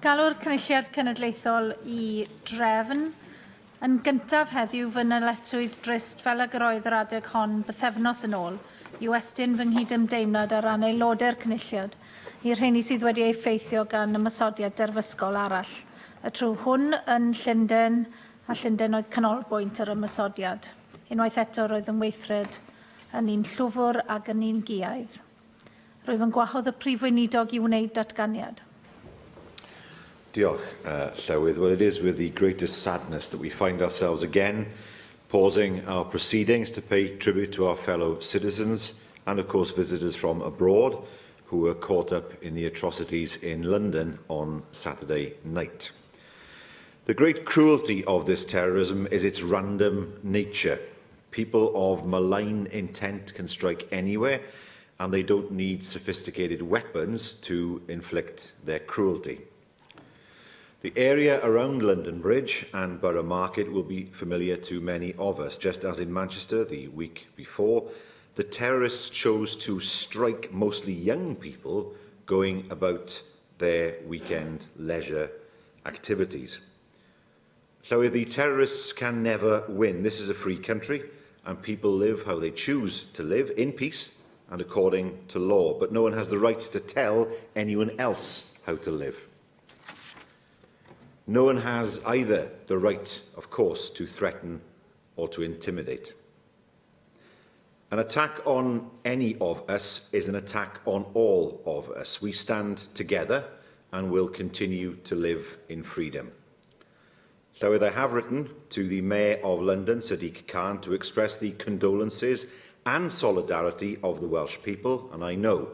Galw'r Cynulliad Cenedlaethol I drefn. Yn gyntaf heddiw fy nyletswydd drist fel y gyroedd yr adeg hon bythefnos yn ôl I westyn fy nghydymdeimlad ar ran Aelodau'r Cynulliad i'r rheini sydd wedi effeithio gan ymysodiad derfysgol arall. Y trwy hwn yn Llundain a Llundain oedd canolbwynt yr ymysodiad. Unwaith eto roedd yn weithred yn un llwfwr ac yn un guaidd. Rwyf yn gwahodd y prif weinidog I wneud datganiad. Diolch, Llywydd. Well, it is with the greatest sadness that we find ourselves again pausing our proceedings to pay tribute to our fellow citizens and, of course, visitors from abroad who were caught up in the atrocities in London on Saturday night. The great cruelty of this terrorism is its random nature. People of malign intent can strike anywhere, and they don't need sophisticated weapons to inflict their cruelty. The area around London Bridge and Borough Market will be familiar to many of us. Just as in Manchester the week before, the terrorists chose to strike mostly young people going about their weekend leisure activities. So the terrorists can never win. This is a free country, and people live how they choose to live, in peace and according to law. But no one has the right to tell anyone else how to live. No one has either the right, of course, to threaten or to intimidate. An attack on any of us is an attack on all of us. We stand together and will continue to live in freedom. So I have written to the Mayor of London, Sadiq Khan, to express the condolences and solidarity of the Welsh people, and I know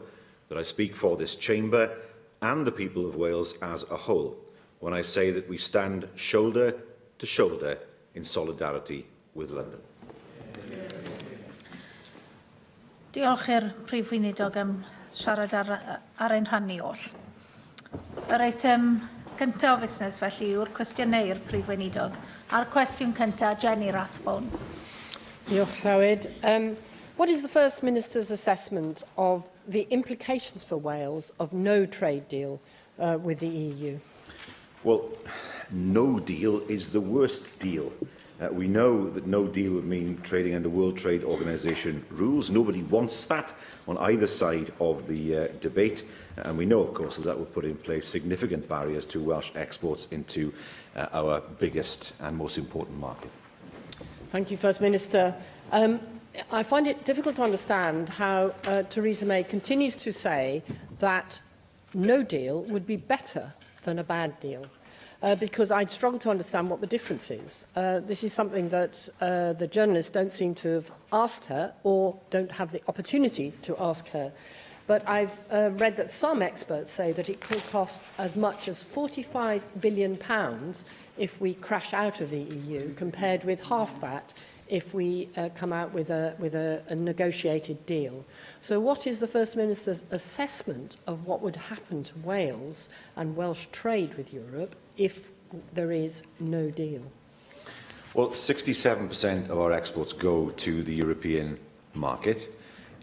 that I speak for this chamber and the people of Wales as a whole when I say that we stand shoulder to shoulder in solidarity with London. Diolch i'r prif weinidog am siarad ar ein rhannu oll. Yr eitem cyntaf o fusnes felly yw'r cwestiynau i'r prif weinidog. A'r cwestiwn cyntaf, Jenny Rathbone. Diolch, Llywydd. What is the First Minister's assessment of the implications for Wales of no trade deal with the EU? Well, no deal is the worst deal. We know that no deal would mean trading under World Trade Organization rules. Nobody wants that on either side of the debate. And we know, of course, that would put in place significant barriers to Welsh exports into our biggest and most important market. Thank you, First Minister. I find it difficult to understand how Theresa May continues to say that no deal would be better than a bad deal, because I struggle to understand what the difference is. This is something that the journalists don't seem to have asked her or don't have the opportunity to ask her. But I've read that some experts say that it could cost as much as £45 billion if we crash out of the EU, compared with half that if we come out with a negotiated deal. So what is the First Minister's assessment of what would happen to Wales and Welsh trade with Europe if there is no deal? Well, 67% of our exports go to the European market.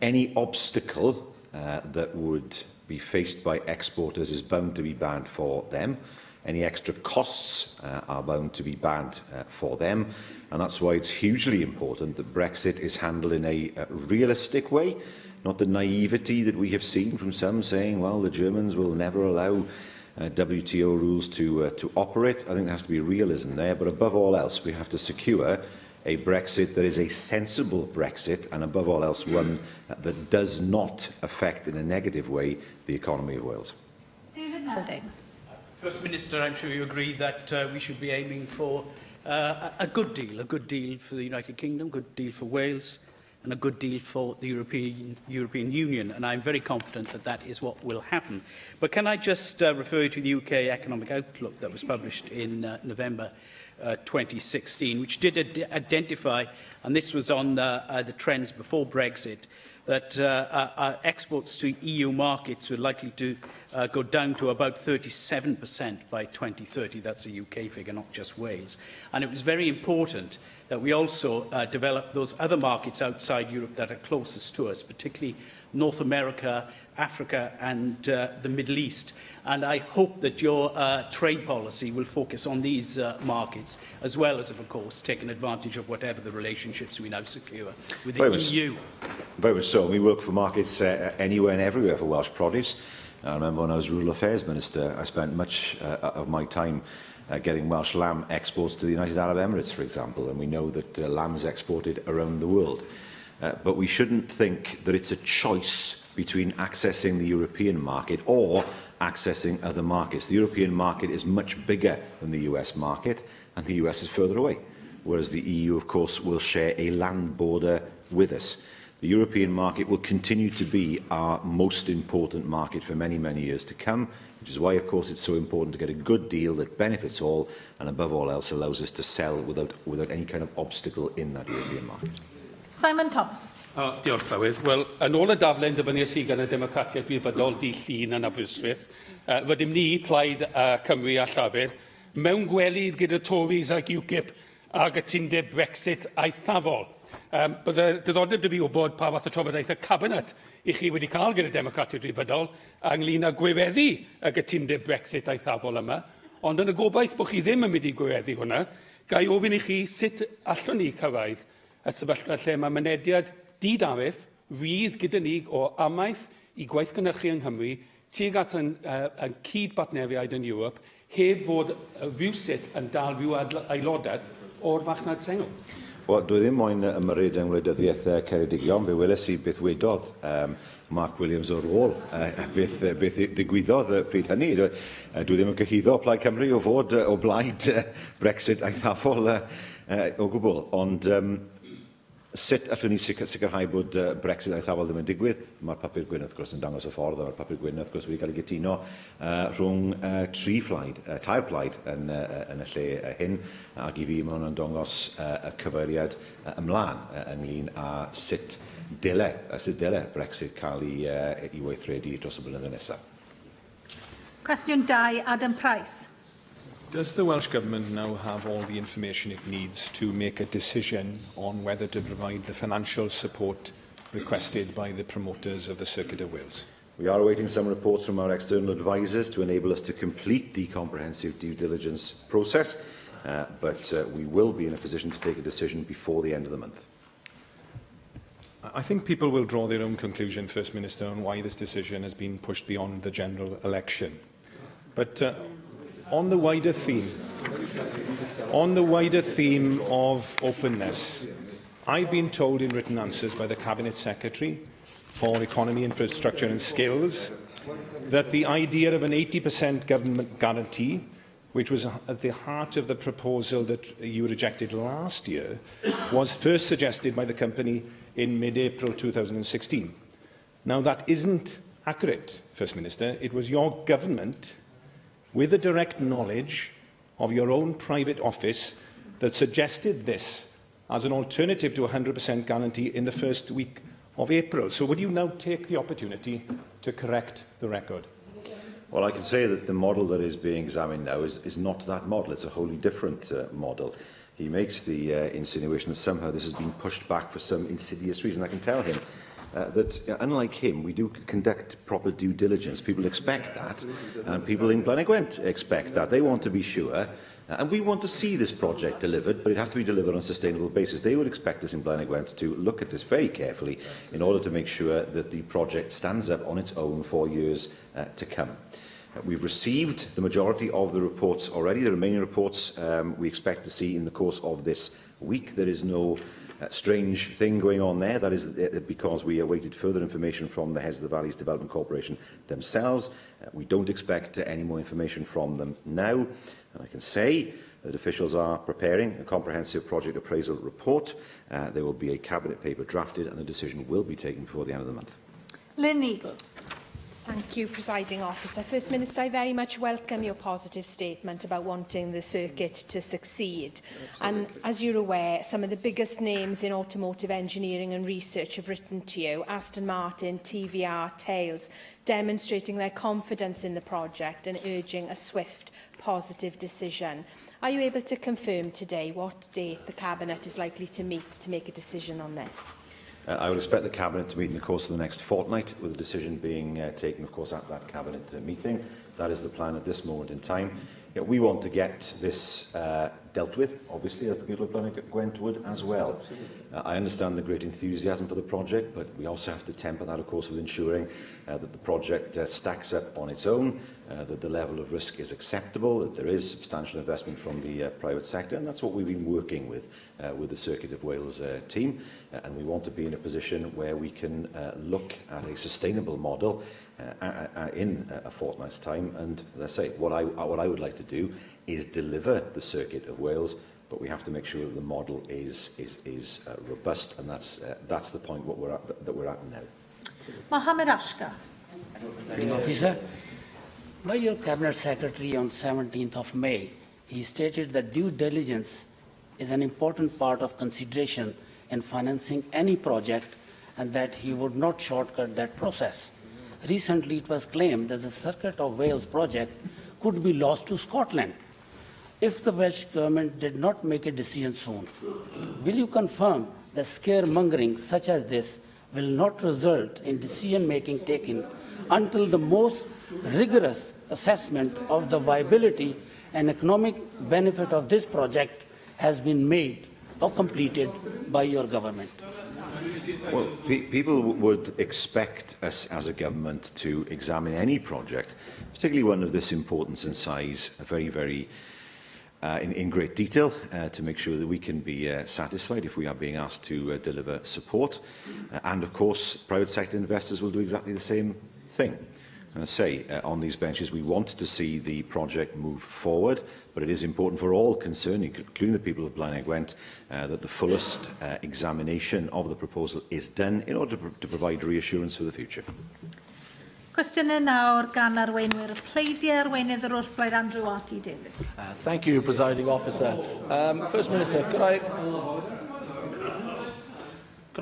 Any obstacle that would be faced by exporters is bound to be bad for them. Any extra costs are bound to be bad for them. And that's why it's hugely important that Brexit is handled in a realistic way, not the naivety that we have seen from some saying, well, the Germans will never allow WTO rules to operate. I think there has to be realism there. But above all else, we have to secure a Brexit that is a sensible Brexit, and above all else, one that does not affect in a negative way the economy of Wales. David Melding. First Minister, I'm sure you agree that we should be aiming for a good deal for the United Kingdom, a good deal for Wales, and a good deal for the European Union, and I'm very confident that that is what will happen. But can I just refer you to the UK Economic Outlook that was published in November 2016, which did identify, and this was on the trends before Brexit, that our exports to EU markets were likely to go down to about 37% by 2030. That's a UK figure, not just Wales. And it was very important that we also develop those other markets outside Europe that are closest to us, particularly North America, Africa and the Middle East. And I hope that your trade policy will focus on these markets, as well as, of course, taking advantage of whatever the relationships we now secure with the EU. Very much so. We work for markets anywhere and everywhere for Welsh produce. I remember when I was Rural Affairs Minister, I spent much of my time getting Welsh lamb exports to the United Arab Emirates, for example, and we know that lamb is exported around the world. But we shouldn't think that it's a choice between accessing the European market or accessing other markets. The European market is much bigger than the US market, and the US is further away, whereas the EU, of course, will share a land border with us. The European market will continue to be our most important market for many, many years to come, which is why, of course, it's so important to get a good deal that benefits all and, above all else, allows us to sell without any kind of obstacle in that European market. Simon Thomas. Diolch, Llywydd. Wel, yn ôl y daflen dyfyniad sydd gan y Democratiaid Gwyfydol di-llun yn Aberystwyth, fydym ni, Plaid Cymru a Llafur, mewn gwely gyda Tories ac UKIP a gytundeb Brexit aethafol. Bydd y diddordeb dy fi wybod pa fath o trafodaeth y cabinet I chi wedi cael gyda Democratiaid Gwyfydol ynglŷn â gwefeddu y gytundeb Brexit aethafol yma, ond yn y gobaith bod chi ddim yn mynd I gwefeddu hwnna, gai ofyn I chi sut allwn ni cyrraedd y sefyllfa lle mae mynediad di-dafydd, rydd gyda ni o amaeth I gwaith gynhyrchu yng Nghymru, tuag at yn cyd-bartneriaid yn Ewrop, heb fod rhywsut yn dal rhyw aelodaeth o'r farchnad sengl. Wel, dwi ddim moyn ymyrryd yng ngwleidyddiaeth Ceredigion. Fe weles I beth wedodd Mark Williams o'r ôl, beth ddigwyddodd pryd hynny. Dwi ddim yn cyhyddo Plaid Cymru o fod o blaid Brexit aethafol o gwbl, ond sut allwn ni sicrhau bod Brexit aethafol ddim yn digwydd? Mae'r papur gwyn, wrth gwrs, yn dangos y ffordd, a mae'r papur gwyn, wrth gwrs, wedi cael ei gytuno rhwng tair plaid yn y lle hyn, ac I fi mae hwnna'n dangos y cyfeiriad ymlaen ynglŷn â sut dyle Brexit cael ei weithredu dros y blynyddoedd nesaf. Cwestiwn 2, Adam Price. Does the Welsh Government now have all the information it needs to make a decision on whether to provide the financial support requested by the promoters of the Circuit of Wales? We are awaiting some reports from our external advisers to enable us to complete the comprehensive due diligence process, but we will be in a position to take a decision before the end of the month. I think people will draw their own conclusion, First Minister, on why this decision has been pushed beyond the general election. But on the wider theme of openness, I've been told in written answers by the Cabinet Secretary for Economy, Infrastructure and Skills that the idea of an 80% government guarantee, which was at the heart of the proposal that you rejected last year, was first suggested by the company in mid-April 2016. Now, that isn't accurate, First Minister. It was your government, with the direct knowledge of your own private office, that suggested this as an alternative to a 100% guarantee in the first week of April. So would you now take the opportunity to correct the record? Well, I can say that the model that is being examined now is not that model. It's a wholly different model. He makes the insinuation that somehow this has been pushed back for some insidious reason. I can tell him that, unlike him, we do conduct proper due diligence. People expect that, and people in Blaenau expect that. They want to be sure, and we want to see this project delivered, but it has to be delivered on a sustainable basis. They would expect us in Blaenau to look at this very carefully in order to make sure that the project stands up on its own for years to come. We've received the majority of the reports already. The remaining reports we expect to see in the course of this week. There is no strange thing going on there. That is because we awaited further information from the heads of the Valleys Development Corporation themselves. We don't expect any more information from them now. And I can say that officials are preparing a comprehensive project appraisal report. There will be a cabinet paper drafted and a decision will be taken before the end of the month. Lynn Eagle. Thank you, Presiding Officer. First Minister, I very much welcome your positive statement about wanting the circuit to succeed. And as you're aware, some of the biggest names in automotive engineering and research have written to you, Aston Martin, TVR, Tails, demonstrating their confidence in the project and urging a swift, positive decision. Are you able to confirm today what date the Cabinet is likely to meet to make a decision on this? I would expect the Cabinet to meet in the course of the next fortnight, with a decision being taken, of course, at that Cabinet meeting. That is the plan at this moment in time. We want to get this dealt with, obviously, as the people of Gwent would as well. I understand the great enthusiasm for the project, but we also have to temper that, of course, with ensuring that the project stacks up on its own, that the level of risk is acceptable, that there is substantial investment from the private sector, and that's what we've been working with the Circuit of Wales team. And we want to be in a position where we can look at a sustainable model in a fortnight's time. And as I say, what I would like to do is deliver the Circuit of Wales, but we have to make sure that the model is robust, and that's the point that we're at now. Mohammed Ashka. Officer, by your Cabinet Secretary on 17th of May, he stated that due diligence is an important part of consideration in financing any project and that he would not shortcut that process. Recently, it was claimed that the Circuit of Wales project could be lost to Scotland if the Welsh Government did not make a decision soon. Will you confirm that scaremongering such as this will not result in decision-making taken until the most rigorous assessment of the viability and economic benefit of this project has been made or completed by your government? Well, people would expect us as a government to examine any project, particularly one of this importance and size, in great detail, to make sure that we can be satisfied if we are being asked to deliver support. And of course, private sector investors will do exactly the same thing. And I say, on these benches, we want to see the project move forward, but it is important for all concerned, including the people of Blaenau Gwent, that the fullest examination of the proposal is done in order to provide reassurance for the future. Cwestiynau nawr gan arweinwyr pleidiau, arweinydd yr wrthblaid Andrew R.T. Davies. Thank you, Presiding Officer. First Minister, could I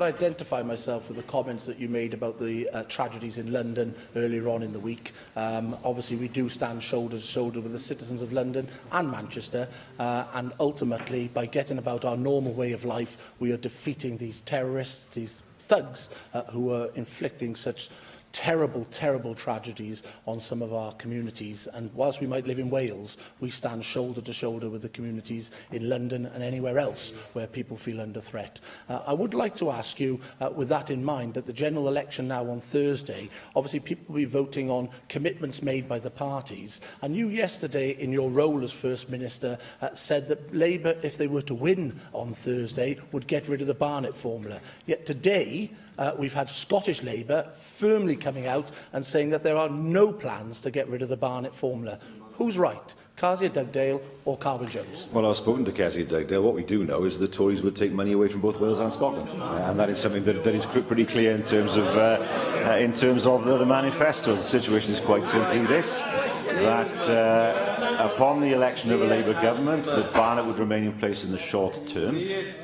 identify myself with the comments that you made about the tragedies in London earlier on in the week? Obviously, we do stand shoulder to shoulder with the citizens of London and Manchester, and ultimately, by getting about our normal way of life, we are defeating these terrorists, these thugs who are inflicting such terrible, terrible tragedies on some of our communities. And whilst we might live in Wales, we stand shoulder to shoulder with the communities in London and anywhere else where people feel under threat. I would like to ask you, with that in mind, that the general election now on Thursday, obviously people will be voting on commitments made by the parties. And you yesterday, in your role as First Minister, said that Labour, if they were to win on Thursday, would get rid of the Barnett formula. Yet today, we've had Scottish Labour firmly coming out and saying that there are no plans to get rid of the Barnett formula. Who's right, Kezia Dugdale or Carwyn Jones? Well, I've spoken to Kezia Dugdale. What we do know is the Tories would take money away from both Wales and Scotland, and that is something that is pretty clear in terms of the manifesto. The situation is quite simply this: that upon the election of a Labour government, that Barnett would remain in place in the short term.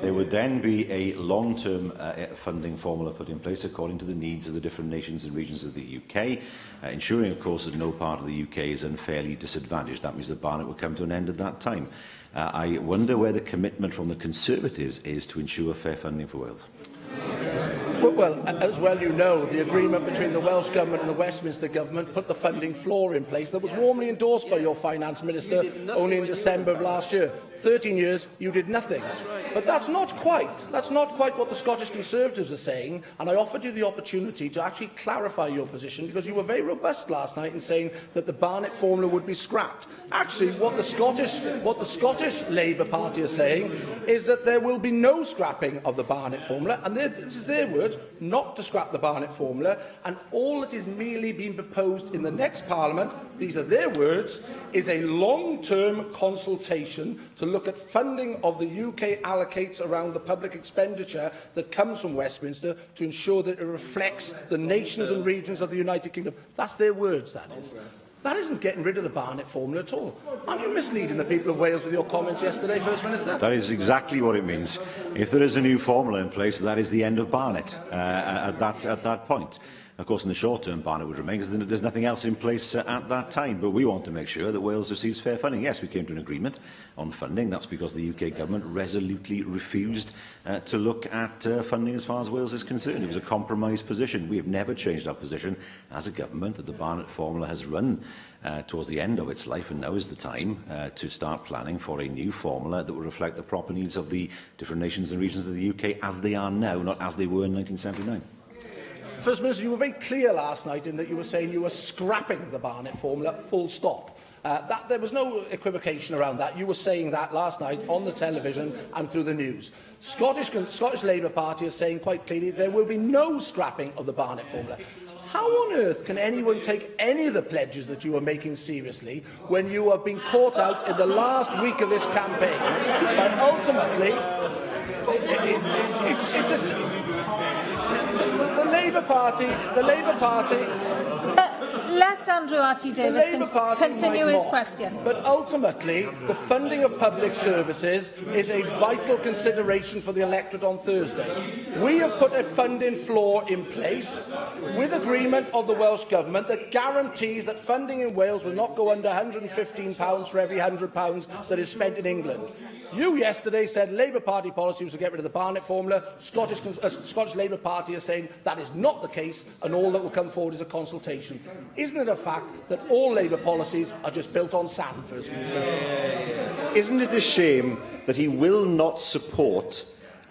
There would then be a long-term funding formula put in place according to the needs of the different nations and regions of the UK, ensuring, of course, that no part of the UK is unfairly disadvantaged. That means that Barnett would come to an end at that time. I wonder where the commitment from the Conservatives is to ensure fair funding for Wales. Well, as well you know, the agreement between the Welsh Government and the Westminster Government put the funding floor in place that was warmly endorsed by your Finance Minister only in December of last year. 13 years, you did nothing. But that's not quite what the Scottish Conservatives are saying, and I offered you the opportunity to actually clarify your position, because you were very robust last night in saying that the Barnett formula would be scrapped. Actually, what the Scottish Labour Party are saying is that there will be no scrapping of the Barnett formula, and this is their words, not to scrap the Barnett formula, and all that is merely being proposed in the next Parliament, these are their words, is a long-term consultation to look at funding of the UK allocation allocates around the public expenditure that comes from Westminster to ensure that it reflects the nations and regions of the United Kingdom. That's their words, that is. That isn't getting rid of the Barnett formula at all. Aren't you misleading the people of Wales with your comments yesterday, First Minister? That is exactly what it means. If there is a new formula in place, that is the end of Barnett at that point. Of course, in the short term, Barnett would remain because there's nothing else in place at that time. But we want to make sure that Wales receives fair funding. Yes, we came to an agreement on funding. That's because the UK government resolutely refused to look at funding as far as Wales is concerned. It was a compromise position. We have never changed our position as a government that the Barnett formula has run towards the end of its life, and now is the time to start planning for a new formula that will reflect the proper needs of the different nations and regions of the UK as they are now, not as they were in 1979. First Minister, you were very clear last night in that you were saying you were scrapping the Barnett formula, full stop. There was no equivocation around that. You were saying that last night on the television and through the news. Scottish Labour Party is saying quite clearly there will be no scrapping of the Barnett formula. How on earth can anyone take any of the pledges that you are making seriously when you have been caught out in the last week of this campaign? But ultimately, the Labour Party. Let Andrew R.T. Davies continue his question. But ultimately, the funding of public services is a vital consideration for the electorate on Thursday. We have put a funding floor in place with agreement of the Welsh Government that guarantees that funding in Wales will not go under £115 for every £100 that is spent in England. You yesterday said Labour Party policy was to get rid of the Barnett formula. Scottish Labour Party is saying that is not the case, and all that will come forward is a consultation. Isn't it a fact that all Labour policies are just built on sand, First Minister? Isn't it a shame that he will not support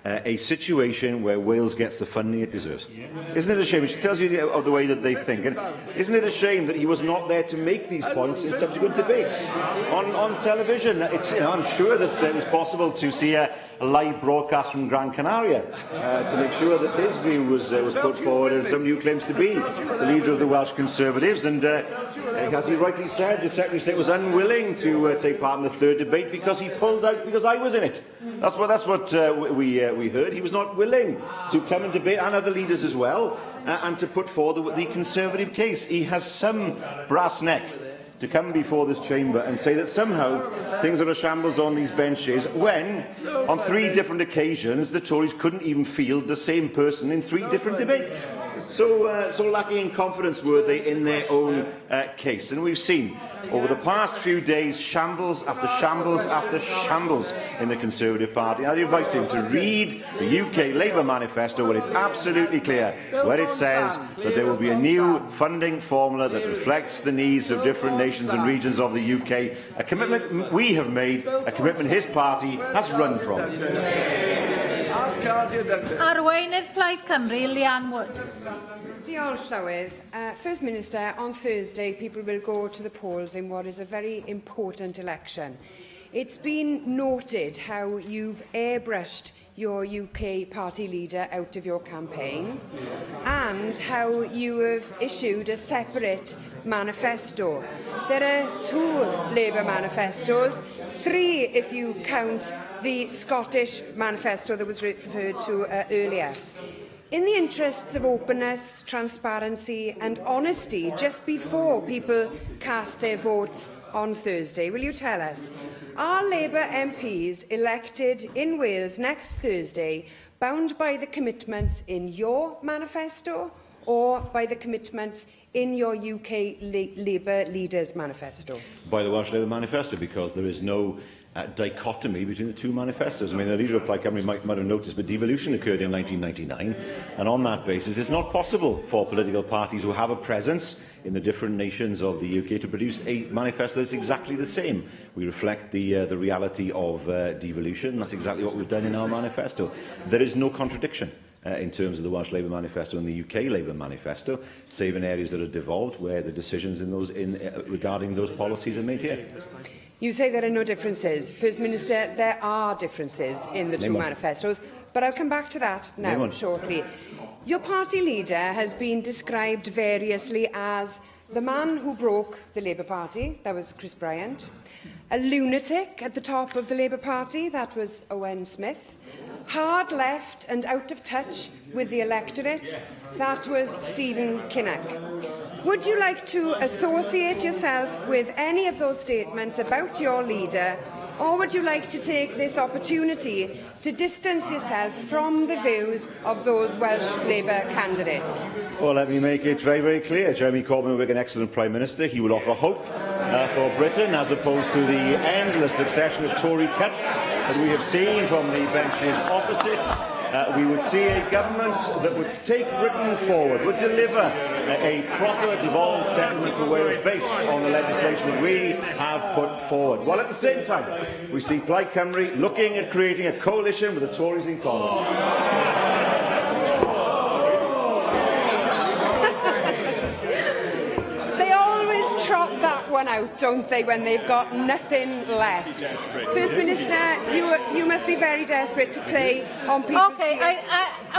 a situation where Wales gets the funding it deserves? Isn't it a shame? It tells you of the way that they think. And isn't it a shame that he was not there to make these points in subsequent debates on television? I'm sure that it was possible to see a live broadcast from Gran Canaria to make sure that his view was put forward as somebody who claims to be the leader of the Welsh Conservatives. And as he rightly said, the Secretary of State was unwilling to take part in the third debate because he pulled out because I was in it. That's what we heard. He was not willing to come and debate, and other leaders as well, and to put forward the Conservative case. He has some brass neck to come before this chamber and say that somehow things are a shambles on these benches when, on 3 different occasions, the Tories couldn't even field the same person in 3 different debates. So lacking in confidence were they in their own case. And we've seen over the past few days shambles after shambles after shambles in the Conservative Party. I'd invite him to read the UK Labour manifesto where it's absolutely clear, where it says that there will be a new funding formula that reflects the needs of different nations and regions of the UK. A commitment we have made, a commitment his party has run from. Arweinydd Plaid Cymru, Llawn Wood. Diolch, Llywydd. First Minister, on Thursday, people will go to the polls in what is a very important election. It's been noted how you've airbrushed your UK party leader out of your campaign and how you have issued a separate manifesto. There are 2 Labour manifestos, 3 if you count the Scottish manifesto that was referred to earlier. In the interests of openness, transparency and honesty, just before people cast their votes on Thursday, will you tell us, are Labour MPs elected in Wales next Thursday bound by the commitments in your manifesto or by the commitments in your UK Labour leaders' manifesto? By the Welsh Labour manifesto, because there is no dichotomy between the 2 manifestos. I mean, the leader of Plaid Cymru might have noticed, but devolution occurred in 1999, and on that basis, it's not possible for political parties who have a presence in the different nations of the UK to produce a manifesto that's exactly the same. We reflect the reality of devolution. That's exactly what we've done in our manifesto. There is no contradiction in terms of the Welsh Labour manifesto and the UK Labour manifesto, save in areas that are devolved, where the decisions regarding those policies are made here. You say there are no differences. First Minister, there are differences in the 2 manifestos, but I'll come back to that now shortly. Your party leader has been described variously as the man who broke the Labour Party, that was Chris Bryant, a lunatic at the top of the Labour Party, that was Owen Smith, hard left and out of touch with the electorate. That was Stephen Kinnock. Would you like to associate yourself with any of those statements about your leader, or would you like to take this opportunity to distance yourself from the views of those Welsh Labour candidates? Well, let me make it very, very clear. Jeremy Corbyn will be an excellent Prime Minister. He will offer hope for Britain, as opposed to the endless succession of Tory cuts that we have seen from the benches opposite. We would see a government that would take Britain forward, would deliver a proper devolved settlement for Wales based on the legislation that we have put forward. While at the same time, we see Plaid Cymru looking at creating a coalition with the Tories in Common. Trot that one out, don't they, when they've got nothing left? First Minister, you must be very desperate to play on people's Okay,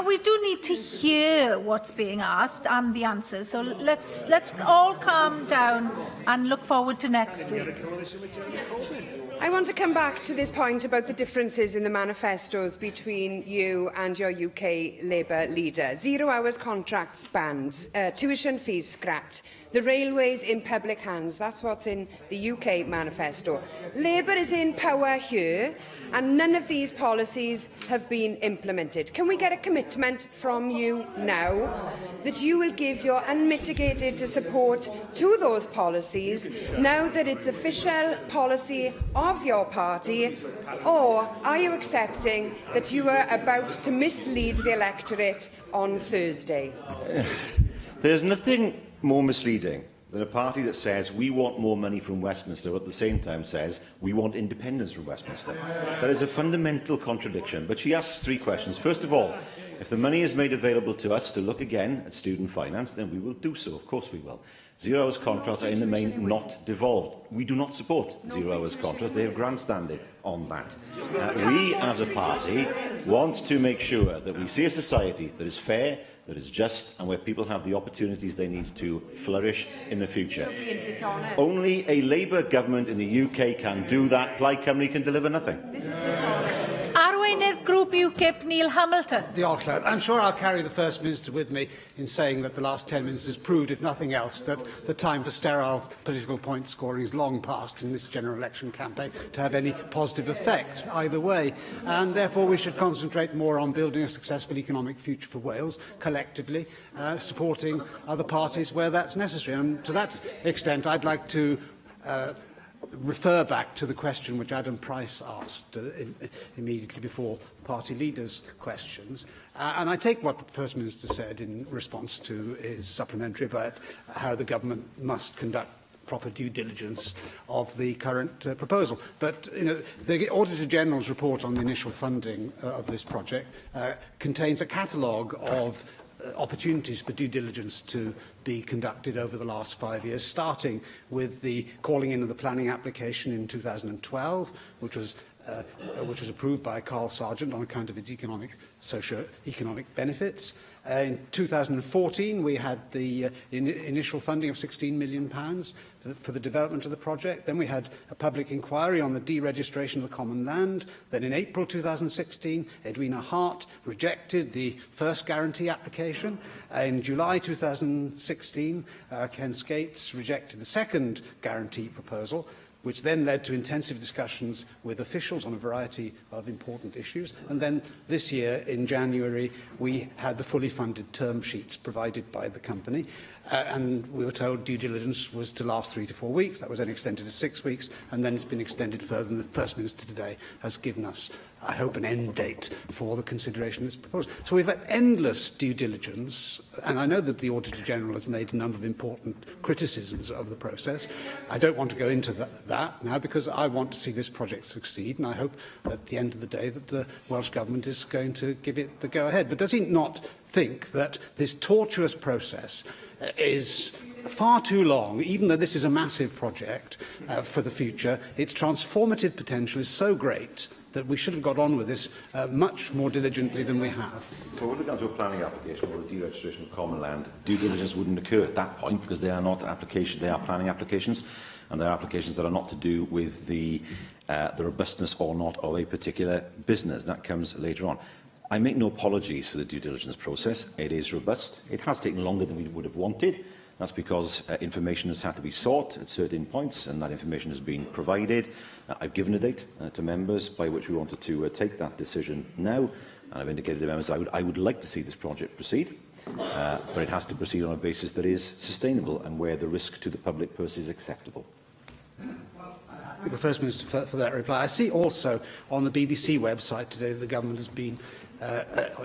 we do need to hear what's being asked and the answers, so let's all calm down and look forward to next week. I want to come back to this point about the differences in the manifestos between you and your UK Labour leader. 0 hours contracts banned, tuition fees scrapped, the railways in public hands. That's what's in the UK manifesto. Labour is in power here, and none of these policies have been implemented. Can we get a commitment from you now that you will give your unmitigated support to those policies now that it's official policy of your party, or are you accepting that you are about to mislead the electorate on Thursday? There's nothing more misleading than a party that says we want more money from Westminster, but at the same time says we want independence from Westminster. That is a fundamental contradiction. But she asks 3 questions. First of all, if the money is made available to us to look again at student finance, then we will do so. Of course we will. 0 hours contracts are in the main not devolved. We do not support 0 hours contracts. They have grandstanded on that. We, as a party, want to make sure that we see a society that is fair, that is just, and where people have the opportunities they need to flourish in the future. Only a Labour government in the UK can do that. Plaid Cymru can deliver nothing. This is dishonest. Arweinydd Grŵp UKIP, Neil Hamilton. I'm sure I'll carry the First Minister with me in saying that the last 10 minutes has proved, if nothing else, that the time for sterile political point scoring is long past in this general election campaign to have any positive effect either way. And therefore we should concentrate more on building a successful economic future for Wales, collectively, supporting other parties where that's necessary. And to that extent, I'd like to refer back to the question which Adam Price asked immediately before party leaders' questions. And I take what the First Minister said in response to his supplementary about how the government must conduct proper due diligence of the current proposal. But the Auditor General's report on the initial funding of this project contains a catalogue of opportunities for due diligence to be conducted over the last 5 years, starting with the calling in of the planning application in 2012, which was approved by Carl Sargent on account of its socio-economic benefits. In 2014, we had the initial funding of £16 million for the development of the project. Then we had a public inquiry on the deregistration of the common land. Then in April 2016, Edwina Hart rejected the first guarantee application. In July 2016, Ken Skates rejected the second guarantee proposal, which then led to intensive discussions with officials on a variety of important issues. And then this year, in January, we had the fully funded term sheets provided by the company. And we were told due diligence was to last 3 to 4 weeks. That was then extended to 6 weeks, and then it's been extended further. And the First Minister today has given us, I hope, an end date for the consideration of this proposal. So we've had endless due diligence, and I know that the Auditor General has made a number of important criticisms of the process. I don't want to go into that now, because I want to see this project succeed, and I hope at the end of the day that the Welsh Government is going to give it the go-ahead. But does he not think that this tortuous process is far too long, even though this is a massive project for the future? Its transformative potential is so great that we should have got on with this much more diligently than we have. So with regard to a planning application or a deregistration of common land, due diligence wouldn't occur at that point, because they are not applications, they are planning applications. and they're applications that are not to do with the robustness or not of a particular business. That comes later on. I make no apologies for the due diligence process. It is robust. It has taken longer than we would have wanted. That's because information has had to be sought at certain points, and that information has been provided. I've given a date to members by which we wanted to take that decision now, and I've indicated to members I would like to see this project proceed, but it has to proceed on a basis that is sustainable and where the risk to the public purse is acceptable. Thank the First Minister for that reply. I see also on the BBC website today that the government has been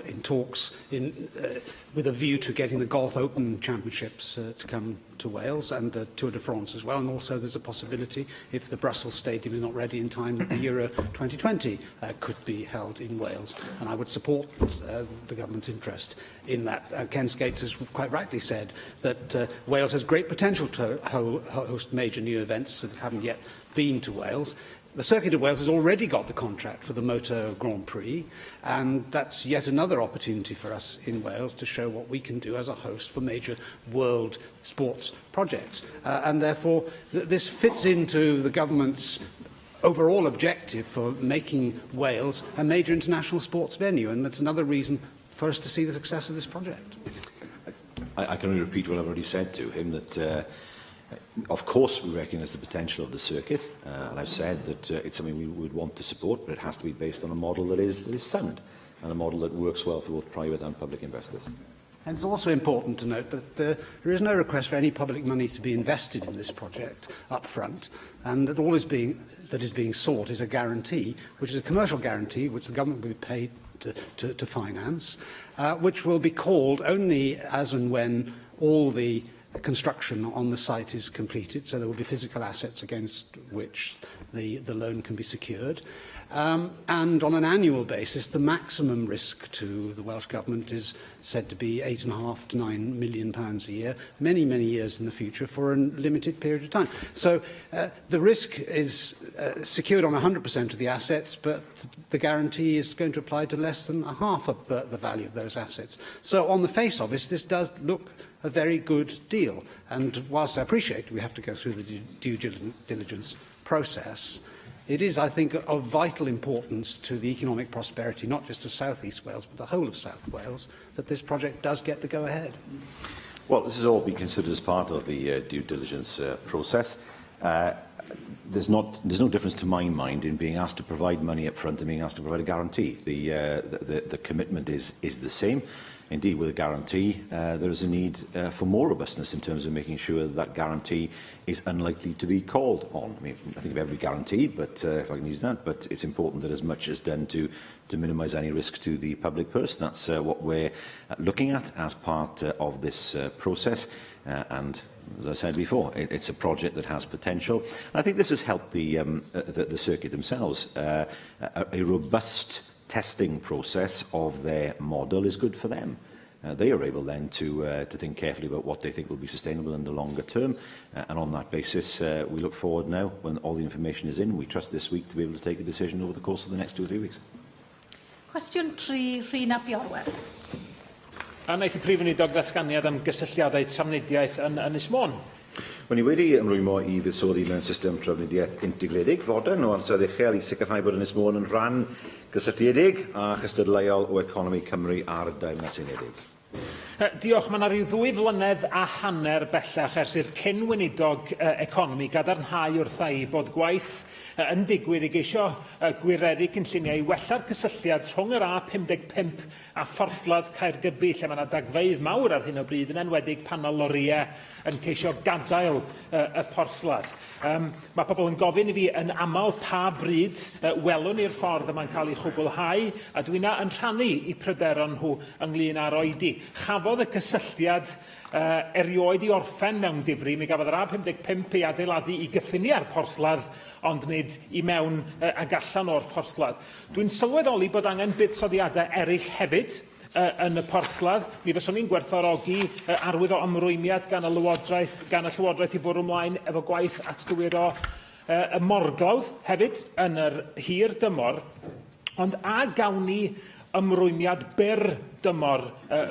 in talks with a view to getting the Golf Open Championships to come to Wales, and the Tour de France as well. And also there's a possibility, if the Brussels Stadium is not ready in time, that the Euro 2020 could be held in Wales. And I would support the government's interest in that. Ken Skates has quite rightly said that Wales has great potential to host major new events that haven't yet been to Wales. The Circuit of Wales has already got the contract for the Motor Grand Prix, and that's yet another opportunity for us in Wales to show what we can do as a host for major world sports projects. And therefore, this fits into the government's overall objective for making Wales a major international sports venue, and that's another reason for us to see the success of this project. I can only repeat what I've already said to him, that of course we recognise the potential of the circuit, and I've said that it's something we would want to support, but it has to be based on a model that is sound, and a model that works well for both private and public investors. And it's also important to note that there is no request for any public money to be invested in this project up front, and that all that is being sought is a guarantee, which is a commercial guarantee, which the government will be paid to finance, which will be called only as and when all the construction on the site is completed, so there will be physical assets against which the loan can be secured. And on an annual basis, the maximum risk to the Welsh Government is said to be £8.5 to £9 million a year, many, many years in the future for a limited period of time. So the risk is secured on 100% of the assets, but the guarantee is going to apply to less than half of the value of those assets. So on the face of it, this does look a very good deal. And whilst I appreciate we have to go through the due diligence process, it is, I think, of vital importance to the economic prosperity, not just of South East Wales, but the whole of South Wales, that this project does get the go-ahead. Well, this has all been considered as part of the due diligence process. There's no difference to my mind in being asked to provide money up front and being asked to provide a guarantee. The commitment is the same. Indeed, with a guarantee, there is a need for more robustness in terms of making sure that that guarantee is unlikely to be called on. I mean, I think of every guaranteed, but if I can use that, but it's important that as much is done to minimise any risk to the public purse. That's what we're looking at as part of this process. And as I said before, it's a project that has potential. I think this has helped the circuit themselves. A robust testing process of their model is good for them. They are able then to think carefully about what they think will be sustainable in the longer term. And on that basis, we look forward now, when all the information is in, we trust this week to be able to take a decision over the course of the next 2 or 3 weeks. Cwestiwn 3, Rhyn ap Iorwerth. A wnaeth y prif weinidog ddatganiad am gysylltiadau trafnidiaeth yn Ynys Môn. Wel, ni wedi ymrwymo i fuddsoddi mewn system trafnidiaeth integredig fodern o ansawdd uchel i sicrhau bod Ynys Môn yn rhan gysylltiedig a chystadleuol o economi Cymru a'r Deyrnas Unedig. Diolch, mae yna rhyw 2 flynedd a hanner bellach ers i'r cyn-weinidog economi gadarnhau wrtha i bod gwaith yn digwydd i geisio gwireddu cynlluniau i wella'r cysylltiad rhwng yr A55 a Fforthglad Caergybi, lle mae yna dagfeidd mawr ar hyn o bryd, yn enwedig pan o loriau yn ceisio gadael y porthlad. Mae pobl yn gofyn i fi yn aml pa bryd welwn i'r ffordd yma'n cael ei chwblhau, a dwi'n yn rhannu i pryderon nhw ynglyn â'r oedi. Chafodd y cysylltiad erioed i orffen mewn difri, mi gafodd yr A55 ei adeiladu i gyffiniau'r porthladd, ond nid i mewn ag allan o'r porthladd. Dwi'n sylweddoli bod angen buddsoddiadau eraill hefyd yn y porthladd. Mi fyswn ni'n gwerthfawrogi arwydd o ymrwymiad gan y Llywodraeth i fwrw ymlaen efo gwaith atgywiro y morglawdd hefyd yn yr hir dymor. Ond a gawn ni ymrwymiad byr dymor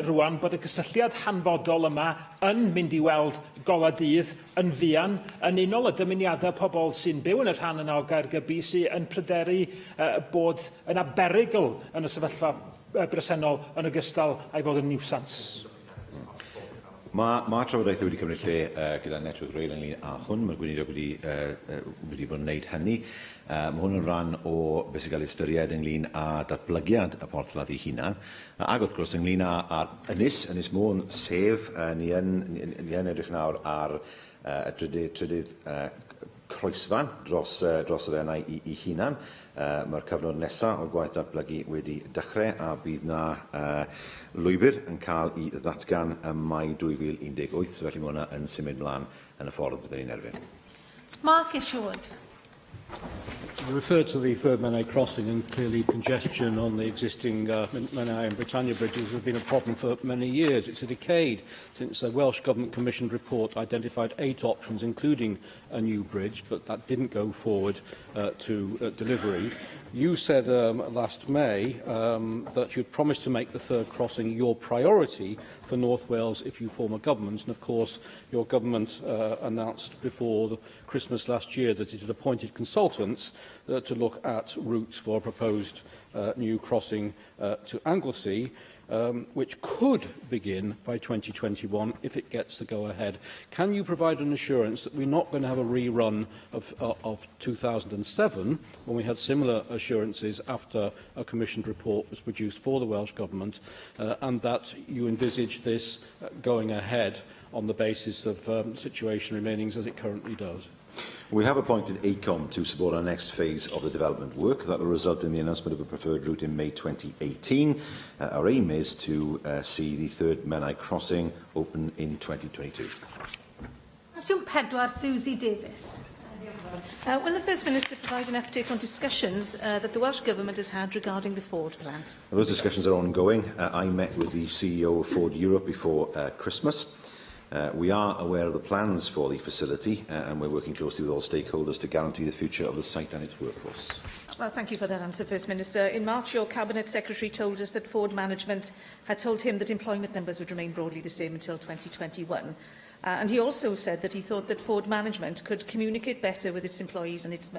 rwan bod y cysylltiad hanfodol yma yn mynd i weld gola dydd yn fuan yn unol y dymuniadau pobl sy'n byw yn y rhan yna o Gaergybi sy'n yn pryderu bod yna berygl yn y sefyllfa bresennol yn ogystal â'i fod yn niwsans. Mae trafodaethau wedi cymryd lle gyda network rail ynglyn â hwn. Mae'r gweinidog wedi bod yn wneud hynny. Mae hwn yn rhan o beth sy'n cael ei ystyried ynglyn â datblygiad y porthladd ei hunan. Ac wrth gwrs ynglyn â'r Ynys Môn, sef ni yn edrych nawr ar y trydydd croesfan dros y fennau ei hunan. Mae'r cyfnod nesaf o'r gwaith datblygu wedi dechrau a bydd na lwybr yn cael ei ddatgan ym Mai 2018, felly mae hwnna yn symud mlaen yn y ffordd byddwn ni'n erbyn. Mark Isherwood. You referred to the third Menai crossing, and clearly congestion on the existing Menai and Britannia bridges has been a problem for many years. It's a decade since the Welsh Government commissioned report identified 8 options, including a new bridge, but that didn't go forward to delivery. You said last May that you'd promised to make the third crossing your priority for North Wales if you form a government, and of course your government announced before Christmas last year that it had appointed consultants to look at routes for a proposed new crossing to Anglesey, which could begin by 2021 if it gets the go-ahead. Can you provide an assurance that we're not going to have a rerun of 2007, when we had similar assurances after a commissioned report was produced for the Welsh Government, and that you envisage this going ahead on the basis of the situation remaining as it currently does? We have appointed ACOM to support our next phase of the development work. That will result in the announcement of a preferred route in May 2018. Our aim is to see the third Menai crossing open in 2022. Cwestiwn 4, Susie Davies. Will the First Minister provide an update on discussions that the Welsh Government has had regarding the Ford plant? Those discussions are ongoing. I met with the CEO of Ford Europe before Christmas. We are aware of the plans for the facility and we're working closely with all stakeholders to guarantee the future of the site and its workforce. Well, thank you for that answer, First Minister. In March, your Cabinet Secretary told us that Ford management had told him that employment numbers would remain broadly the same until 2021. And he also said that he thought that Ford management could communicate better with its employees and its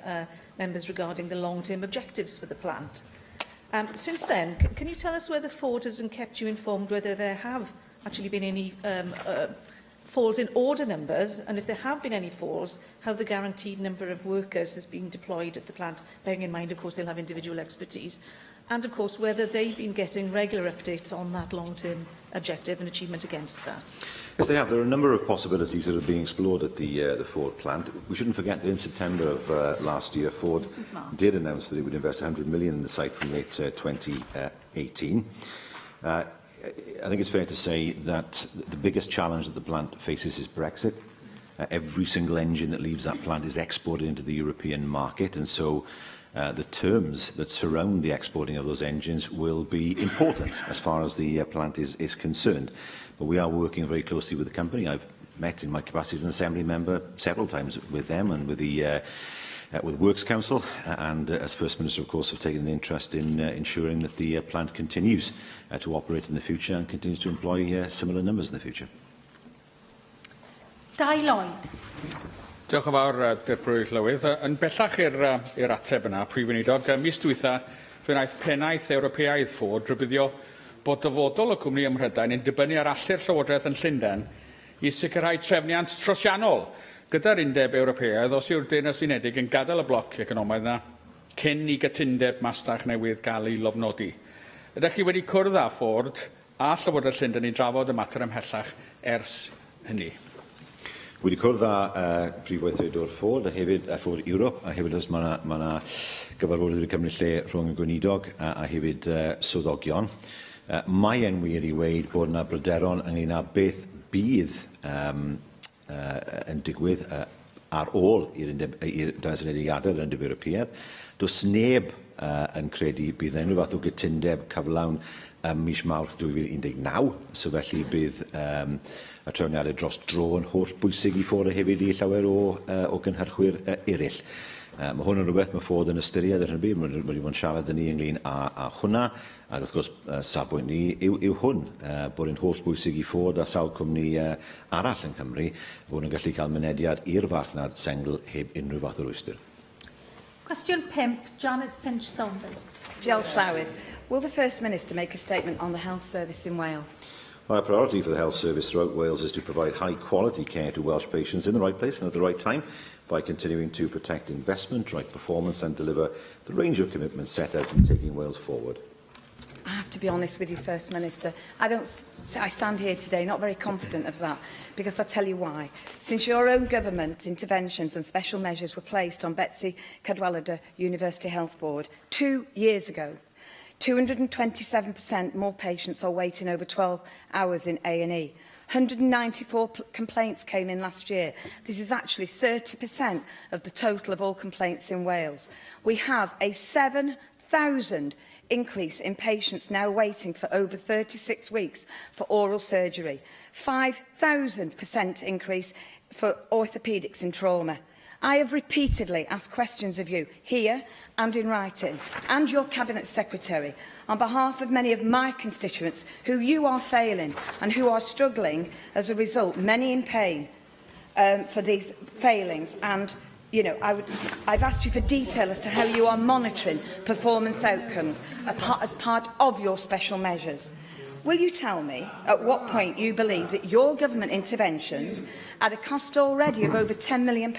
members regarding the long-term objectives for the plant. Since then, can you tell us whether Ford has kept you informed whether there have actually been any falls in order numbers, and if there have been any falls, how the guaranteed number of workers has been deployed at the plant, bearing in mind, of course, they'll have individual expertise, and, of course, whether they've been getting regular updates on that long-term objective and achievement against that? Yes, they have. There are a number of possibilities that are being explored at the Ford plant. We shouldn't forget that in September of last year, Ford did announce that it would invest £100 million in the site from late 2018. I think it's fair to say that the biggest challenge that the plant faces is Brexit. Every single engine that leaves that plant is exported into the European market, and so the terms that surround the exporting of those engines will be important as far as the plant is concerned. But we are working very closely with the company. I've met in my capacity as an Assembly member several times with them and with the with Works Council, and as First Minister, of course, have taken an interest in ensuring that the plant continues to operate in the future and continues to employ similar numbers in the future. Dai Lloyd. Diolch yn fawr, Dirprwy Llywydd. Yn bellach i'r ateb yna, Prif Weinidog, mis dwytha, fe wnaeth pennaeth Ewropeaidd Ford rybuddio bod dyfodol y cwmni ym Mhrydain yn dibynnu ar allu'r Llywodraeth yn Llundain i sicrhau trefniant trosiannol gyda'r Undeb Ewropeaidd os yw'r Deyrnas Unedig yn gadael y bloc economaidd yna cyn i gytundeb masnach newydd gael ei lofnodi. Ydych chi wedi cwrdd â Ford a Llywodraeth Llundain i drafod y mater ymhellach ers hynny? Wedi cwrdd â Prif Weithredwr Ford a hefyd Ford Europe, a hefyd os mae yna gyfarfodydd wedi cymryd lle rhwng y gweinidog a hefyd swyddogion. Mae e'n wir i weid bod yna bryderon ynglyn â beth bydd yn digwydd ar ôl i'r Deyrnas Unedig adael yr Undeb Ewropeaidd. Does neb yn credu bydd unrhyw fath o gytundeb cyflawn mis Mawrth 2019, so felly bydd y trefniadau dros dro yn holl bwysig i ffwrdd hefyd i llawer o gynhyrchwyr eraill. Mae hwn yn rhywbeth mae ffod yn ystyried ar hyn o bryd. Mae wedi bod yn siarad â ni ynglyn â hwnna. Ac wrth gwrs, safbwynt ni yw hwn, bod yn holl bwysig i ffod a sawl cwmni arall yn Cymru, bod yn gallu cael mynediad i'r farchnad sengl heb unrhyw fath o rwystyr. Cwestiwn 5, Janet Finch-Saunders. Diolch Llywydd. Will the First Minister make a statement on the health service in Wales? Our priority for the health service throughout Wales is to provide high-quality care to Welsh patients in the right place and at the right time by continuing to protect investment, right performance and deliver the range of commitments set out in taking Wales forward. I have to be honest with you, First Minister. I stand here today not very confident of that, because I'll tell you why. Since your own government interventions and special measures were placed on Betsy Cadwaladr University Health Board 2 years ago, 227% more patients are waiting over 12 hours in A&E. 194 complaints came in last year. This is actually 30% of the total of all complaints in Wales. We have a 7,000 increase in patients now waiting for over 36 weeks for oral surgery. 5,000% increase for orthopaedics and trauma. I have repeatedly asked questions of you, here and in writing, and your Cabinet Secretary, on behalf of many of my constituents who you are failing and who are struggling as a result, many in pain for these failings. And, you know, I've asked you for detail as to how you are monitoring performance outcomes as part of your special measures. Will you tell me at what point you believe that your government interventions, at a cost already of over £10 million,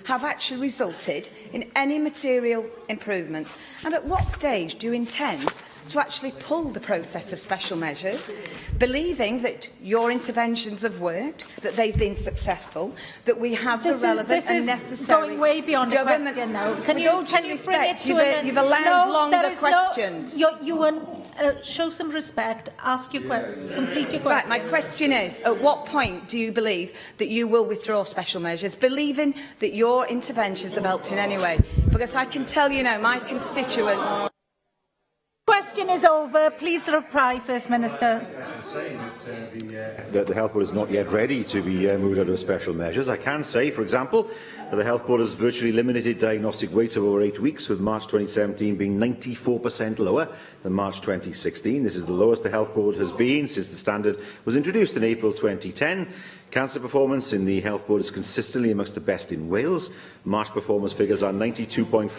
have actually resulted in any material improvements? And at what stage do you intend to actually pull the process of special measures, believing that your interventions have worked, that they've been successful, that we have the relevant and necessary... This is going way beyond a question now. Can you bring it to an... You've allowed longer questions. Show some respect. Ask your complete your question. Right, my question is, at what point do you believe that you will withdraw special measures, believing that your interventions have helped in any way? Because I can tell you now, my constituents... Question is over. Please reply, First Minister. The Health Board is not yet ready to be moved out of special measures. I can say, for example, that the Health Board has virtually eliminated diagnostic wait of over 8 weeks, with March 2017 being 94% lower than March 2016. This is the lowest the Health Board has been since the standard was introduced in April 2010. Cancer performance in the Health Board is consistently amongst the best in Wales. March performance figures are 92.5%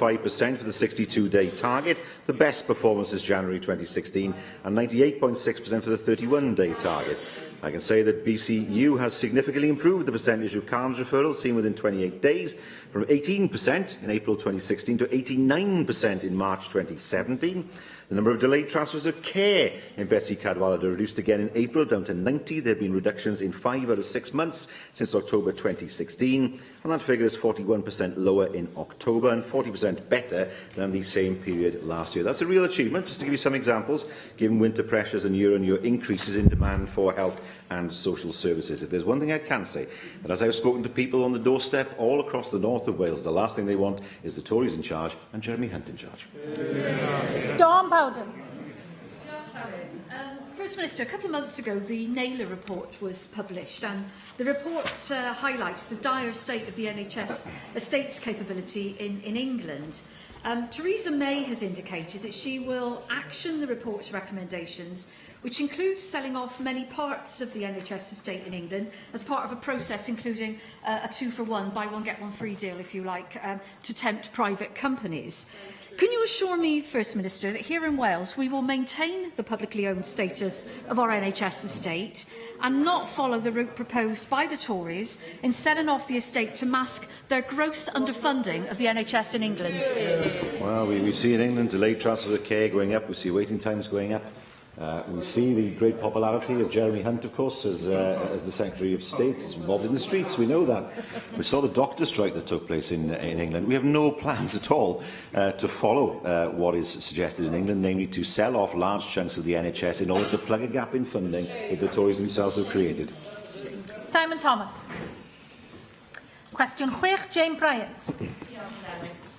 for the 62-day target, the best performance since January 2016, and 98.6% for the 31-day target. I can say that BCU has significantly improved the percentage of CAMS referrals seen within 28 days, from 18% in April 2016 to 89% in March 2017. The number of delayed transfers of care in Betsy Cadwaladr reduced again in April, down to 90. There have been reductions in 5 out of 6 months since October 2016, and that figure is 41% lower in October and 40% better than the same period last year. That's a real achievement. Just to give you some examples, given winter pressures and year-on-year increases in demand for health and social services. If there's one thing I can say, that as I've spoken to people on the doorstep all across the north of Wales, the last thing they want is the Tories in charge and Jeremy Hunt in charge. Dawn Bowden. First Minister, a couple of months ago, the Naylor report was published, and the report highlights the dire state of the NHS estates capability in England. Theresa May has indicated that she will action the report's recommendations, which includes selling off many parts of the NHS estate in England as part of a process including a 2-for-1, buy one get one free deal, if you like, to tempt private companies. Can you assure me, First Minister, that here in Wales we will maintain the publicly owned status of our NHS estate and not follow the route proposed by the Tories in selling off the estate to mask their gross underfunding of the NHS in England? Well, we see in England delayed transfers of care going up, we see waiting times going up. We see the great popularity of Jeremy Hunt, of course, as the Secretary of State. He's involved in the streets, we know that. We saw the doctor strike that took place in England. We have no plans at all to follow what is suggested in England, namely to sell off large chunks of the NHS in order to plug a gap in funding that the Tories themselves have created. Simon Thomas. Question 6, Jane Bryant.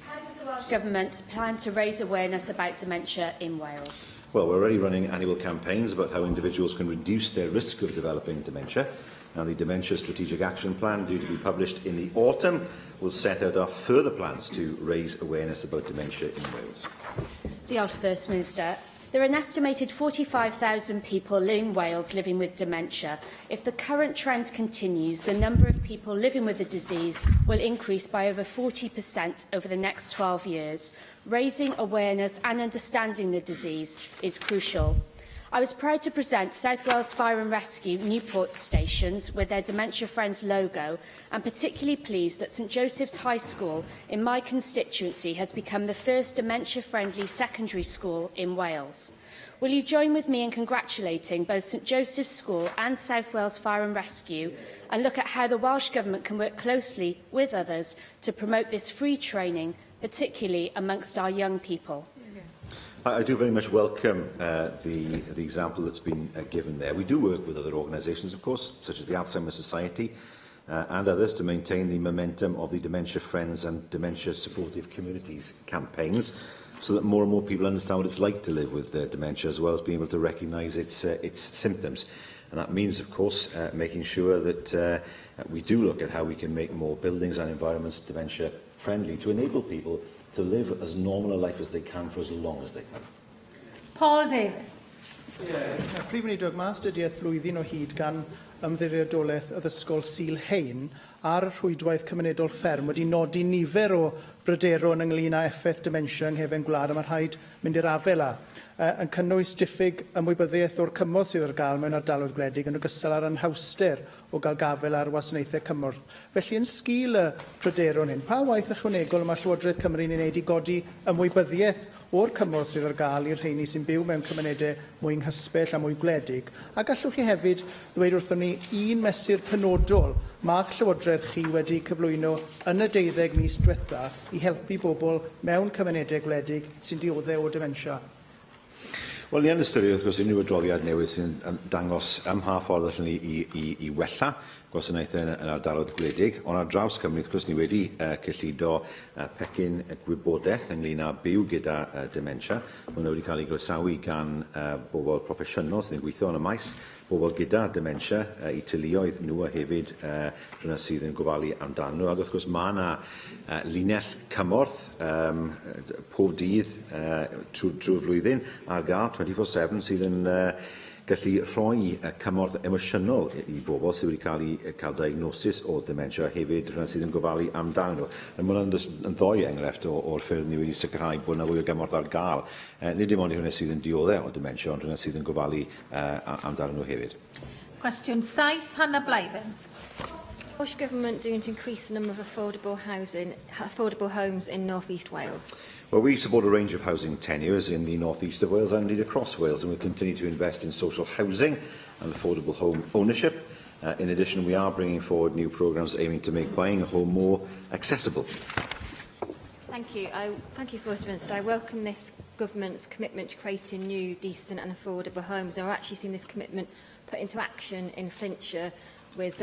How does the Welsh Government plan to raise awareness about dementia in Wales? Well, we're already running annual campaigns about how individuals can reduce their risk of developing dementia. Now, the Dementia Strategic Action Plan, due to be published in the autumn, will set out our further plans to raise awareness about dementia in Wales. Diolch, First Minister. There are an estimated 45,000 people in Wales living with dementia. If the current trend continues, the number of people living with the disease will increase by over 40% over the next 12 years. Raising awareness and understanding the disease is crucial. I was proud to present South Wales Fire and Rescue Newport stations with their Dementia Friends logo, and particularly pleased that St Joseph's High School in my constituency has become the first dementia-friendly secondary school in Wales. Will you join with me in congratulating both St Joseph's School and South Wales Fire and Rescue, and look at how the Welsh Government can work closely with others to promote this free training, particularly amongst our young people? I do very much welcome the example that's been given there. We do work with other organisations, of course, such as the Alzheimer's Society and others, to maintain the momentum of the Dementia Friends and Dementia Supportive Communities campaigns, so that more and more people understand what it's like to live with dementia, as well as being able to recognise its symptoms. And that means, of course, making sure that we do look at how we can make more buildings and environments dementia-friendly to enable people to live as normal a life as they can for as long as they can. Paul Davis. Prif weinidog, mae astudiaeth blwyddyn o hyd gan ymddiriedolaeth addysgol Sul Hein a'r rhwydwaith cymunedol fferm wedi nodi nifer o bryderon ynglŷn â effaith dementia yng nghefn gwlad, a mae rhaid mynd i'r afel yn cynnwys diffyg ymwybyddiaeth o'r cymorth sydd ar gael mewn ardaloedd gwledig yn ogystal â'r anhawster o gael gafel ar wasanaethau cymorth. Felly, yn sgil y pryderon hyn, pa waith ychwanegol mae Llywodraeth Cymru'n ei wneud i godi ymwybyddiaeth o'r cymorth sydd ar gael i'r rheini sy'n byw mewn cymunedau mwy nghysbell a mwy gwledig? A gallwch chi hefyd ddweud wrthon ni un mesur penodol mae'ch Llywodraeth chi wedi cyflwyno yn y 12 mis diwetha i helpu bobl mewn cymunedau gwledig sy'n dioddau o dementia? Wel, ni yn ystyried, wrth gwrs, unrhyw adroddiad newydd sy'n dangos mha ffordd allan ni i wella gwasanaethau yn ardaloedd gwledig, ond ar draws Cymru, wrth gwrs, ni wedi cyllido pecyn gwybodaeth ynglŷn â byw gyda dementia. Hwnnw wedi cael ei groesawu gan bobl proffesiynol sydd yn gweithio yn y maes, bobl gyda dementia, i teuluoedd nhw a hefyd rhywun sydd yn gofalu amdano. Ac wrth gwrs, mae yna linell cymorth pob dydd trwy'r flwyddyn ar gael 24/7 sydd yn gallu rhoi cymorth emosiynol i bobl sydd wedi cael diagnosis o dementia, hefyd rhywun sydd yn gofalu amdano. Mae hwnna'n ddoi enghraifft o'r ffyrdd ni wedi sicrhau bod yna fwy o gymorth ar gael. Nid dim ond rhywun sydd yn dioddau o dementia, ond rhywun sydd yn gofalu amdano hefyd. Cwestiwn 7, Hannah Blyven. Welsh Government doing to increase the number of affordable homes in North East Wales? Well, we support a range of housing tenures in the North East of Wales and indeed across Wales, and we'll continue to invest in social housing and affordable home ownership. In addition, we are bringing forward new programmes aiming to make buying a home more accessible. Thank you. Thank you, First Minister. I welcome this Government's commitment to creating new, decent and affordable homes. And we're actually seeing this commitment put into action in Flintshire, we've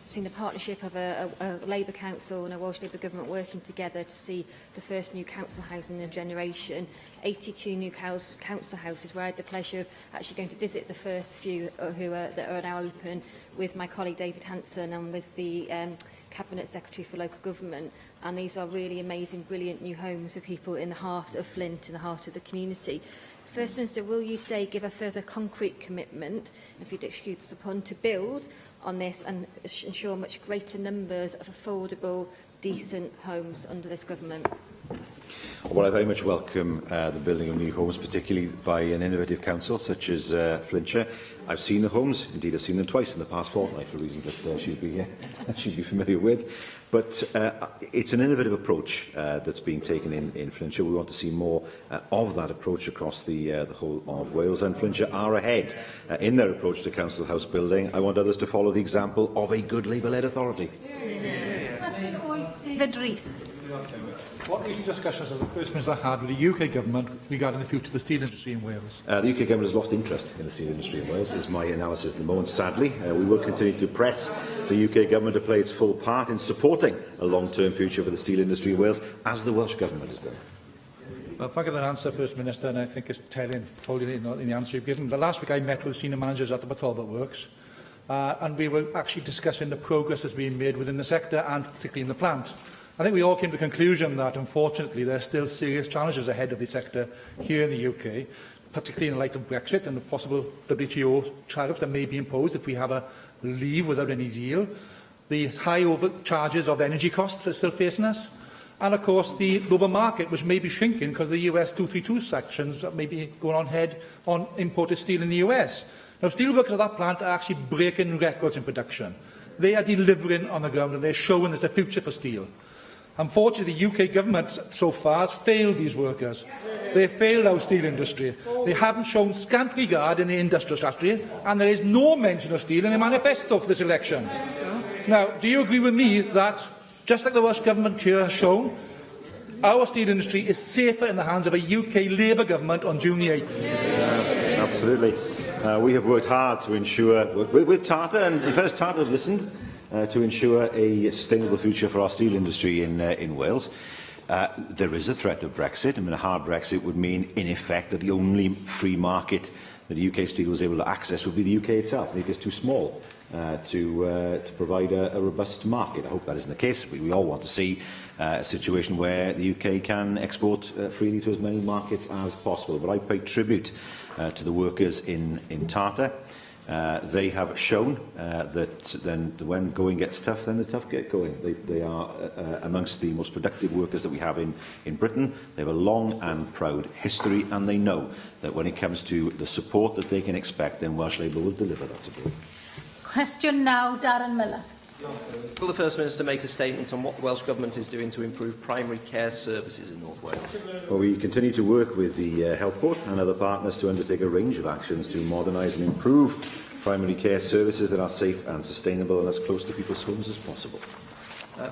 seen the partnership of a Labour Council and a Welsh Labour Government working together to see the first new council house in a generation, 82 new council houses, where I had the pleasure of actually going to visit the first few that are now open with my colleague David Hanson and with the Cabinet Secretary for Local Government. And these are really amazing, brilliant new homes for people in the heart of Flint, in the heart of the community. First Minister, will you today give a further concrete commitment, if you'd excuse us upon, to build on this and ensure much greater numbers of affordable, decent homes under this government? Well, I very much welcome the building of new homes, particularly by an innovative council such as Flintshire. I've seen the homes, indeed I've seen them twice in the past fortnight for reasons that she'd be familiar with. But it's an innovative approach that's being taken in Flintshire. We want to see more of that approach across the whole of Wales, and Flintshire are ahead in their approach to council house building. I want others to follow the example of a good Labour-led authority. David Rees. What recent discussions has the First Minister had with the UK Government regarding the future of the steel industry in Wales? The UK Government has lost interest in the steel industry in Wales, is my analysis at the moment, sadly. We will continue to press the UK Government to play its full part in supporting a long-term future for the steel industry in Wales, as the Welsh Government has done. Well, thank you for that answer, First Minister, and I think it's telling, folding in the answer you've given. But last week I met with senior managers at the Talbot Works, and we were actually discussing the progress that's being made within the sector and particularly in the plant. I think we all came to the conclusion that, unfortunately, there are still serious challenges ahead of the sector here in the UK, particularly in light of Brexit and the possible WTO tariffs that may be imposed if we have a leave without any deal. The high overcharges of energy costs are still facing us. And, of course, the global market, which may be shrinking because the US 232 sanctions that may be going on ahead on imported steel in the US. Now, steelworkers at that plant are actually breaking records in production. They are delivering on the ground and they're showing there's a future for steel. Unfortunately, the UK government so far has failed these workers. They failed our steel industry. They haven't shown scant regard in the industrial strategy, and there is no mention of steel in the manifesto for this election. Now, do you agree with me that, just like the Welsh Government here has shown, our steel industry is safer in the hands of a UK Labour government on June the 8th? Absolutely. We have worked hard to ensure, with Tata, and in fairness, Tata have listened, to ensure a sustainable future for our steel industry in Wales. There is a threat of Brexit. I mean, a hard Brexit would mean, in effect, that the only free market that UK Steel was able to access would be the UK itself. The UK is too small to provide a robust market. I hope that isn't the case. We all want to see a situation where the UK can export freely to as many markets as possible. But I pay tribute to the workers in Tata. They have shown that then when going gets tough, then the tough get going. They are amongst the most productive workers that we have in Britain. They have a long and proud history, and they know that when it comes to the support that they can expect, then Welsh Labour will deliver that support. Question now, Darren Miller. Will the First Minister make a statement on what the Welsh Government is doing to improve primary care services in North Wales? Well, we continue to work with the Health Board and other partners to undertake a range of actions to modernise and improve primary care services that are safe and sustainable and as close to people's homes as possible.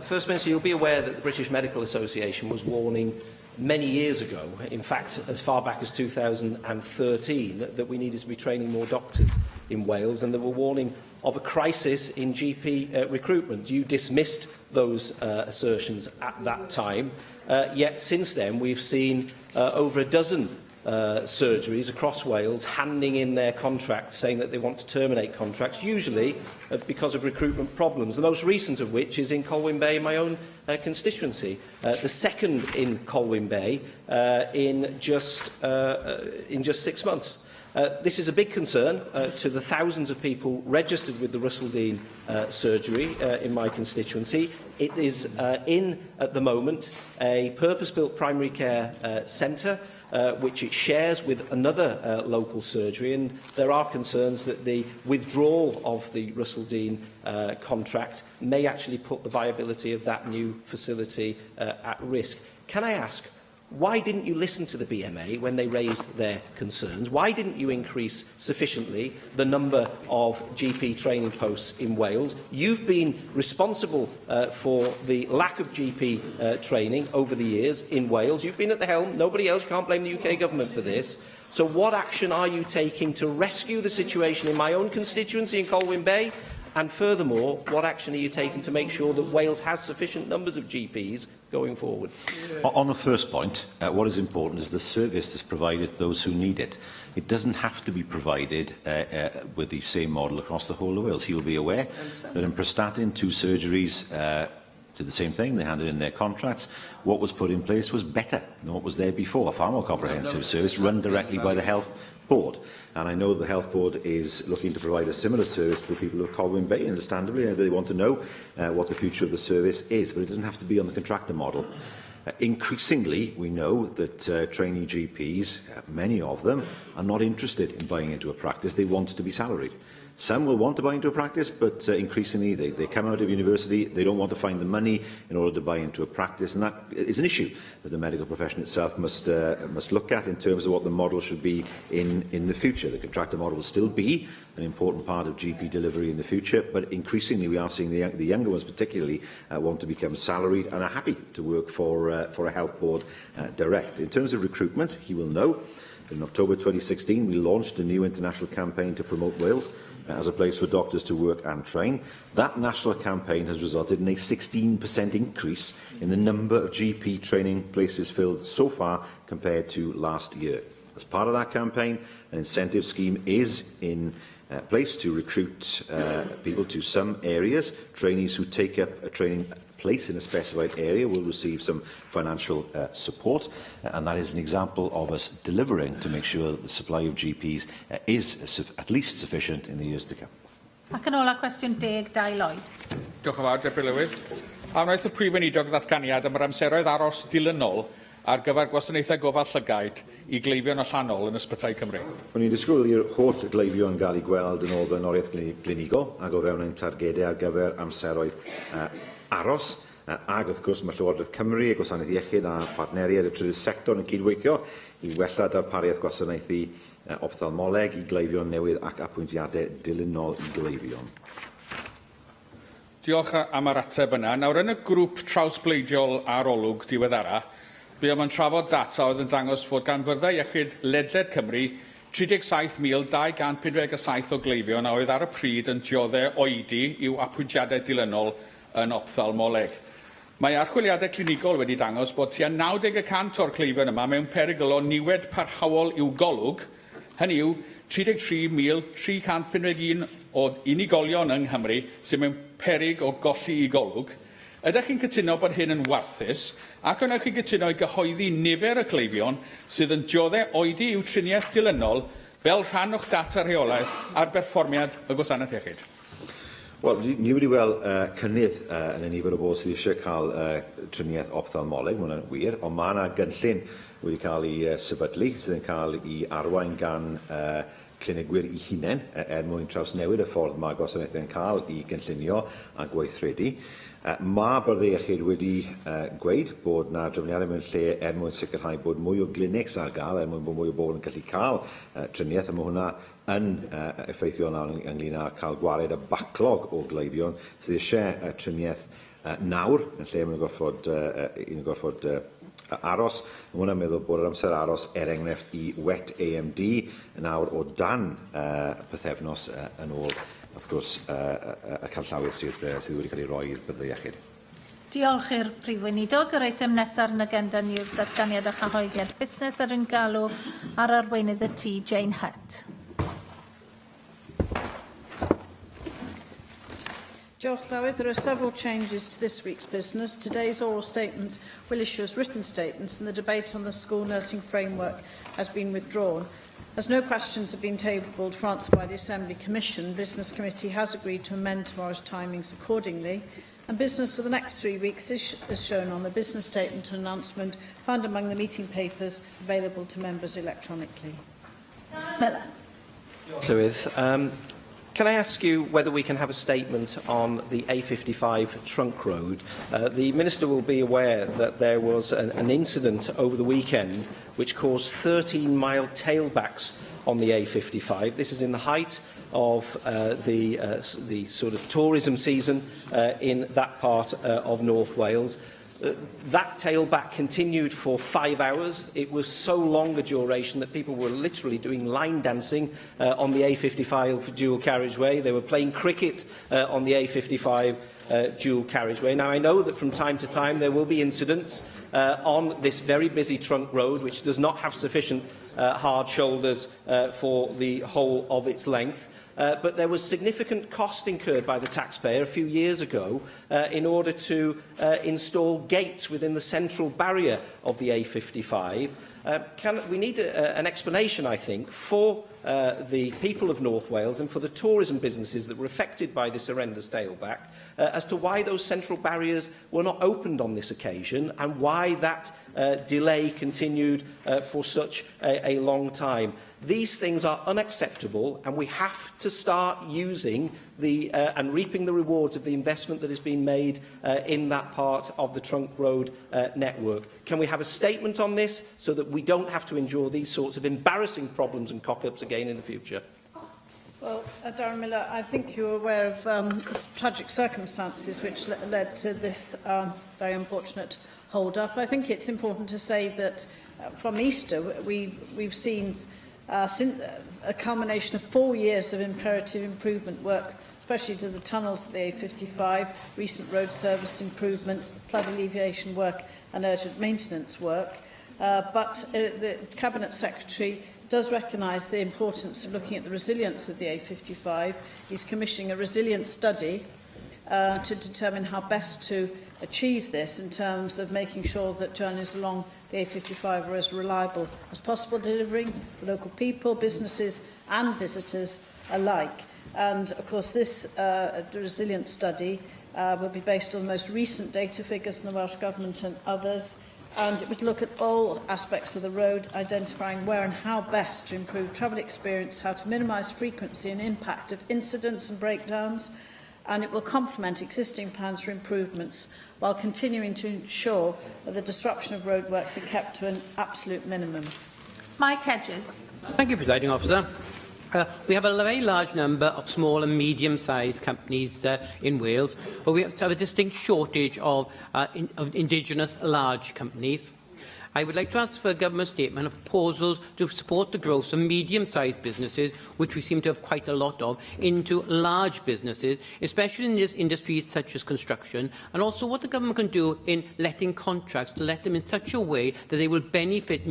First Minister, you'll be aware that the British Medical Association was warning many years ago, in fact as far back as 2013, that we needed to be training more doctors in Wales, and they were warning of a crisis in GP recruitment. You dismissed those assertions at that time, yet since then we've seen over a dozen surgeries across Wales handing in their contracts, saying that they want to terminate contracts, usually because of recruitment problems, the most recent of which is in Colwyn Bay, my own constituency, the second in Colwyn Bay in just 6 months. This is a big concern to the thousands of people registered with the Russell Dean surgery in my constituency. It is at the moment, a purpose-built primary care centre which it shares with another local surgery, and there are concerns that the withdrawal of the Russell Dean contract may actually put the viability of that new facility at risk. Can I ask, why didn't you listen to the BMA when they raised their concerns? Why didn't you increase sufficiently the number of GP training posts in Wales? You've been responsible for the lack of GP training over the years in Wales. You've been at the helm. Nobody else. Can't blame the UK government for this. So what action are you taking to rescue the situation in my own constituency in Colwyn Bay? And furthermore, what action are you taking to make sure that Wales has sufficient numbers of GPs going forward? On the first point, what is important is the service that's provided to those who need it. It doesn't have to be provided with the same model across the whole of Wales. He will be aware that in Prestatyn, 2 surgeries did the same thing. They handed in their contracts. What was put in place was better than what was there before, a far more comprehensive service run directly by the Health Board. And I know the Health Board is looking to provide a similar service to the people of Colwyn Bay, understandably. They want to know what the future of the service is, but it doesn't have to be on the contractor model. Increasingly, we know that trainee GPs, many of them, are not interested in buying into a practice. They want to be salaried. Some will want to buy into a practice, but increasingly they come out of university, they don't want to find the money in order to buy into a practice, and that is an issue that the medical profession itself must look at in terms of what the model should be in the future. The contractor model will still be an important part of GP delivery in the future, but increasingly we are seeing the younger ones particularly want to become salaried and are happy to work for a health board direct. In terms of recruitment, he will know in October 2016 we launched a new international campaign to promote Wales as a place for doctors to work and train. That national campaign has resulted in a 16% increase in the number of GP training places filled so far compared to last year. As part of that campaign, an incentive scheme is in place to recruit people to some areas. Trainees who take up a training place in a specified area will receive some financial support, and that is an example of us delivering to make sure that the supply of GPs is at least sufficient in the years to come. Ac yn ola, cwestiwn 10, Dai Lloyd. Diolch yn fawr, Deputy Llywydd. A wnaeth y prif weinidog ddatganiad am yr amseroedd aros dilynol ar gyfer gwasanaethau gofal llygaid I gleifion allanol yn Ysbytai Cymru. O'n i'n disgwyl i'r holl gleifion gael eu gweld yn ôl blaenoriaeth glinigol ac o fewn ein targedau ar gyfer amseroedd aros. Ac wrth gwrs mae Llywodraeth Cymru, y Gwasanaeth Iechyd a partneriaid y trydydd sector yn cydweithio I wella darpariaeth gwasanaethu ophthalmoleg I gleifion newydd ac apwyntiadau dilynol I gleifion. Diolch am yr ateb yna. Nawr, yn y grŵp trawsbleidiol ar olwg diweddara, buom yn trafod data oedd yn dangos fod gan fyrdde iechyd ledled Cymru 37,257 o gleifion a oedd ar y pryd yn dioddau oedi i'w apwyntiadau dilynol yn ophthalmoleg. Mae archwiliadau clinigol wedi dangos bod tua 90% o'r cleifion yma mewn perygl o niwed parhaol i'w golwg, hynny yw 33,351 o unigolion yng Nghymru sydd mewn peryg o golli I golwg. Ydych chi'n cytuno bod hyn yn warthus, ac ydych chi'n cytuno I gyhoeddi nifer y cleifion sydd yn dioddau oedi i'w triniaeth dilynol fel rhan o'ch data rheolaeth ar berfformiad y Gwasanaeth Iechyd? Wel, ni wedi weld cynnydd yn y nifer o bobl sydd eisiau cael triniaeth ophthalmoleg, mae hwnna'n wir, ond mae yna gynllun wedi cael ei sefydlu, sydd yn cael ei arwain gan clinigwyr I hunain, mwyn trawsnewid y ffordd mae gwasanaethau'n cael ei gynllunio a gweithredu. Mae Byrddau Iechyd wedi gweud bod yna drefniadau mewn lle mwyn sicrhau bod mwy o glinics ar gael, mwyn bod mwy o bobl yn gallu cael triniaeth, a mae hwnna yn effeithio ynglyn â cael gwared y baclog o gleifion sydd eisiau triniaeth nawr, yn lle mae'n gorfod aros. Mae hwnna'n meddwl bod yr amser aros enghraifft I wet AMD nawr o dan pythefnos yn ôl, wrth gwrs, y canllawydd sydd wedi cael ei roi i'r Byrddau Iechyd. Diolch i'r prif weinidog. Yr eitem nesaf yn agenda ni yw'r datganiad a chyhoeddiad busnes ar ein galw ar arweinydd y tŷ Jane Hutt. Diolch, Llywydd. There are several changes to this week's business. Today's oral statements will issue as written statements, and the debate on the school nursing framework has been withdrawn. As no questions have been tabled for answer by the Assembly Commission, Business Committee has agreed to amend tomorrow's timings accordingly, and business for the next 3 weeks is shown on the business statement and announcement found among the meeting papers available to members electronically. Miller. Llywydd, can I ask you whether we can have a statement on the A55 trunk road? The Minister will be aware that there was an incident over the weekend which caused 13-mile tailbacks on the A55. This is in the height of the sort of tourism season in that part of North Wales. That tailback continued for 5 hours. It was so long a duration that people were literally doing line dancing on the A55 dual carriageway. They were playing cricket on the A55 dual carriageway. Now, I know that from time to time there will be incidents on this very busy trunk road which does not have sufficient hard shoulders for the whole of its length. But there was significant cost incurred by the taxpayer a few years ago in order to install gates within the central barrier of the A55. We need an explanation, I think, for the people of North Wales and for the tourism businesses that were affected by this horrendous tailback as to why those central barriers were not opened on this occasion and why that delay continued for such a long time. These things are unacceptable, and we have to start using and reaping the rewards of the investment that has been made in that part of the trunk road network. Can we have a statement on this so that we don't have to endure these sorts of embarrassing problems and cock-ups again in the future? Well, Darren Miller, I think you're aware of tragic circumstances which led to this very unfortunate hold-up. I think it's important to say that from Easter we've seen a culmination of 4 years of imperative improvement work, especially to the tunnels of the A55, recent road service improvements, flood alleviation work and urgent maintenance work. but the Cabinet Secretary does recognise the importance of looking at the resilience of the A55. He's commissioning a resilience study to determine how best to achieve this in terms of making sure that journeys along the A55 are as reliable as possible, delivering for local people, businesses and visitors alike. And of course this resilience study will be based on the most recent data figures from the Welsh Government and others, and it would look at all aspects of the road, identifying where and how best to improve travel experience, how to minimise frequency and impact of incidents and breakdowns, and it will complement existing plans for improvements while continuing to ensure that the disruption of roadworks are kept to an absolute minimum. Mike Hedges. Thank you, Presiding Officer. We have a very large number of small and medium-sized companies in Wales, but we have a distinct shortage of indigenous large companies. I would like to ask for a government statement of proposals to support the growth of medium-sized businesses, which we seem to have quite a lot of, into large businesses, especially in industries such as construction, and also what the government can do in letting contracts, to let them in such a way that they will benefit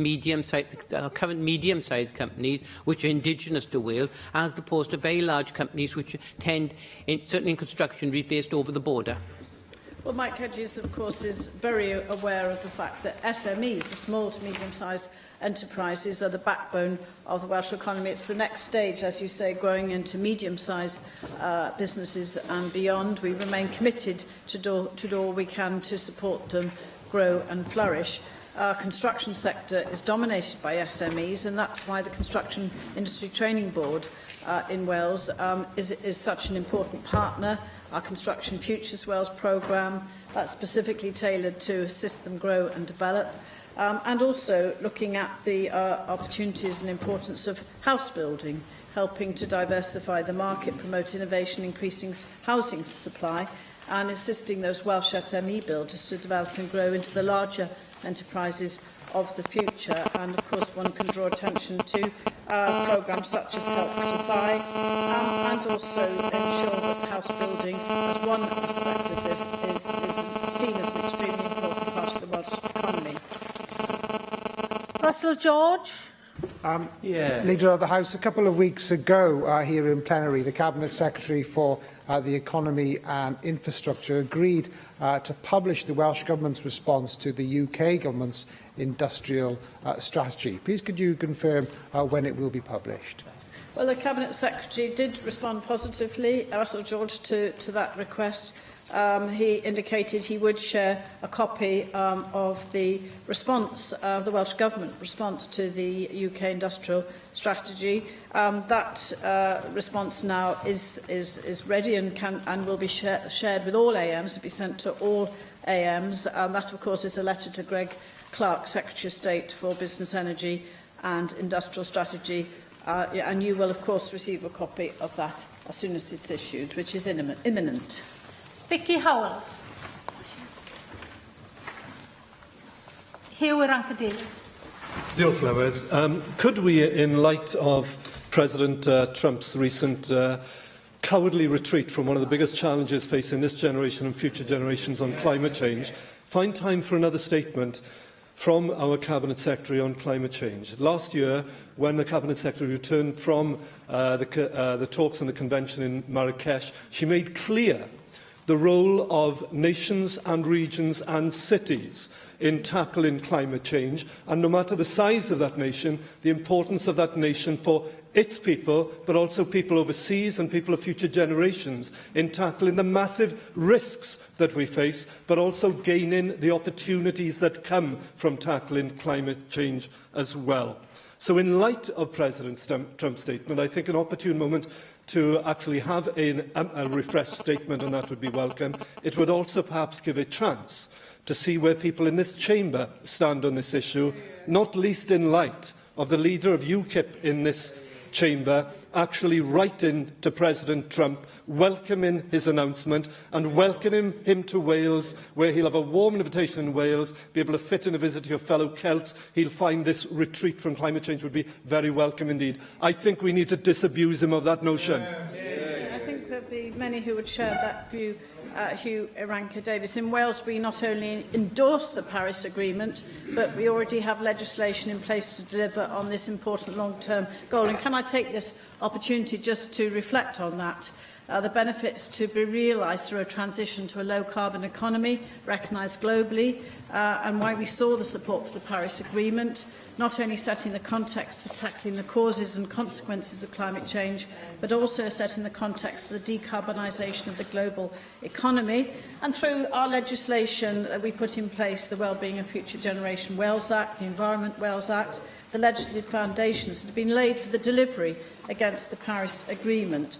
current medium-sized companies which are indigenous to Wales, as opposed to very large companies which tend, certainly in construction, to be based over the border. Well, Mike Hedges, of course, is very aware of the fact that SMEs, the small to medium-sized enterprises, are the backbone of the Welsh economy. It's the next stage, as you say, growing into medium-sized businesses and beyond. We remain committed to do all we can to support them grow and flourish. Our construction sector is dominated by SMEs, and that's why the Construction Industry Training Board in Wales is such an important partner. Our Construction Futures Wales programme, that's specifically tailored to assist them grow and develop, and also looking at the opportunities and importance of house building, helping to diversify the market, promote innovation, increasing housing supply, and assisting those Welsh SME builders to develop and grow into the larger enterprises of the future. And of course one can draw attention to programmes such as Help to Buy, and also ensure that house building as one aspect of this is seen as an extremely important part of the Welsh economy. Russell George. Leader of the House, a couple of weeks ago here in plenary, the Cabinet Secretary for the Economy and Infrastructure agreed to publish the Welsh Government's response to the UK Government's industrial strategy. Please could you confirm when it will be published? Well, the Cabinet Secretary did respond positively, Russell George, to that request. He indicated he would share a copy of the response, the Welsh Government response to the UK industrial strategy. That response now is ready and will be shared with all AMs, will be sent to all AMs. That, of course, is a letter to Greg Clark, Secretary of State for Business, Energy and Industrial Strategy. And you will, of course, receive a copy of that as soon as it's issued, which is imminent. Vicky Howells. Hugh Irancadelis. Diolch, Llywydd. Could we, in light of President Trump's recent cowardly retreat from one of the biggest challenges facing this generation and future generations on climate change, find time for another statement from our Cabinet Secretary on climate change? Last year, when the Cabinet Secretary returned from the talks and the convention in Marrakesh, she made clear the role of nations and regions and cities in tackling climate change, and no matter the size of that nation, the importance of that nation for its people, but also people overseas and people of future generations, in tackling the massive risks that we face, but also gaining the opportunities that come from tackling climate change as well. So in light of President Trump's statement, I think an opportune moment to actually have a refreshed statement, and that would be welcome. It would also perhaps give a chance to see where people in this chamber stand on this issue, not least in light of the leader of UKIP in this chamber actually writing to President Trump, welcoming his announcement and welcoming him to Wales, where he'll have a warm invitation in Wales, be able to fit in a visit to your fellow Celts. He'll find this retreat from climate change would be very welcome indeed. I think we need to disabuse him of that notion. I think there'll be many who would share that view Hugh Iranca-Davis. In Wales, we not only endorse the Paris Agreement, but we already have legislation in place to deliver on this important long-term goal. And can I take this opportunity just to reflect on that? The benefits to be realised through a transition to a low-carbon economy, recognised globally, and why we saw the support for the Paris Agreement, not only setting the context for tackling the causes and consequences of climate change, but also setting the context for the decarbonisation of the global economy. And through our legislation, we put in place the Wellbeing of Future Generation Wales Act, the Environment Wales Act, the legislative foundations that have been laid for the delivery against the Paris Agreement.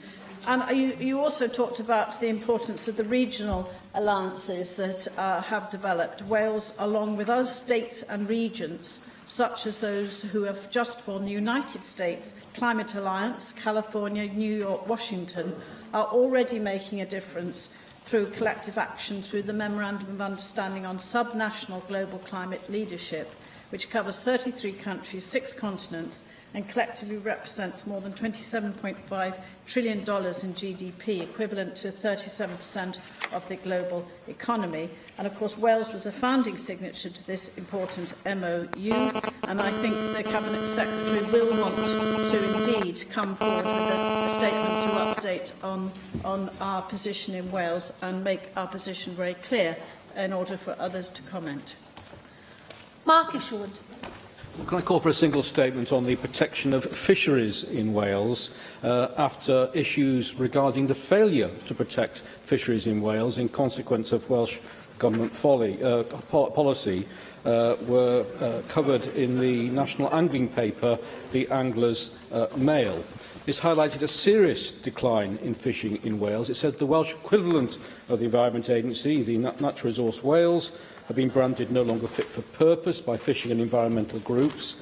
And you also talked about the importance of the regional alliances that have developed. Wales, along with us, states and regions, such as those who have just formed the United States Climate Alliance, California, New York, Washington, are already making a difference through collective action through the Memorandum of Understanding on Subnational Global Climate Leadership, which covers 33 countries, 6 continents, and collectively represents more than $27.5 trillion in GDP, equivalent to 37% of the global economy. And of course, Wales was a founding signature to this important MOU, and I think the Cabinet Secretary will want to indeed come forward with a statement to update on our position in Wales and make our position very clear in order for others to comment. Mark Isherwood. Can I call for a single statement on the protection of fisheries in Wales after issues regarding the failure to protect fisheries in Wales in consequence of Welsh Government policy were covered in the national angling paper, The Angler's Mail. This highlighted a serious decline in fishing in Wales. It said the Welsh equivalent of the Environment Agency, the Natural Resource Wales, have been branded no longer fit for purpose by fishing and environmental groups.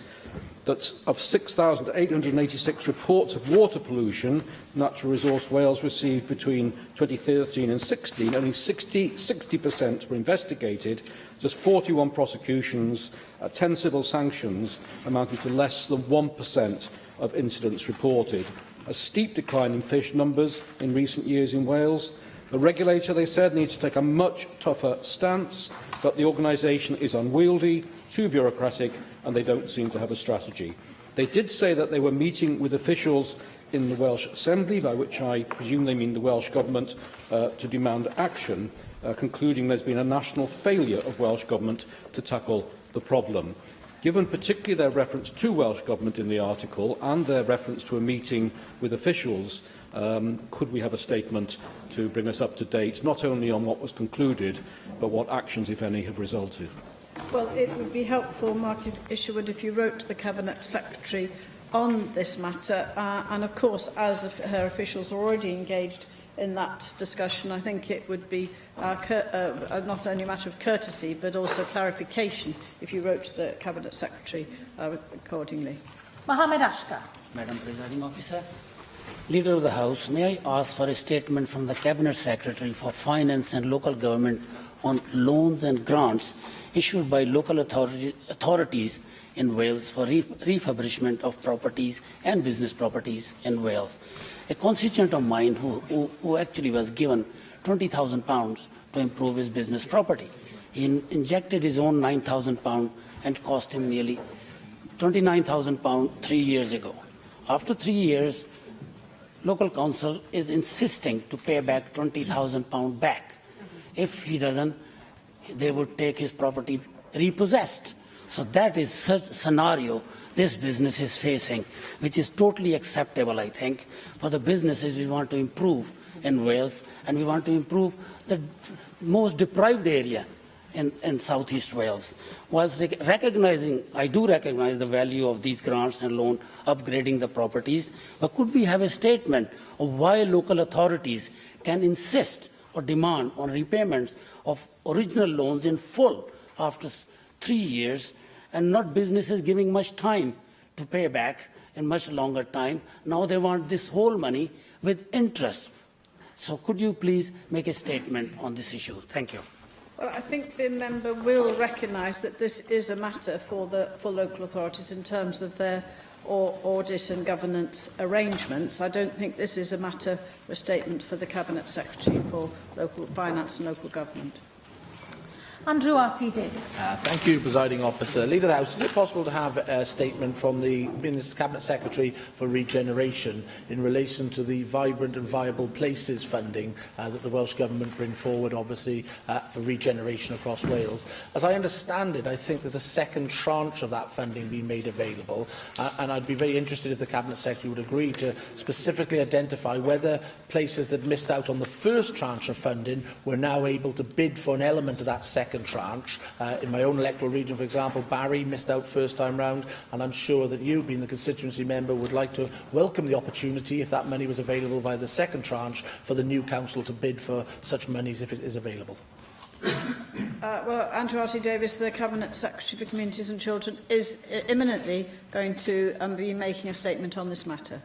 That of 6,886 reports of water pollution Natural Resource Wales received between 2013 and 16, only 60% were investigated, just 41 prosecutions, 10 civil sanctions, amounting to less than 1% of incidents reported. A steep decline in fish numbers in recent years in Wales. The regulator, they said, needs to take a much tougher stance, but the organisation is unwieldy, too bureaucratic, and they don't seem to have a strategy. They did say that they were meeting with officials in the Welsh Assembly, by which I presume they mean the Welsh Government, to demand action, concluding there's been a national failure of Welsh Government to tackle the problem. Given particularly their reference to Welsh Government in the article and their reference to a meeting with officials, could we have a statement to bring us up to date, not only on what was concluded, but what actions, if any, have resulted? Well, it would be helpful, Mark Isherwood, if you wrote to the Cabinet Secretary on this matter. And of course, as her officials are already engaged in that discussion, I think it would be not only a matter of courtesy, but also clarification if you wrote to the Cabinet Secretary accordingly. Mohammed Ashkar. Madam Presiding Officer, Leader of the House, may I ask for a statement from the Cabinet Secretary for Finance and Local Government on loans and grants issued by local authorities in Wales for refurbishment of properties and business properties in Wales. A constituent of mine who actually was given £20,000 to improve his business property. He injected his own £9,000 and cost him nearly £29,000 3 years ago. After 3 years, local council is insisting to pay back £20,000 back. If he doesn't, they would take his property repossessed. So that is such a scenario this business is facing, which is totally acceptable, I think, for the businesses we want to improve in Wales, and we want to improve the most deprived area in southeast Wales. Whilst I do recognize the value of these grants and loans, upgrading the properties, but could we have a statement of why local authorities can insist or demand on repayments of original loans in full after 3 years, and not businesses giving much time to pay back in much longer time? Now they want this whole money with interest. So could you please make a statement on this issue? Thank you. Well, I think the member will recognise that this is a matter for local authorities in terms of their audit and governance arrangements. I don't think this is a matter for a statement for the Cabinet Secretary for Local Finance and Local Government. Andrew Davies. Thank you, Presiding Officer. Leader of the House, is it possible to have a statement from the Cabinet Secretary for Regeneration in relation to the Vibrant and Viable Places funding that the Welsh Government bring forward, obviously, for regeneration across Wales? As I understand it, I think there's a second tranche of that funding being made available, and I'd be very interested if the Cabinet Secretary would agree to specifically identify whether places that missed out on the first tranche of funding were now able to bid for an element of that second tranche. In my own electoral region, for example, Barry missed out first time round, and I'm sure that you, being the constituency member, would like to welcome the opportunity, if that money was available by the second tranche, for the new council to bid for such monies if it is available. Well, Andrew Davies, the Cabinet Secretary for Communities and Children, is imminently going to be making a statement on this matter.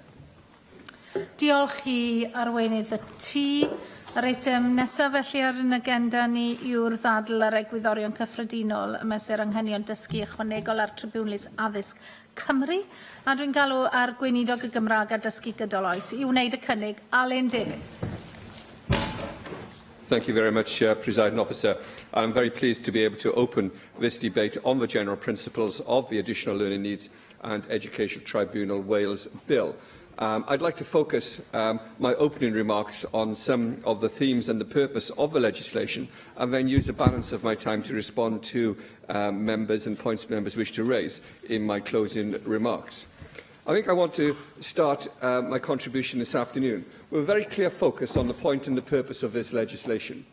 Diolch I arweinydd y tŷ. Yr eitem nesaf felly ar yn agenda ni yw'r ddadl ar egwyddorion cyffredinol y mesur anghenion dysgu ychwanegol ar Tribiwnlys Addysg Cymru. A dwi'n galw ar gweinidog y Gymraeg a dysgu gydol oes I wneud y cynnig. Alun Davies. Thank you very much, Presiding Officer. I'm very pleased to be able to open this debate on the general principles of the Additional Learning Needs and Education Tribunal Wales Bill. I'd like to focus my opening remarks on some of the themes and the purpose of the legislation, and then use the balance of my time to respond to members and points members wish to raise in my closing remarks. I think I want to start my contribution this afternoon with a very clear focus on the point and the purpose of this legislation.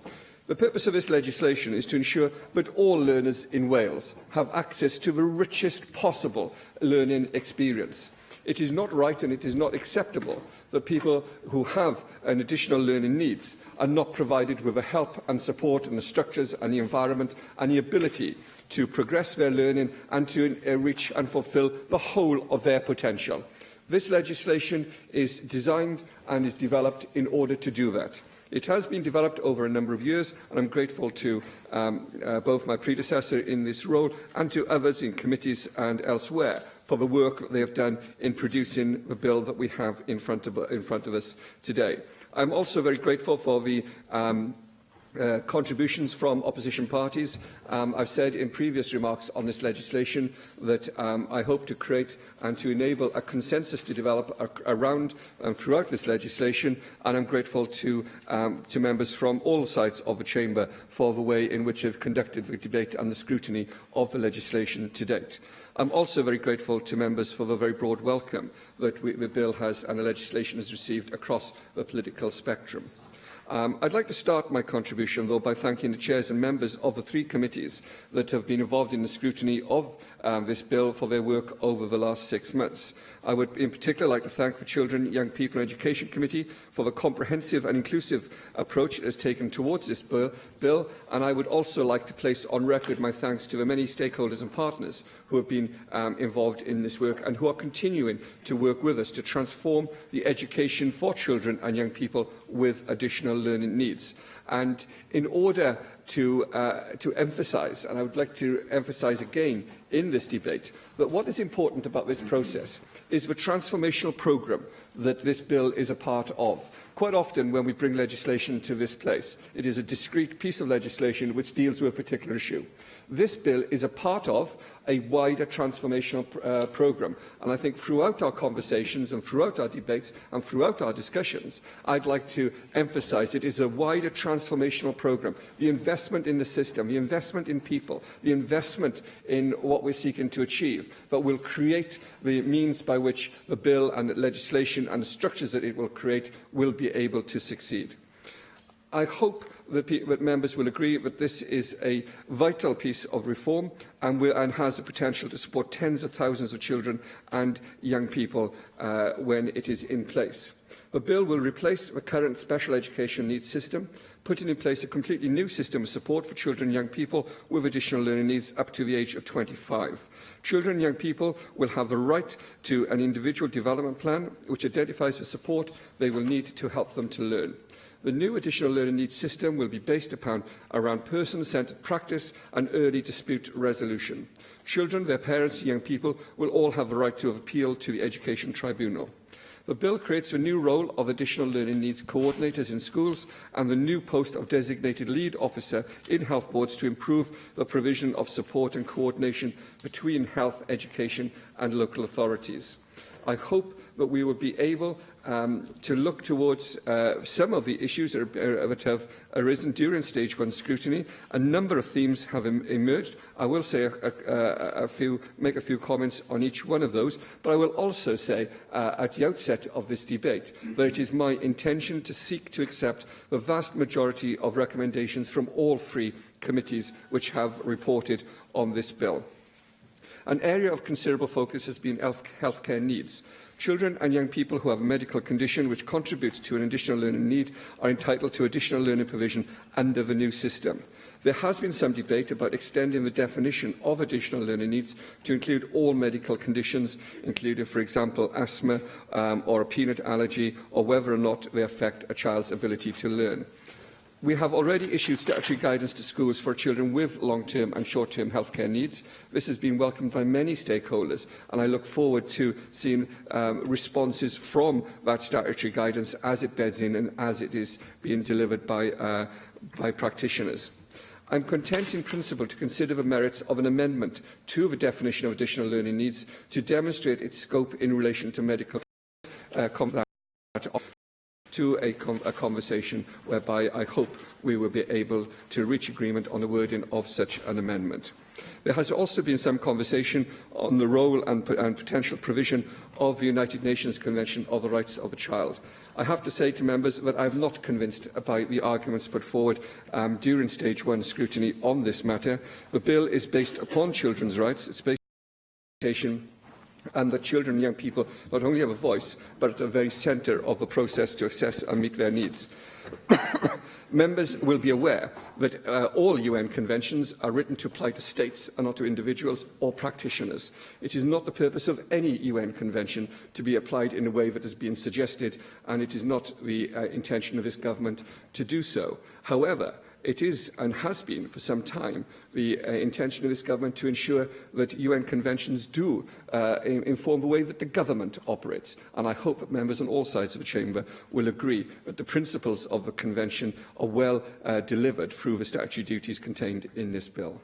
The purpose of this legislation is to ensure that all learners in Wales have access to the richest possible learning experience. It is not right and it is not acceptable that people who have an additional learning needs are not provided with the help and support and the structures and the environment and the ability to progress their learning and to reach and fulfil the whole of their potential. This legislation is designed and is developed in order to do that. It has been developed over a number of years, and I'm grateful to both my predecessor in this role and to others in committees and elsewhere for the work that they have done in producing the bill that we have in front of us today. I'm also very grateful for the contributions from opposition parties. I've said in previous remarks on this legislation that I hope to create and to enable a consensus to develop around and throughout this legislation, and I'm grateful to members from all sides of the Chamber for the way in which they've conducted the debate and the scrutiny of the legislation to date. I'm also very grateful to members for the very broad welcome that the bill has and the legislation has received across the political spectrum. I'd like to start my contribution, though, by thanking the chairs and members of the three committees that have been involved in the scrutiny of this bill for their work over the last 6 months. I would in particular like to thank the Children, Young People and Education Committee for the comprehensive and inclusive approach it has taken towards this bill, and I would also like to place on record my thanks to the many stakeholders and partners who have been involved in this work and who are continuing to work with us to transform the education for children and young people with additional learning needs. And in order to emphasise, and I would like to emphasise again in this debate, that what is important about this process is the transformational programme that this bill is a part of. Quite often when we bring legislation to this place, it is a discrete piece of legislation which deals with a particular issue. This bill is a part of a wider transformational programme, and I think throughout our conversations and throughout our debates and throughout our discussions, I'd like to emphasise it is a wider transformational programme. The investment in the system, the investment in people, the investment in what we're seeking to achieve, that will create the means by which the bill and the legislation and the structures that it will create will be able to succeed. I hope that members will agree that this is a vital piece of reform and has the potential to support tens of thousands of children and young people when it is in place. The bill will replace the current special education needs system, putting in place a completely new system of support for children and young people with additional learning needs up to the age of 25. Children and young people will have the right to an individual development plan which identifies the support they will need to help them to learn. The new additional learning needs system will be based around person-centred practice and early dispute resolution. Children, their parents and young people will all have the right to appeal to the Education Tribunal. The bill creates a new role of additional learning needs coordinators in schools and the new post of designated lead officer in health boards to improve the provision of support and coordination between health, education and local authorities. I hope that we will be able to look towards some of the issues that have arisen during stage 1 scrutiny. A number of themes have emerged. I will say make a few comments on each one of those, but I will also say at the outset of this debate that it is my intention to seek to accept the vast majority of recommendations from all 3 committees which have reported on this bill. An area of considerable focus has been healthcare needs. Children and young people who have a medical condition which contributes to an additional learning need are entitled to additional learning provision under the new system. There has been some debate about extending the definition of additional learning needs to include all medical conditions, including, for example, asthma or a peanut allergy, or whether or not they affect a child's ability to learn. We have already issued statutory guidance to schools for children with long-term and short-term healthcare needs. This has been welcomed by many stakeholders, and I look forward to seeing responses from that statutory guidance as it beds in and as it is being delivered by practitioners. I am content in principle to consider the merits of an amendment to the definition of additional learning needs to demonstrate its scope in relation to medical to a conversation whereby I hope we will be able to reach agreement on the wording of such an amendment. There has also been some conversation on the role and potential provision of the United Nations Convention of the Rights of the Child. I have to say to members that I am not convinced by the arguments put forward during stage 1 scrutiny on this matter. The bill is based upon children's rights. It's based on and that children and young people not only have a voice, but at the very centre of the process to assess and meet their needs. Members will be aware that all UN conventions are written to apply to states and not to individuals or practitioners. It is not the purpose of any UN convention to be applied in a way that has been suggested, and it is not the intention of this government to do so. However, it is and has been for some time the intention of this government to ensure that UN conventions do inform the way that the government operates. And I hope that members on all sides of the chamber will agree that the principles of the convention are well delivered through the statutory duties contained in this bill.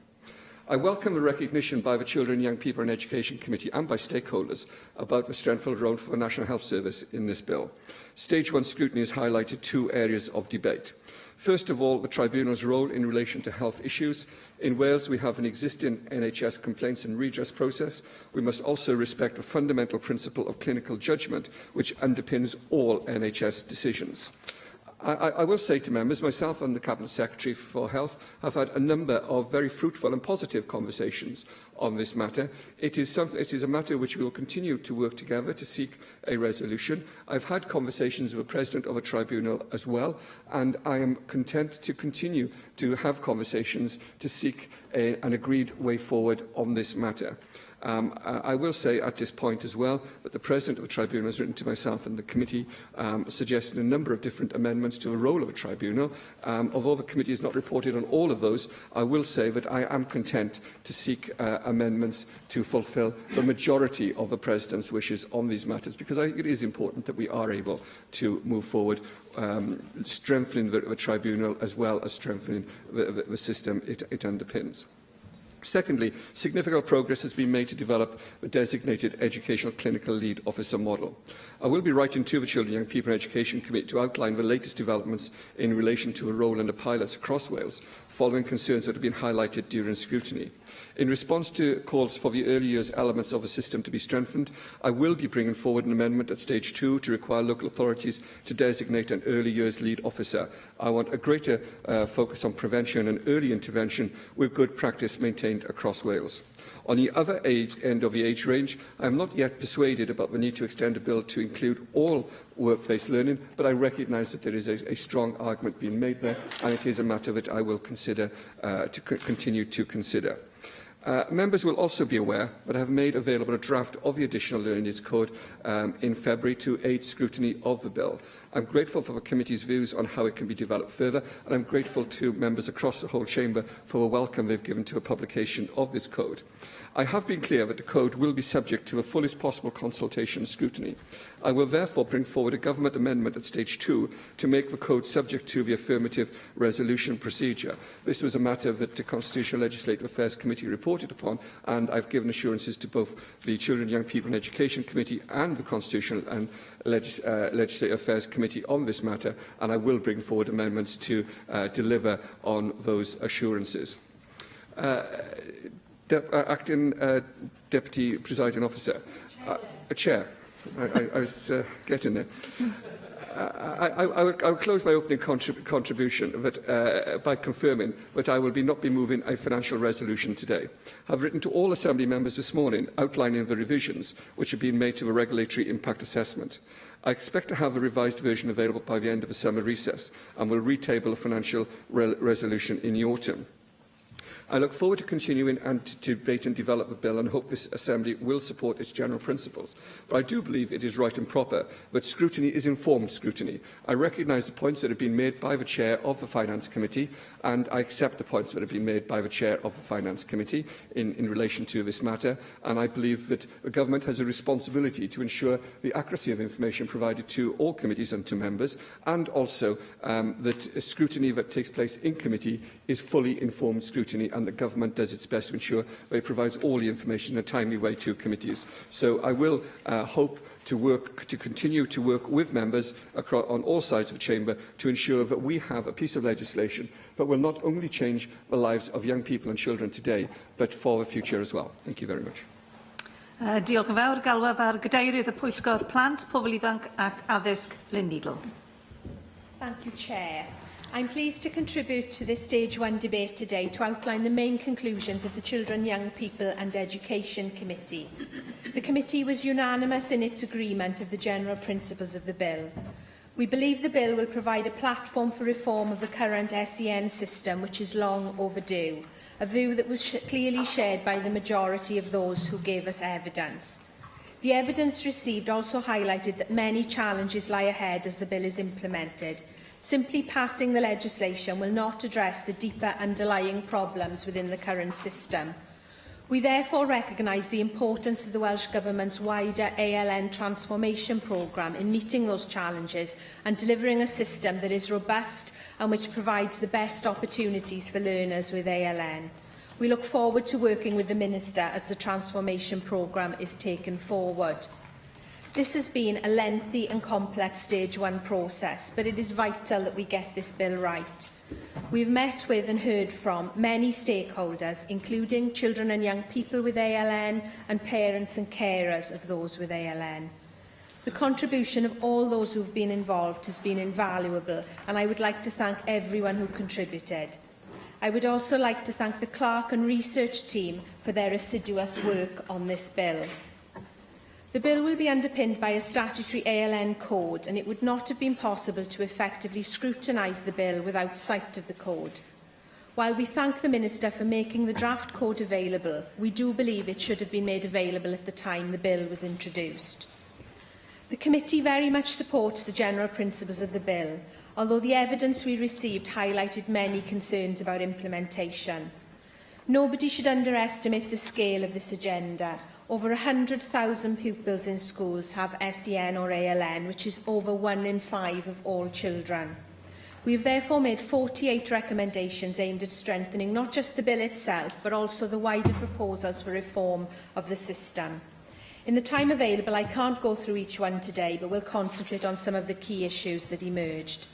I welcome the recognition by the Children, Young People and Education Committee and by stakeholders about the strengthened role for the National Health Service in this bill. Stage 1 scrutiny has highlighted 2 areas of debate. First of all, the Tribunal's role in relation to health issues. In Wales, we have an existing NHS complaints and redress process. We must also respect the fundamental principle of clinical judgment, which underpins all NHS decisions. I will say to members, myself and the Cabinet Secretary for Health have had a number of very fruitful and positive conversations on this matter. It is a matter which we will continue to work together to seek a resolution. I've had conversations with the President of a tribunal as well, and I am content to continue to have conversations to seek an agreed way forward on this matter. I will say at this point as well that the President of the Tribunal has written to myself and the committee suggesting a number of different amendments to the role of a tribunal. Although the committee has not reported on all of those, I will say that I am content to seek amendments to fulfil the majority of the President's wishes on these matters, because I think it is important that we are able to move forward, strengthening the tribunal as well as strengthening the system it underpins. Secondly, significant progress has been made to develop the designated educational clinical lead officer model. I will be writing to the Children, Young People and Education Committee to outline the latest developments in relation to a role under pilots across Wales, following concerns that have been highlighted during scrutiny. In response to calls for the early years elements of the system to be strengthened, I will be bringing forward an amendment at stage 2 to require local authorities to designate an early years lead officer. I want a greater focus on prevention and early intervention with good practice maintained across Wales. On the other end of the age range, I am not yet persuaded about the need to extend a bill to include all workplace learning, but I recognise that there is a strong argument being made there, and it is a matter that I will consider to continue to consider. Members will also be aware that I have made available a draft of the Additional Learning Aids Code in February to aid scrutiny of the bill. I'm grateful for the committee's views on how it can be developed further, and I'm grateful to members across the whole chamber for the welcome they've given to a publication of this code. I have been clear that the code will be subject to the fullest possible consultation and scrutiny. I will therefore bring forward a government amendment at stage 2 to make the code subject to the affirmative resolution procedure. This was a matter that the Constitutional Legislative Affairs Committee reported upon, and I've given assurances to both the Children, Young People and Education Committee and the Constitutional and Legislative Affairs Committee on this matter, and I will bring forward amendments to deliver on those assurances. Acting Deputy Presiding Officer, Chair, I was getting there. I will close my opening contribution by confirming that I will not be moving a financial resolution today. I have written to all Assembly members this morning outlining the revisions which have been made to the regulatory impact assessment. I expect to have a revised version available by the end of the summer recess and will retable a financial resolution in the autumn. I look forward to continuing to debate and develop the bill and hope this Assembly will support its general principles. But I do believe it is right and proper that scrutiny is informed scrutiny. I recognise the points that have been made by the Chair of the Finance Committee, and I accept the points that have been made by the Chair of the Finance Committee in relation to this matter, and I believe that the Government has a responsibility to ensure the accuracy of information provided to all committees and to members, and also that scrutiny that takes place in committee is fully informed scrutiny, and the Government does its best to ensure that it provides all the information in a timely way to committees. So I will hope to continue to work with members on all sides of the chamber to ensure that we have a piece of legislation that will not only change the lives of young people and children today, but for the future as well. Thank you very much. Diolch yn fawr. Galwaf ar gadeirydd y Pwyllgor Plant, Pobl Ifanc ac Addysg, Lynn Needle. Thank you, Chair. I'm pleased to contribute to this Stage 1 debate today to outline the main conclusions of the Children, Young People and Education Committee. The committee was unanimous in its agreement of the general principles of the bill. We believe the bill will provide a platform for reform of the current SEN system, which is long overdue, a view that was clearly shared by the majority of those who gave us evidence. The evidence received also highlighted that many challenges lie ahead as the bill is implemented. Simply passing the legislation will not address the deeper underlying problems within the current system. We therefore recognise the importance of the Welsh Government's wider ALN transformation programme in meeting those challenges and delivering a system that is robust and which provides the best opportunities for learners with ALN. We look forward to working with the Minister as the transformation programme is taken forward. This has been a lengthy and complex Stage 1 process, but it is vital that we get this bill right. We've met with and heard from many stakeholders, including children and young people with ALN and parents and carers of those with ALN. The contribution of all those who have been involved has been invaluable, and I would like to thank everyone who contributed. I would also like to thank the clerk and research team for their assiduous work on this bill. The bill will be underpinned by a statutory ALN code, and it would not have been possible to effectively scrutinise the bill without sight of the code. While we thank the Minister for making the draft code available, we do believe it should have been made available at the time the bill was introduced. The committee very much supports the general principles of the bill, although the evidence we received highlighted many concerns about implementation. Nobody should underestimate the scale of this agenda. Over 100,000 pupils in schools have SEN or ALN, which is over 1 in 5 of all children. We have therefore made 48 recommendations aimed at strengthening not just the bill itself, but also the wider proposals for reform of the system. In the time available, I can't go through each one today, but will concentrate on some of the key issues that emerged.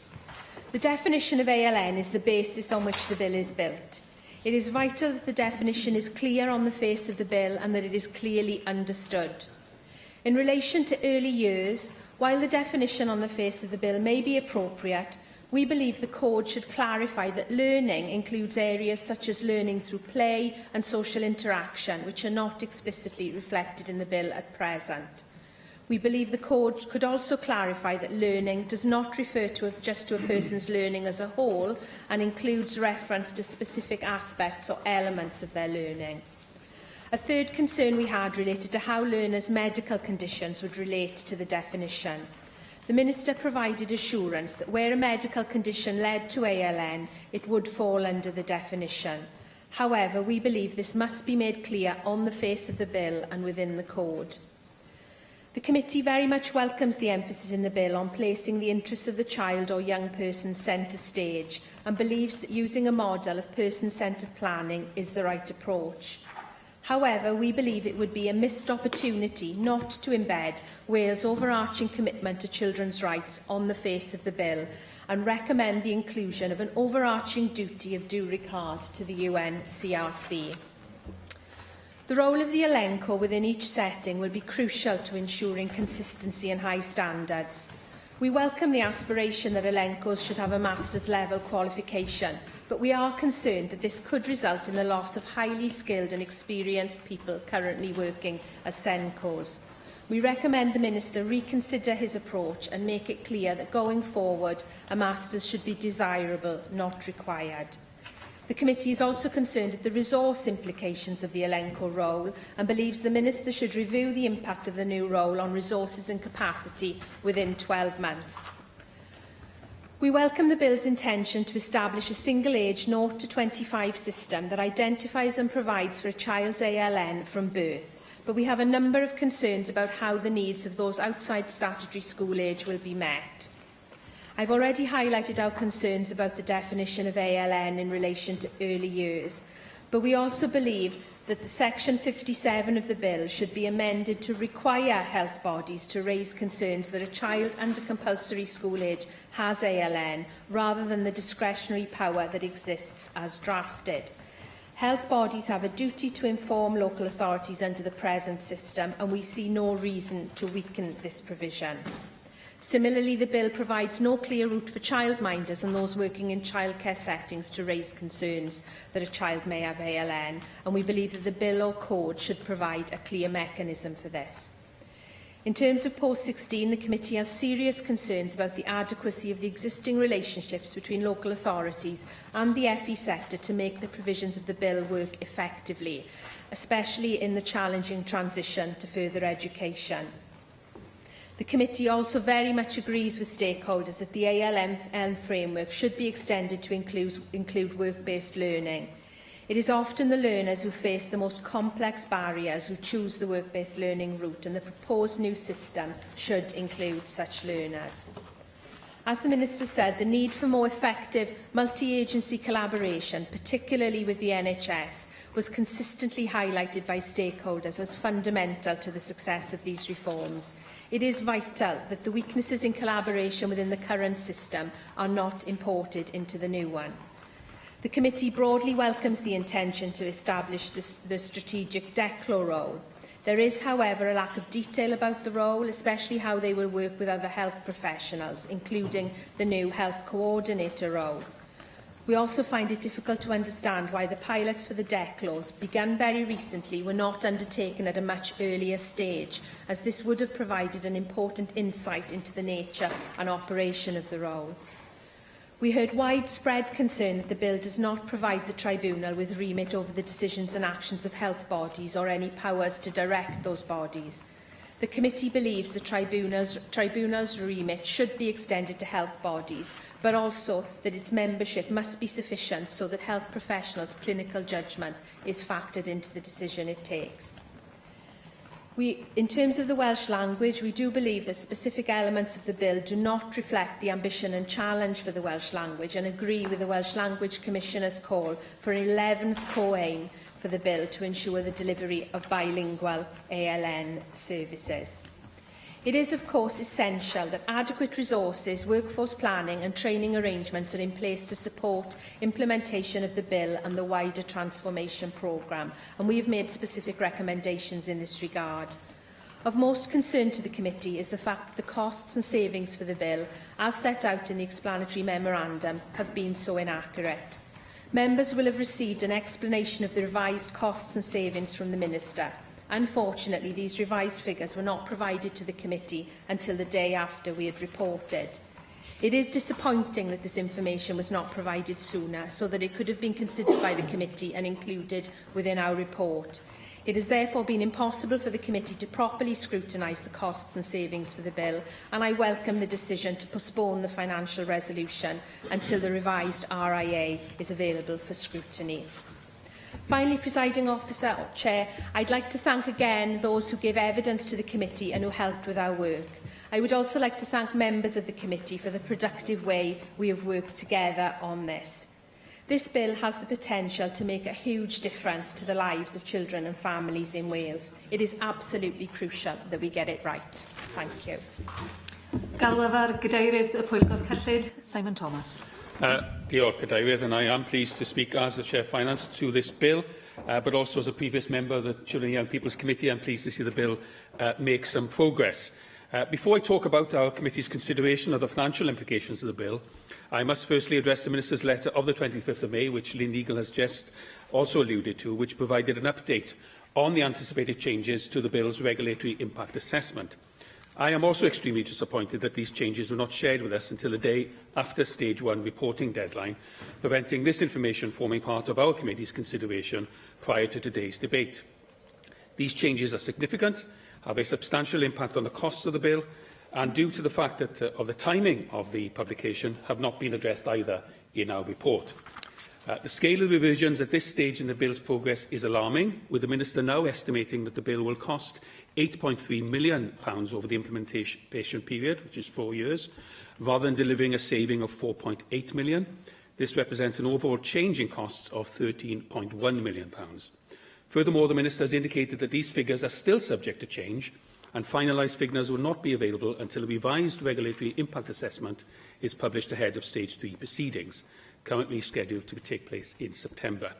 The definition of ALN is the basis on which the bill is built. It is vital that the definition is clear on the face of the bill and that it is clearly understood. In relation to early years, while the definition on the face of the bill may be appropriate, we believe the code should clarify that learning includes areas such as learning through play and social interaction, which are not explicitly reflected in the bill at present. We believe the code could also clarify that learning does not refer just to a person's learning as a whole and includes reference to specific aspects or elements of their learning. A third concern we had related to how learners' medical conditions would relate to the definition. The Minister provided assurance that where a medical condition led to ALN, it would fall under the definition. However, we believe this must be made clear on the face of the bill and within the code. The committee very much welcomes the emphasis in the bill on placing the interests of the child or young person centre stage and believes that using a model of person-centred planning is the right approach. However, we believe it would be a missed opportunity not to embed Wales' overarching commitment to children's rights on the face of the bill and recommend the inclusion of an overarching duty of due regard to the UNCRC. The role of the elenco within each setting will be crucial to ensuring consistency and high standards. We welcome the aspiration that elencos should have a master's level qualification, but we are concerned that this could result in the loss of highly skilled and experienced people currently working as sencos. We recommend the Minister reconsider his approach and make it clear that going forward, a master's should be desirable, not required. The committee is also concerned at the resource implications of the elenco role and believes the Minister should review the impact of the new role on resources and capacity within 12 months. We welcome the bill's intention to establish a single-age 0 to 25 system that identifies and provides for a child's ALN from birth, but we have a number of concerns about how the needs of those outside statutory school age will be met. I've already highlighted our concerns about the definition of ALN in relation to early years, but we also believe that the Section 57 of the bill should be amended to require health bodies to raise concerns that a child under compulsory school age has ALN, rather than the discretionary power that exists as drafted. Health bodies have a duty to inform local authorities under the present system, and we see no reason to weaken this provision. Similarly, the bill provides no clear route for childminders and those working in childcare settings to raise concerns that a child may have ALN, and we believe that the bill or code should provide a clear mechanism for this. In terms of post 16, the committee has serious concerns about the adequacy of the existing relationships between local authorities and the FE sector to make the provisions of the bill work effectively, especially in the challenging transition to further education. The committee also very much agrees with stakeholders that the ALM framework should be extended to include work-based learning. It is often the learners who face the most complex barriers who choose the work-based learning route, and the proposed new system should include such learners. As the Minister said, the need for more effective multi-agency collaboration, particularly with the NHS, was consistently highlighted by stakeholders as fundamental to the success of these reforms. It is vital that the weaknesses in collaboration within the current system are not imported into the new one. The committee broadly welcomes the intention to establish the strategic DECLO role. There is, however, a lack of detail about the role, especially how they will work with other health professionals, including the new health coordinator role. We also find it difficult to understand why the pilots for the DECLOs, begun very recently, were not undertaken at a much earlier stage, as this would have provided an important insight into the nature and operation of the role. We heard widespread concern that the bill does not provide the tribunal with remit over the decisions and actions of health bodies or any powers to direct those bodies. The committee believes the tribunal's remit should be extended to health bodies, but also that its membership must be sufficient so that health professionals' clinical judgment is factored into the decision it takes. In terms of the Welsh language, we do believe that specific elements of the bill do not reflect the ambition and challenge for the Welsh language, and agree with the Welsh Language Commissioner's call for an 11th co-aim for the bill to ensure the delivery of bilingual ALN services. It is, of course, essential that adequate resources, workforce planning and training arrangements are in place to support implementation of the bill and the wider transformation programme, and we have made specific recommendations in this regard. Of most concern to the committee is the fact that the costs and savings for the bill, as set out in the explanatory memorandum, have been so inaccurate. Members will have received an explanation of the revised costs and savings from the Minister. Unfortunately, these revised figures were not provided to the committee until the day after we had reported. It is disappointing that this information was not provided sooner, so that it could have been considered by the committee and included within our report. It has therefore been impossible for the committee to properly scrutinise the costs and savings for the bill, and I welcome the decision to postpone the financial resolution until the revised RIA is available for scrutiny. Finally, Presiding Officer, or Chair, I'd like to thank again those who gave evidence to the committee and who helped with our work. I would also like to thank members of the committee for the productive way we have worked together on this. This bill has the potential to make a huge difference to the lives of children and families in Wales. It is absolutely crucial that we get it right. Thank you. Galwaf gadeirydd y Pwyllgor Cyllid, Simon Thomas. Diolch, Cadeirydd, and I am pleased to speak as the Chair of Finance to this bill, but also as a previous member of the Children and Young People's Committee. I'm pleased to see the bill make some progress. Before I talk about our committee's consideration of the financial implications of the bill, I must firstly address the Minister's letter of the 25th of May, which Lynn Eagle has just also alluded to, which provided an update on the anticipated changes to the bill's regulatory impact assessment. I am also extremely disappointed that these changes were not shared with us until the day after Stage 1 reporting deadline, preventing this information forming part of our committee's consideration prior to today's debate. These changes are significant, have a substantial impact on the costs of the bill, and due to the fact that of the timing of the publication, have not been addressed either in our report. The scale of revisions at this stage in the bill's progress is alarming, with the Minister now estimating that the bill will cost £8.3 million over the implementation period, which is 4 years, rather than delivering a saving of £4.8 million. This represents an overall change in costs of £13.1 million. Furthermore, the Minister has indicated that these figures are still subject to change, and finalised figures will not be available until a revised regulatory impact assessment is published ahead of Stage 3 proceedings, currently scheduled to take place in September.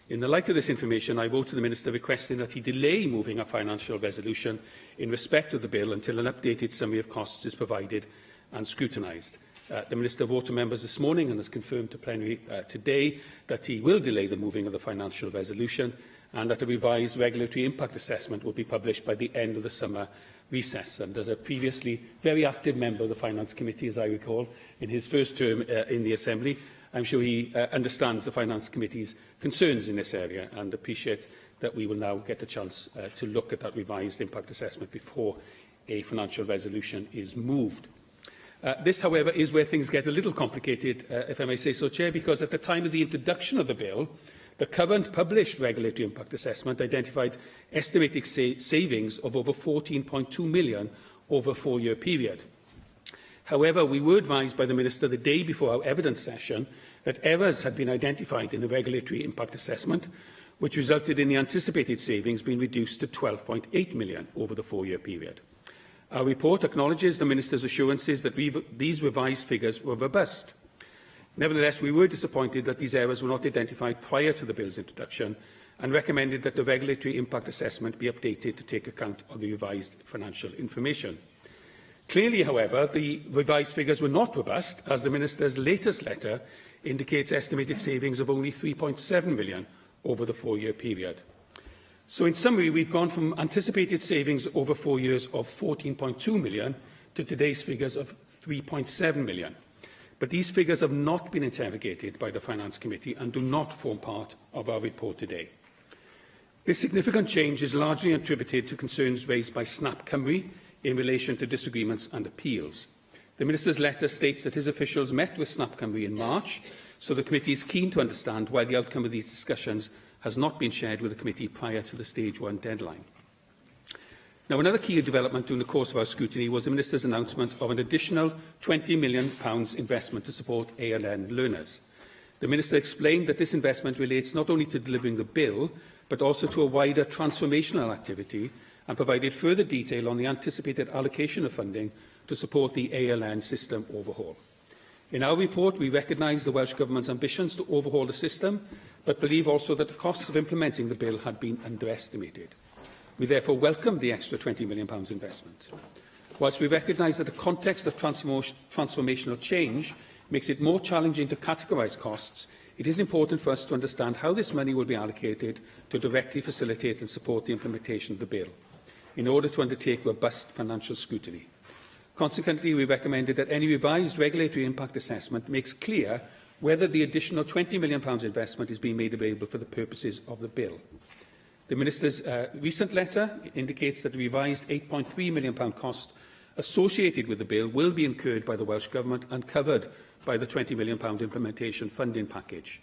In the light of this information, I wrote to the Minister requesting that he delay moving a financial resolution in respect of the bill until an updated summary of costs is provided and scrutinised. The Minister wrote to members this morning and has confirmed to plenary today that he will delay the moving of the financial resolution and that a revised regulatory impact assessment will be published by the end of the summer recess. And as a previously very active member of the Finance Committee, as I recall, in his first term in the Assembly, I'm sure he understands the Finance Committee's concerns in this area and appreciate that we will now get a chance to look at that revised impact assessment before a financial resolution is moved. This, however, is where things get a little complicated, if I may say so, Chair, because at the time of the introduction of the bill, the current published regulatory impact assessment identified estimated savings of over £14.2 million over a 4-year period. However, we were advised by the Minister the day before our evidence session that errors had been identified in the regulatory impact assessment, which resulted in the anticipated savings being reduced to £12.8 million over the 4-year period. Our report acknowledges the Minister's assurances that these revised figures were robust. Nevertheless, we were disappointed that these errors were not identified prior to the bill's introduction and recommended that the regulatory impact assessment be updated to take account of the revised financial information. Clearly, however, the revised figures were not robust, as the Minister's latest letter indicates estimated savings of only £3.7 million over the 4-year period. So, in summary, we've gone from anticipated savings over 4 years of £14.2 million to today's figures of £3.7 million. But these figures have not been interrogated by the Finance Committee and do not form part of our report today. This significant change is largely attributed to concerns raised by Snap Cymru in relation to disagreements and appeals. The Minister's letter states that his officials met with Snap Cymru in March, so the committee is keen to understand why the outcome of these discussions has not been shared with the committee prior to the Stage 1 deadline. Now, another key development during the course of our scrutiny was the Minister's announcement of an additional £20 million investment to support ALN learners. The Minister explained that this investment relates not only to delivering the bill, but also to a wider transformational activity, and provided further detail on the anticipated allocation of funding to support the ALN system overhaul. In our report, we recognise the Welsh Government's ambitions to overhaul the system, but believe also that the costs of implementing the bill had been underestimated. We therefore welcome the extra £20 million investment. Whilst we recognise that the context of transformational change makes it more challenging to categorise costs, it is important for us to understand how this money will be allocated to directly facilitate and support the implementation of the bill, in order to undertake robust financial scrutiny. Consequently, we recommended that any revised regulatory impact assessment makes clear whether the additional £20 million investment is being made available for the purposes of the bill. The Minister's recent letter indicates that the revised £8.3 million cost associated with the bill will be incurred by the Welsh Government and covered by the £20 million implementation funding package.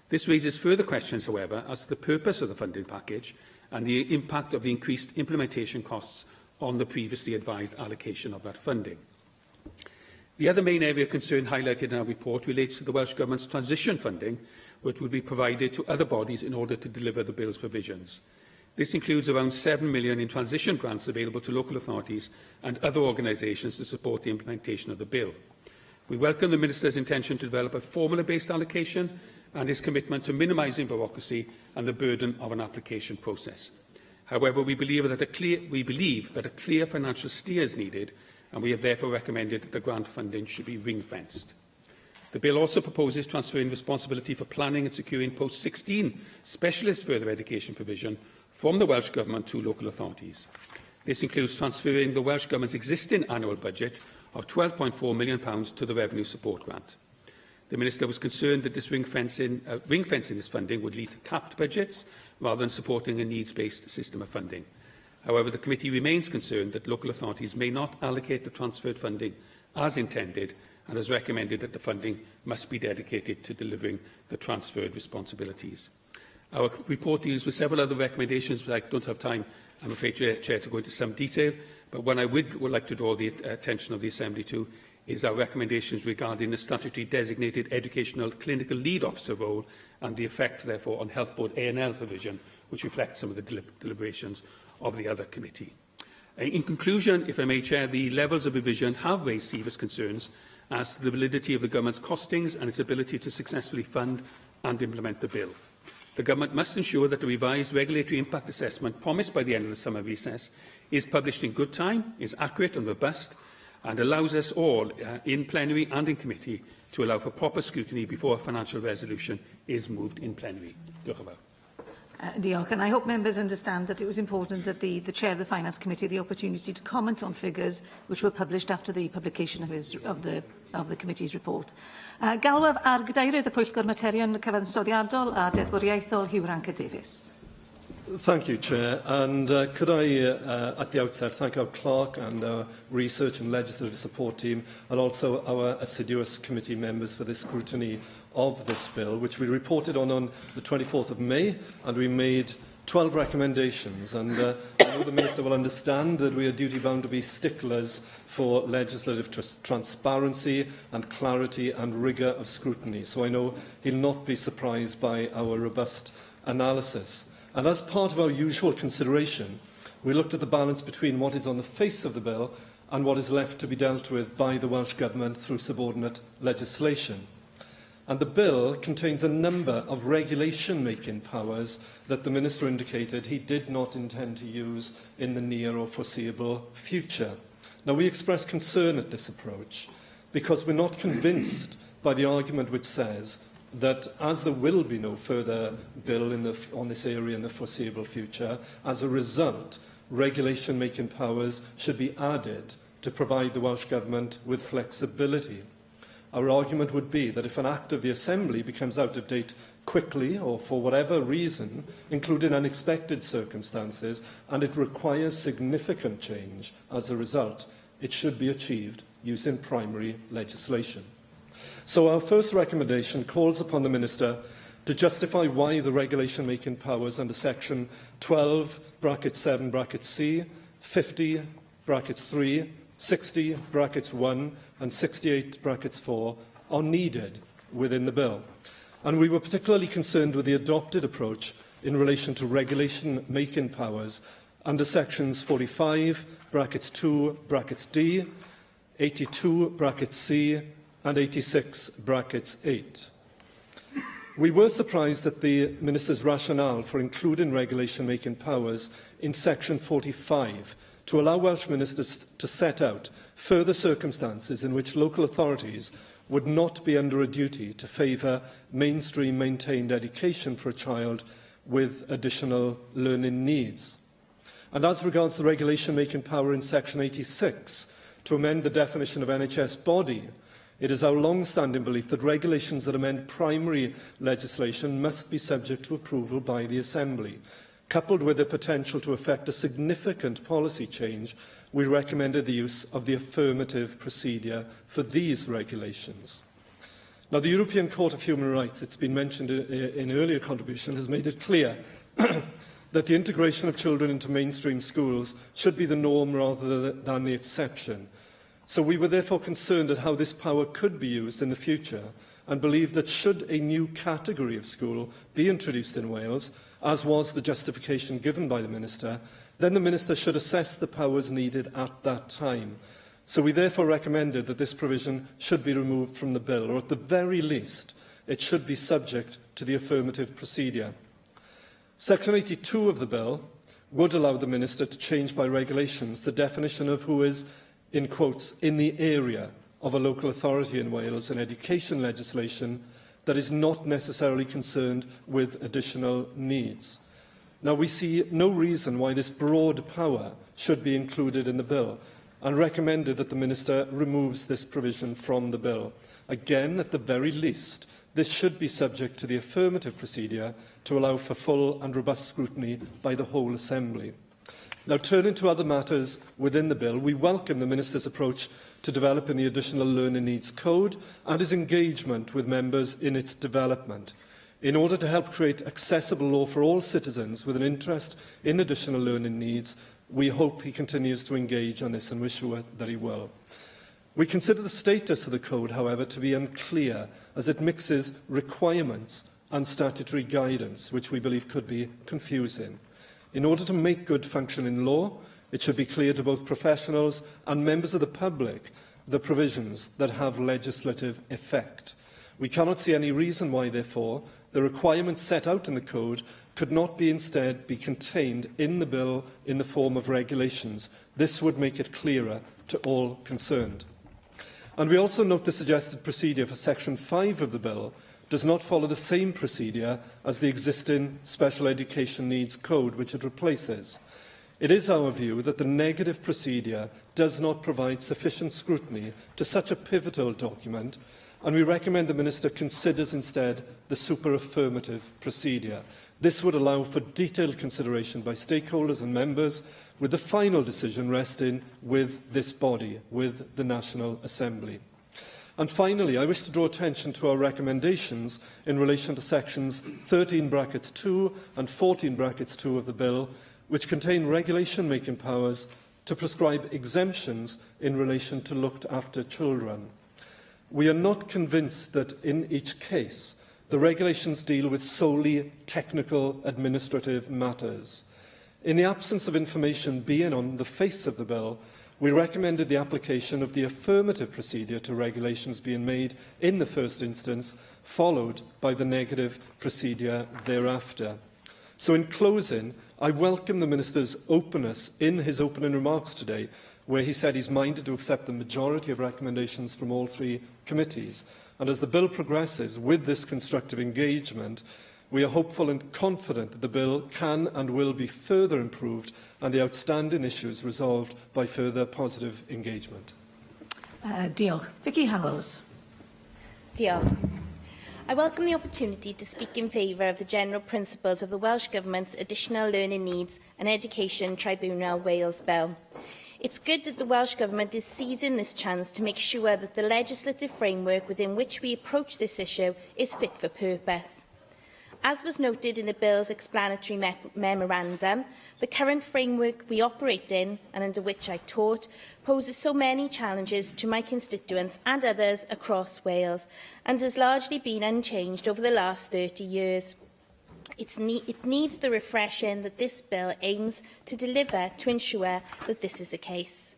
This raises further questions, however, as to the purpose of the funding package and the impact of the increased implementation costs on the previously advised allocation of that funding. The other main area of concern highlighted in our report relates to the Welsh Government's transition funding, which will be provided to other bodies in order to deliver the bill's provisions. This includes around £7 million in transition grants available to local authorities and other organisations to support the implementation of the bill. We welcome the Minister's intention to develop a formula-based allocation and his commitment to minimising bureaucracy and the burden of an application process. However, we believe that a clear financial steer is needed, and we have therefore recommended that the grant funding should be ring-fenced. The bill also proposes transferring responsibility for planning and securing post-16 specialist further education provision from the Welsh Government to local authorities. This includes transferring the Welsh Government's existing annual budget of £12.4 million to the Revenue Support Grant. The Minister was concerned that this ring-fencing this funding would lead to capped budgets rather than supporting a needs-based system of funding. However, the committee remains concerned that local authorities may not allocate the transferred funding as intended and has recommended that the funding must be dedicated to delivering the transferred responsibilities. Our report deals with several other recommendations, but I don't have time, I'm afraid, Chair, to go into some detail. But one I would like to draw the attention of the Assembly to is our recommendations regarding the statutory designated educational clinical lead officer role and the effect, therefore, on Health Board A&L provision, which reflects some of the deliberations of the other committee. In conclusion, if I may, Chair, the levels of revision have raised serious concerns as to the validity of the Government's costings and its ability to successfully fund and implement the bill. The Government must ensure that the revised regulatory impact assessment promised by the end of the summer recess is published in good time, is accurate and robust, and allows us all, in plenary and in committee, to allow for proper scrutiny before a financial resolution is moved in plenary. Diolch yn fawr. Diolch, and I hope members understand that it was important that the Chair of the Finance Committee had the opportunity to comment on figures which were published after the publication of the committee's report. Galwaf ar gadeirio'r Pwyllgor Materion Cyfansoddiadol a Deddfwriaethol Hugh Ranker Davies. Thank you, Chair. And could I, at the outset, thank our clerk and our research and legislative support team, and also our assiduous committee members for the scrutiny of this bill, which we reported on the 24th of May, and we made 12 recommendations. And I know the Minister will understand that we are duty-bound to be sticklers for legislative transparency and clarity and rigour of scrutiny. So I know he'll not be surprised by our robust analysis. And as part of our usual consideration, we looked at the balance between what is on the face of the bill and what is left to be dealt with by the Welsh Government through subordinate legislation. And the bill contains a number of regulation-making powers that the Minister indicated he did not intend to use in the near or foreseeable future. Now, we express concern at this approach because we're not convinced by the argument which says that as there will be no further bill on this area in the foreseeable future, as a result, regulation-making powers should be added to provide the Welsh Government with flexibility. Our argument would be that if an act of the Assembly becomes out of date quickly or for whatever reason, including unexpected circumstances, and it requires significant change as a result, it should be achieved using primary legislation. So our first recommendation calls upon the Minister to justify why the regulation-making powers under section 12(7)(c), 50(3), 60(1) and 68(4) are needed within the bill. And we were particularly concerned with the adopted approach in relation to regulation-making powers under sections 45(2)(d), 82(c), and 86(8). We were surprised at the Minister's rationale for including regulation-making powers in section 45 to allow Welsh ministers to set out further circumstances in which local authorities would not be under a duty to favour mainstream maintained education for a child with additional learning needs. And as regards the regulation-making power in section 86 to amend the definition of NHS body, it is our long-standing belief that regulations that amend primary legislation must be subject to approval by the Assembly. coupled with the potential to effect a significant policy change, we recommended the use of the affirmative procedure for these regulations. Now, the European Court of Human Rights, it's been mentioned in earlier contribution, has made it clear that the integration of children into mainstream schools should be the norm rather than the exception. So we were therefore concerned at how this power could be used in the future and believe that should a new category of school be introduced in Wales, as was the justification given by the Minister, then the Minister should assess the powers needed at that time. So we therefore recommended that this provision should be removed from the bill, or at the very least, it should be subject to the affirmative procedure. Section 82 of the bill would allow the Minister to change by regulations the definition of who is, in quotes, in the area of a local authority in Wales in education legislation that is not necessarily concerned with additional needs. Now, we see no reason why this broad power should be included in the bill, and recommended that the Minister removes this provision from the bill. Again, at the very least, this should be subject to the affirmative procedure to allow for full and robust scrutiny by the whole Assembly. Now, turning to other matters within the bill, we welcome the Minister's approach to developing the Additional Learning Needs Code and his engagement with members in its development. In order to help create accessible law for all citizens with an interest in additional learning needs, we hope he continues to engage on this, and we're sure that he will. We consider the status of the code, however, to be unclear, as it mixes requirements and statutory guidance, which we believe could be confusing. In order to make good functioning law, it should be clear to both professionals and members of the public the provisions that have legislative effect. We cannot see any reason why, therefore, the requirements set out in the code could not instead be contained in the bill in the form of regulations. This would make it clearer to all concerned. And we also note the suggested procedure for Section 5 of the bill does not follow the same procedure as the existing Special Education Needs Code, which it replaces. It is our view that the negative procedure does not provide sufficient scrutiny to such a pivotal document, and we recommend the Minister considers instead the super-affirmative procedure. This would allow for detailed consideration by stakeholders and members, with the final decision resting with this body, with the National Assembly. And finally, I wish to draw attention to our recommendations in relation to sections 13(2) and 14(2) of the bill, which contain regulation-making powers to prescribe exemptions in relation to looked-after children. We are not convinced that, in each case, the regulations deal with solely technical administrative matters. In the absence of information being on the face of the bill, we recommended the application of the affirmative procedure to regulations being made in the first instance, followed by the negative procedure thereafter. So, in closing, I welcome the Minister's openness in his opening remarks today, where he said he's minded to accept the majority of recommendations from all three committees. And as the bill progresses with this constructive engagement, we are hopeful and confident that the bill can and will be further improved and the outstanding issues resolved by further positive engagement. Diolch. Vicky Howells. Diolch. I welcome the opportunity to speak in favour of the general principles of the Welsh Government's Additional Learning Needs and Education Tribunal Wales Bill. It's good that the Welsh Government is seizing this chance to make sure that the legislative framework within which we approach this issue is fit for purpose. As was noted in the Bill's explanatory memorandum, the current framework we operate in, and under which I taught, poses so many challenges to my constituents and others across Wales, and has largely been unchanged over the last 30 years. It needs the refreshing that this bill aims to deliver to ensure that this is the case.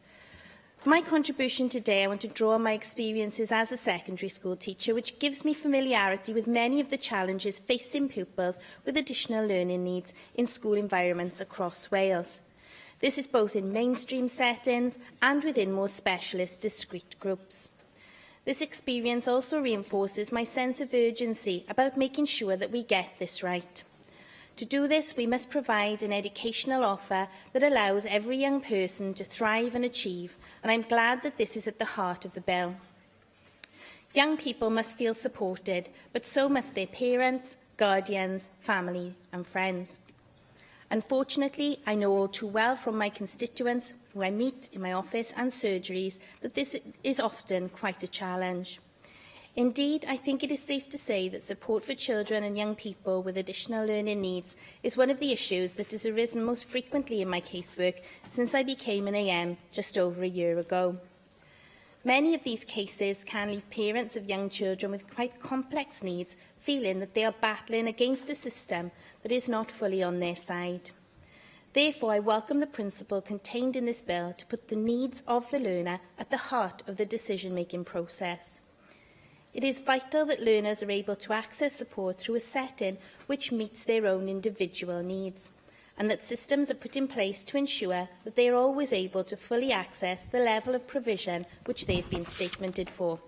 For my contribution today, I want to draw on my experiences as a secondary school teacher, which gives me familiarity with many of the challenges facing pupils with additional learning needs in school environments across Wales. This is both in mainstream settings and within more specialist discrete groups. This experience also reinforces my sense of urgency about making sure that we get this right. To do this, we must provide an educational offer that allows every young person to thrive and achieve, and I'm glad that this is at the heart of the bill. Young people must feel supported, but so must their parents, guardians, family and friends. Unfortunately, I know all too well from my constituents who I meet in my office and surgeries that this is often quite a challenge. Indeed, I think it is safe to say that support for children and young people with additional learning needs is one of the issues that has arisen most frequently in my casework since I became an AM just over a year ago. Many of these cases can leave parents of young children with quite complex needs feeling that they are battling against a system that is not fully on their side. Therefore, I welcome the principle contained in this bill to put the needs of the learner at the heart of the decision-making process. It is vital that learners are able to access support through a setting which meets their own individual needs, and that systems are put in place to ensure that they are always able to fully access the level of provision which they have been statemented for.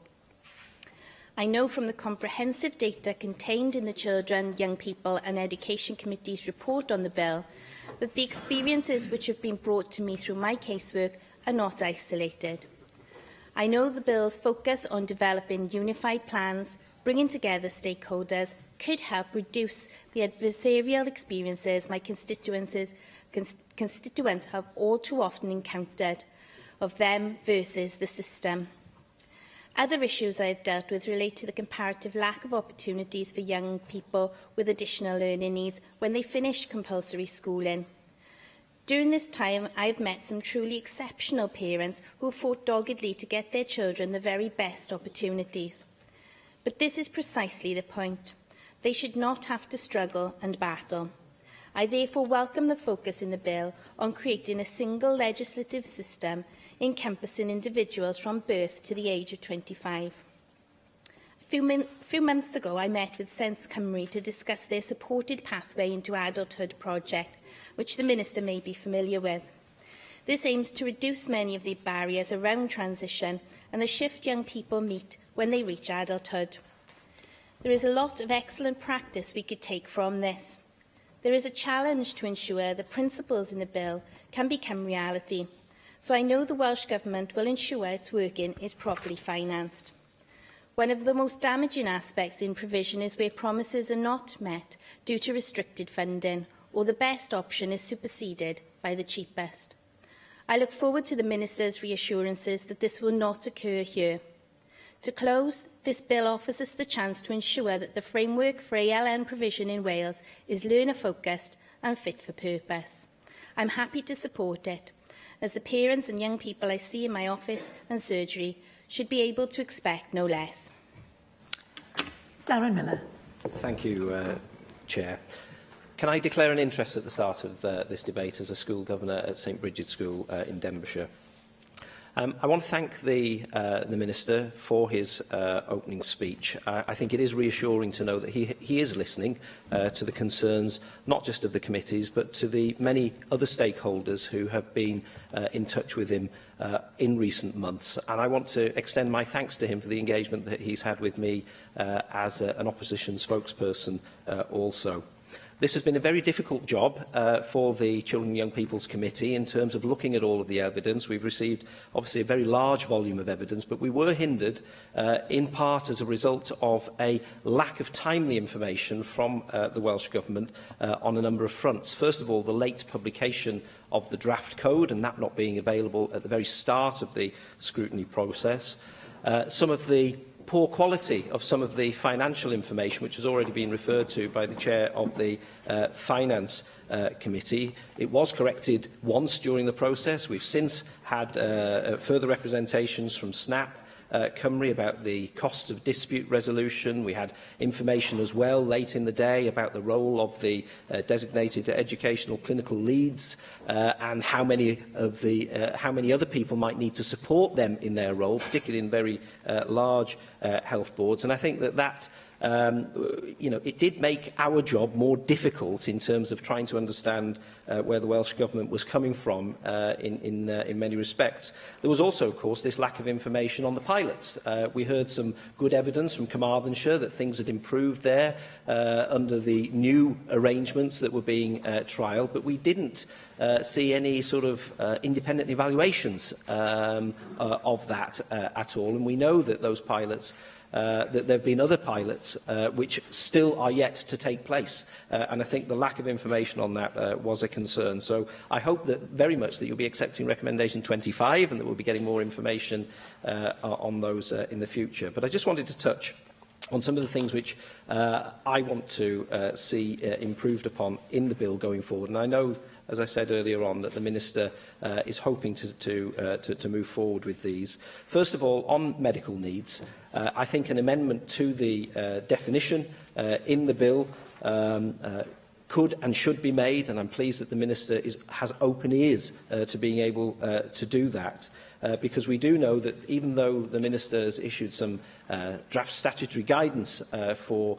I know from the comprehensive data contained in the Children, Young People and Education Committee's report on the bill that the experiences which have been brought to me through my casework are not isolated. I know the bill's focus on developing unified plans, bringing together stakeholders, could help reduce the adversarial experiences my constituents have all too often encountered of them versus the system. Other issues I have dealt with relate to the comparative lack of opportunities for young people with additional learning needs when they finish compulsory schooling. During this time, I have met some truly exceptional parents who have fought doggedly to get their children the very best opportunities. But this is precisely the point. They should not have to struggle and battle. I therefore welcome the focus in the bill on creating a single legislative system encompassing individuals from birth to the age of 25. A few months ago, I met with Senedd Cymru to discuss their supported pathway into adulthood project, which the Minister may be familiar with. This aims to reduce many of the barriers around transition and the shift young people meet when they reach adulthood. There is a lot of excellent practice we could take from this. There is a challenge to ensure the principles in the bill can become reality, so I know the Welsh Government will ensure its working is properly financed. One of the most damaging aspects in provision is where promises are not met due to restricted funding, or the best option is superseded by the cheapest. I look forward to the Minister's reassurances that this will not occur here. To close, this bill offers us the chance to ensure that the framework for ALN provision in Wales is learner-focused and fit for purpose. I'm happy to support it, as the parents and young people I see in my office and surgery should be able to expect no less. Darren Miller. Thank you, Chair. Can I declare an interest at the start of this debate as a school governor at St Bridget's School in Denbighshire? I want to thank the Minister for his opening speech. I think it is reassuring to know that he is listening to the concerns, not just of the committees, but to the many other stakeholders who have been in touch with him in recent months. And I want to extend my thanks to him for the engagement that he's had with me as an opposition spokesperson also. This has been a very difficult job for the Children and Young People's Committee in terms of looking at all of the evidence. We've received, obviously, a very large volume of evidence, but we were hindered in part as a result of a lack of timely information from the Welsh Government on a number of fronts. First of all, the late publication of the draft code, and that not being available at the very start of the scrutiny process. Some of the poor quality of some of the financial information, which has already been referred to by the Chair of the Finance Committee. It was corrected once during the process. We've since had further representations from SNAP Cymru about the cost of dispute resolution. We had information as well late in the day about the role of the designated educational clinical leads and how many other people might need to support them in their role, particularly in very large health boards. And I think that it did make our job more difficult in terms of trying to understand where the Welsh Government was coming from in many respects. There was also, of course, this lack of information on the pilots. We heard some good evidence from Carmarthenshire that things had improved there under the new arrangements that were being trialled, but we didn't see any sort of independent evaluations of that at all. And we know that those pilots, that there have been other pilots which still are yet to take place. And I think the lack of information on that was a concern. So I hope that very much that you'll be accepting recommendation 25 and that we'll be getting more information on those in the future. But I just wanted to touch on some of the things which I want to see improved upon in the bill going forward. And I know, as I said earlier on, that the Minister is hoping to move forward with these. First of all, on medical needs, I think an amendment to the definition in the bill could and should be made, and I'm pleased that the Minister has open ears to being able to do that. Because we do know that even though the Minister has issued some draft statutory guidance for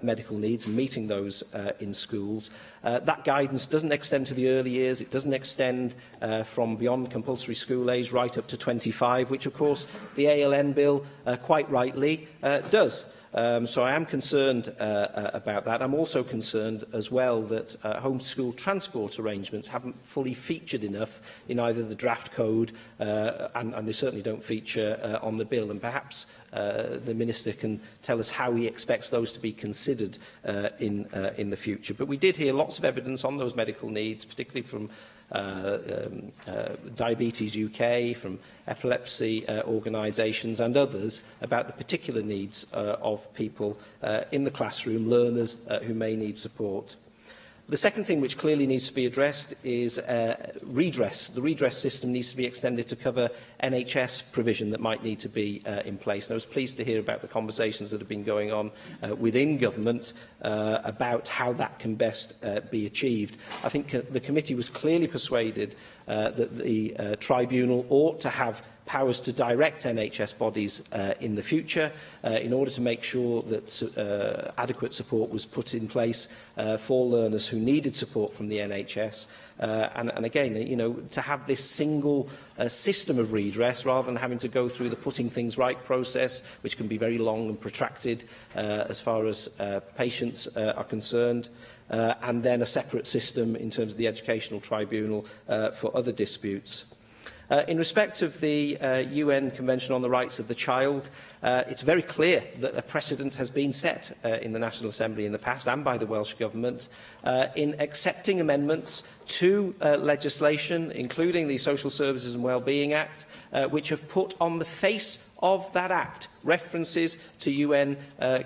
medical needs and meeting those in schools, that guidance doesn't extend to the early years. It doesn't extend from beyond compulsory school age right up to 25, which of course the ALN bill quite rightly does. So I am concerned about that. I'm also concerned as well that homeschool transport arrangements haven't fully featured enough in either the draft code and they certainly don't feature on the bill. And perhaps the Minister can tell us how he expects those to be considered in the future. But we did hear lots of evidence on those medical needs, particularly from Diabetes UK, from epilepsy organisations and others, about the particular needs of people in the classroom, learners who may need support. The second thing which clearly needs to be addressed is redress. The redress system needs to be extended to cover NHS provision that might need to be in place. And I was pleased to hear about the conversations that have been going on within government about how that can best be achieved. I think the committee was clearly persuaded that the tribunal ought to have powers to direct NHS bodies in the future in order to make sure that adequate support was put in place for learners who needed support from the NHS. And again, you know, to have this single system of redress rather than having to go through the putting things right process, which can be very long and protracted as far as patients are concerned. And then a separate system in terms of the educational tribunal for other disputes. In respect of the UN Convention on the Rights of the Child, it's very clear that a precedent has been set in the National Assembly in the past and by the Welsh Government in accepting amendments to legislation, including the Social Services and Wellbeing Act, which have put on the face of that Act references to UN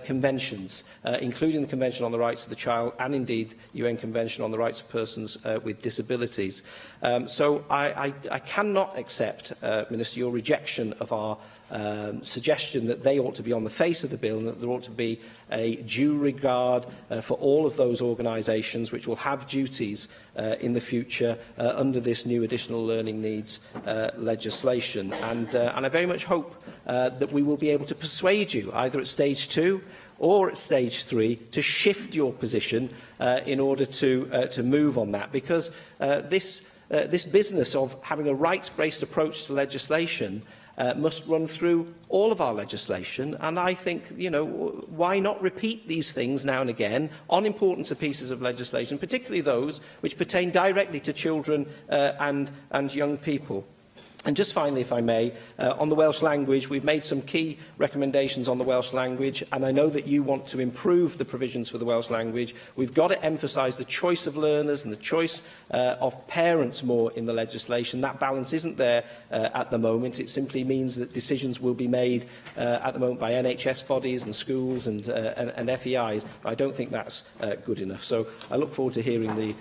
conventions, including the Convention on the Rights of the Child and indeed UN Convention on the Rights of Persons with Disabilities. So I cannot accept, Minister, your rejection of our suggestion that they ought to be on the face of the bill and that there ought to be a due regard for all of those organisations which will have duties in the future under this new additional learning needs legislation. And I very much hope that we will be able to persuade you, either at stage 2 or at stage 3, to shift your position in order to move on that, because this business of having a rights-based approach to legislation must run through all of our legislation, and I think, you know, why not repeat these things now and again on important pieces of legislation, particularly those which pertain directly to children and young people. And just finally, if I may, on the Welsh language, we've made some key recommendations on the Welsh language, and I know that you want to improve the provisions for the Welsh language. We've got to emphasise the choice of learners and the choice of parents more in the legislation. That balance isn't there at the moment. It simply means that decisions will be made at the moment by NHS bodies and schools and FEIs. I don't think that's good enough. So I look forward to hearing the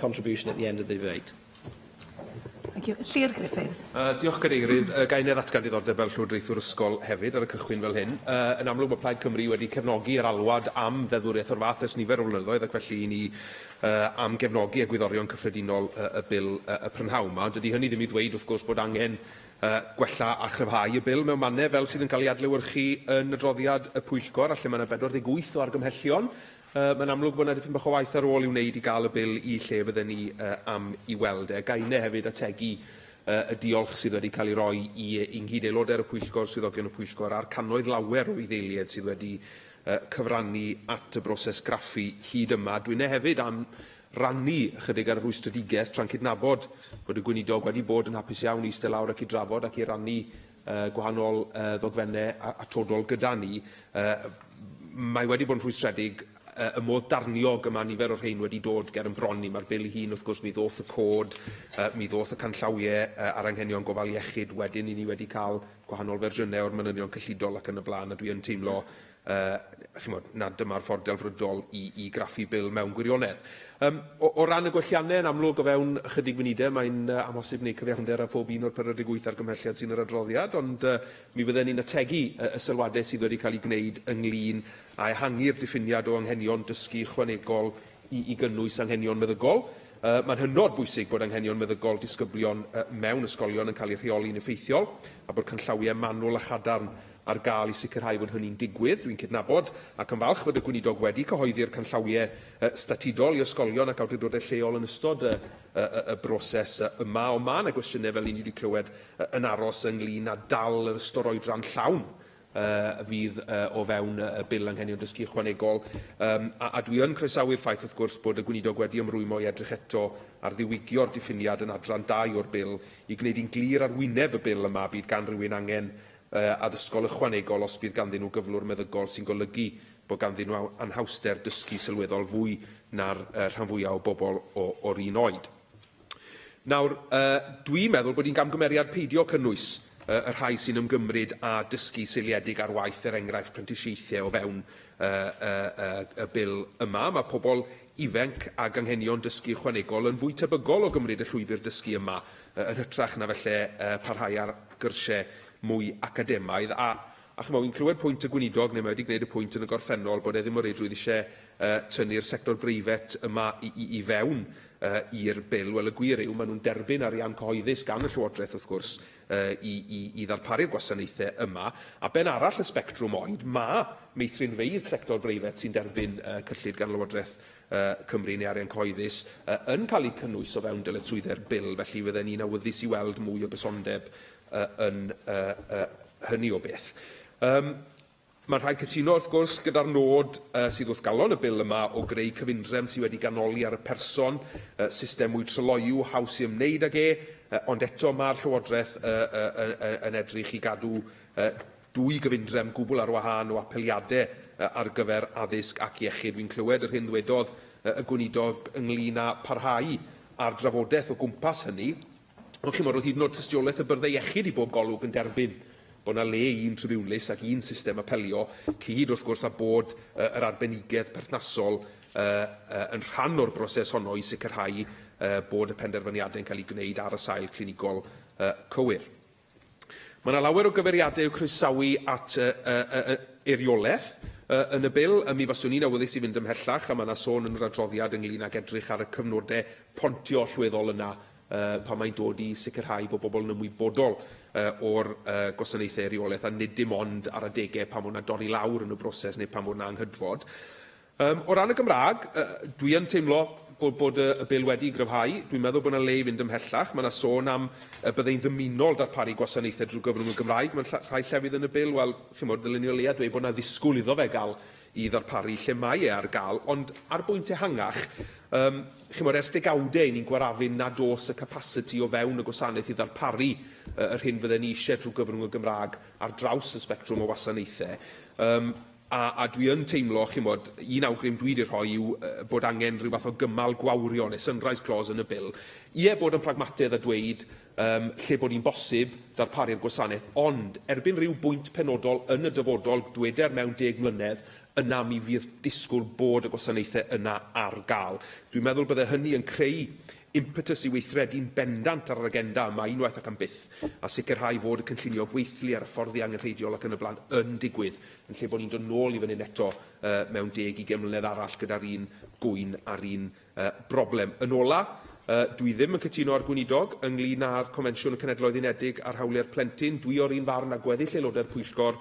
contribution at the end of the debate. Lly'r Griffith. Diolch Cadeirydd. Gai neu ddatgan diddordeb fel Llywodraethwr ysgol hefyd ar y cychwyn fel hyn. Yn amlwg mae Plaid Cymru wedi cefnogi'r alwad am ddeddwriaeth o'r fath ers nifer o flynyddoedd ac felly i ni am gefnogi egwyddorion cyffredinol y bil y prynhawn yma. Dydy hynny ddim i ddweud wrth gwrs bod angen gwella a chryfhau y bil mewn mannau fel sydd yn cael ei adlewyrchu yn y droddiad y Pwyllgor, a lle mae yna 48 o argymhellion. Mae'n amlwg bod yna dipyn bach o waith ar ôl i'w wneud i gael y bil i lle fydden ni am i weld e. Gainau hefyd ategu y diolch sydd wedi cael ei roi i nghyd-aelodau'r Pwyllgor, swyddogion y Pwyllgor, a'r cannoedd lawer o eiddeiliad sydd wedi cyfrannu at y broses graffu hyd yma. Dwi'n hefyd am rannu ychydig ar y rwystredigaeth tra'n cydnabod bod y gweinidog wedi bod yn hapus iawn i eistedd lawr ac i drafod ac i rannu gwahanol ddogfennau atodol gyda ni. Mae wedi bod yn rwystredig y modd darniog yma nifer o'r rhain wedi dod ger yn broni. Mae'r bil ei hun, wrth gwrs, mi ddoth y cod, mi ddoth y canllawiau ar anghenion gofal iechyd. Wedyn i ni wedi cael gwahanol fersiynau o'r manylion cyllidol ac yn y blaen, a dwi yn teimlo na dyma'r ffordd delfrydol i graffu bil mewn gwirionedd. O ran y gwelliannau, yn amlwg o fewn ychydig funudau, mae'n amhosib wneud cyfiawnder ar phob un o'r 48 argymhelliad sy'n yr adroddiad, ond mi fydden ni'n ategu y sylwadau sydd wedi cael ei gwneud ynglyn a ehangu'r diffiniad o anghenion dysgu ychwanegol i gynnwys anghenion meddygol. Mae'n hynod bwysig bod anghenion meddygol disgyblion mewn ysgolion yn cael eu rheoli'n effeithiol, a bod canllawiau manwl a chadarn ar gael i sicrhau fod hynny'n digwydd. Dwi'n cydnabod ac yn falch fod y gweinidog wedi cyhoeddi'r canllawiau statudol i ysgolion ac awdurdodau lleol yn ystod y broses yma. Ond mae yna gwestiynau fel ni wedi clywed yn aros ynglyn â dal yr ystoroedran llawn fydd o fewn y bil anghenion dysgu ychwanegol. A dwi yn croesawu'r ffaith, wrth gwrs, bod y gweinidog wedi ymrwymo i edrych eto ar ddiwygio'r diffiniad yn adran 2 o'r bil i gwneud i'n glir ar wyneb y bil yma bydd gan rhywun angen addysgol ychwanegol os bydd ganddyn nhw gyflwr meddygol sy'n golygu bod ganddyn nhw anhawster dysgu sylweddol fwy na'r rhan fwyaf o bobl o'r un oed. Nawr, dwi'n meddwl bod hi'n gamgymeriad peidio cynnwys y rhai sy'n ymgymryd a dysgu seiliedig ar waith enghraifft prentisiaethau o fewn y bil yma. Mae pobl ifanc ag anghenion dysgu ychwanegol yn fwy tebygol o gymryd y llwybr dysgu yma yn hytrach na felly parhau ar gyrsiau mwy academaidd. A chymod, wy'n clywed pwynt y gweinidog, neu mae wedi gwneud y pwynt yn y gorffennol, bod ddim o reidrwydd eisiau tynnu'r sector breifet yma i fewn i'r bil. Wel, y gwir yw, maen nhw'n derbyn arian cyhoeddus gan y Llywodraeth, wrth gwrs, i ddarparu'r gwasanaethau yma. A ben arall y sbectrwm oed, mae meithrinfeydd sector breifet sy'n derbyn cyllid gan Lywodraeth Cymru neu arian cyhoeddus yn cael ei cynnwys o fewn dyletswyddau'r bil. Felly fydden ni'n awyddus i weld mwy o gysondeb yn hynny o beth. Mae'n rhaid cytuno, wrth gwrs, gyda'r nod sydd wrth galon y bil yma o greu cyfundrem sydd wedi ganoli ar y person, system mwy tryloiw, haws i ymwneud ag ond eto mae'r Llywodraeth yn edrych i gadw dwy gyfundrem gwbl ar wahân o apeliadau ar gyfer addysg ac iechyd. Dwi'n clywed yr hyn ddwedodd y gweinidog ynglyn â parhau ar drafodaeth o gwmpas hynny. Ond chi'n meddwl, hyd yn oed tystiolaeth y byrdde iechyd i bob golwg yn derbyn bod yna le un tribiwnlys ac un system apelio, cyd wrth gwrs a bod yr arbenigedd perthnasol yn rhan o'r broses honno i sicrhau bod y penderfyniadau'n cael ei gwneud ar y sail clinigol cywir. Mae yna lawer o gyfeiriadau i'w croesawu at eiriolaeth yn y bil. Mi faswn ni'n awyddus i fynd ymhellach, a mae yna sôn yn yr adroddiad ynglyn ag edrych ar y cyfnodau pontio allweddol yna pan mae'n dod i sicrhau bod bobl yn ymwybodol o'r gwasanaethau eiriolaeth a nid dim ond ar adegau pan mwyn dorri lawr yn y broses neu pan mwyn anghydfod. O ran y Gymraeg, dwi yn teimlo bod y bil wedi gryfhau. Dwi'n meddwl bod yna le i fynd ymhellach. Mae yna sôn am byddai'n ddymunol darparu gwasanaethau drwy gyfrwng y Gymraeg. Mae'n rhai llefydd yn y bil, wel, ddylunio leia dweud bod yna ddisgwyl iddo fe gael i ddarparu lle mae ar gael, ond ar bwynt ehangach, ers degawdau ni'n gwarafyn nad oes y capacity o fewn y gwasanaeth i ddarparu yr hyn fydden ni eisiau drwy gyfrwng y Gymraeg ar draws y sbectrwm o wasanaethau. A dwi yn teimlo, un awgrym dwi wedi rhoi yw bod angen rhyw fath o gymal gwawrio neu sunrise clause yn y bil. Ie, bod yn pragmatydd a dweud lle bod ni'n bosib darparu'r gwasanaeth, ond erbyn rhyw bwynt penodol yn y dyfodol, dweder mewn 10 mlynedd, yna mi fydd disgwyl bod y gwasanaethau yna ar gael. Dwi'n meddwl bydde hynny yn creu impetus i weithredu'n bendant ar yr agenda yma unwaith ac am byth, a sicrhau fod y cynllunio gweithlu ar y ffordd angenrheidiol ac yn y blaen yn digwydd, yn lle bod ni'n dod nôl i fyny eto mewn 10-20 mlynedd arall gyda'r un gwyn a'r un broblem. Yn ola, dwi ddim yn cytuno ar gweinidog ynglyn â'r Convensiwn y Cenedloedd Unedig ar hawliau'r plentyn. Dwi o'r un farn a gweddill aelodau'r Pwyllgor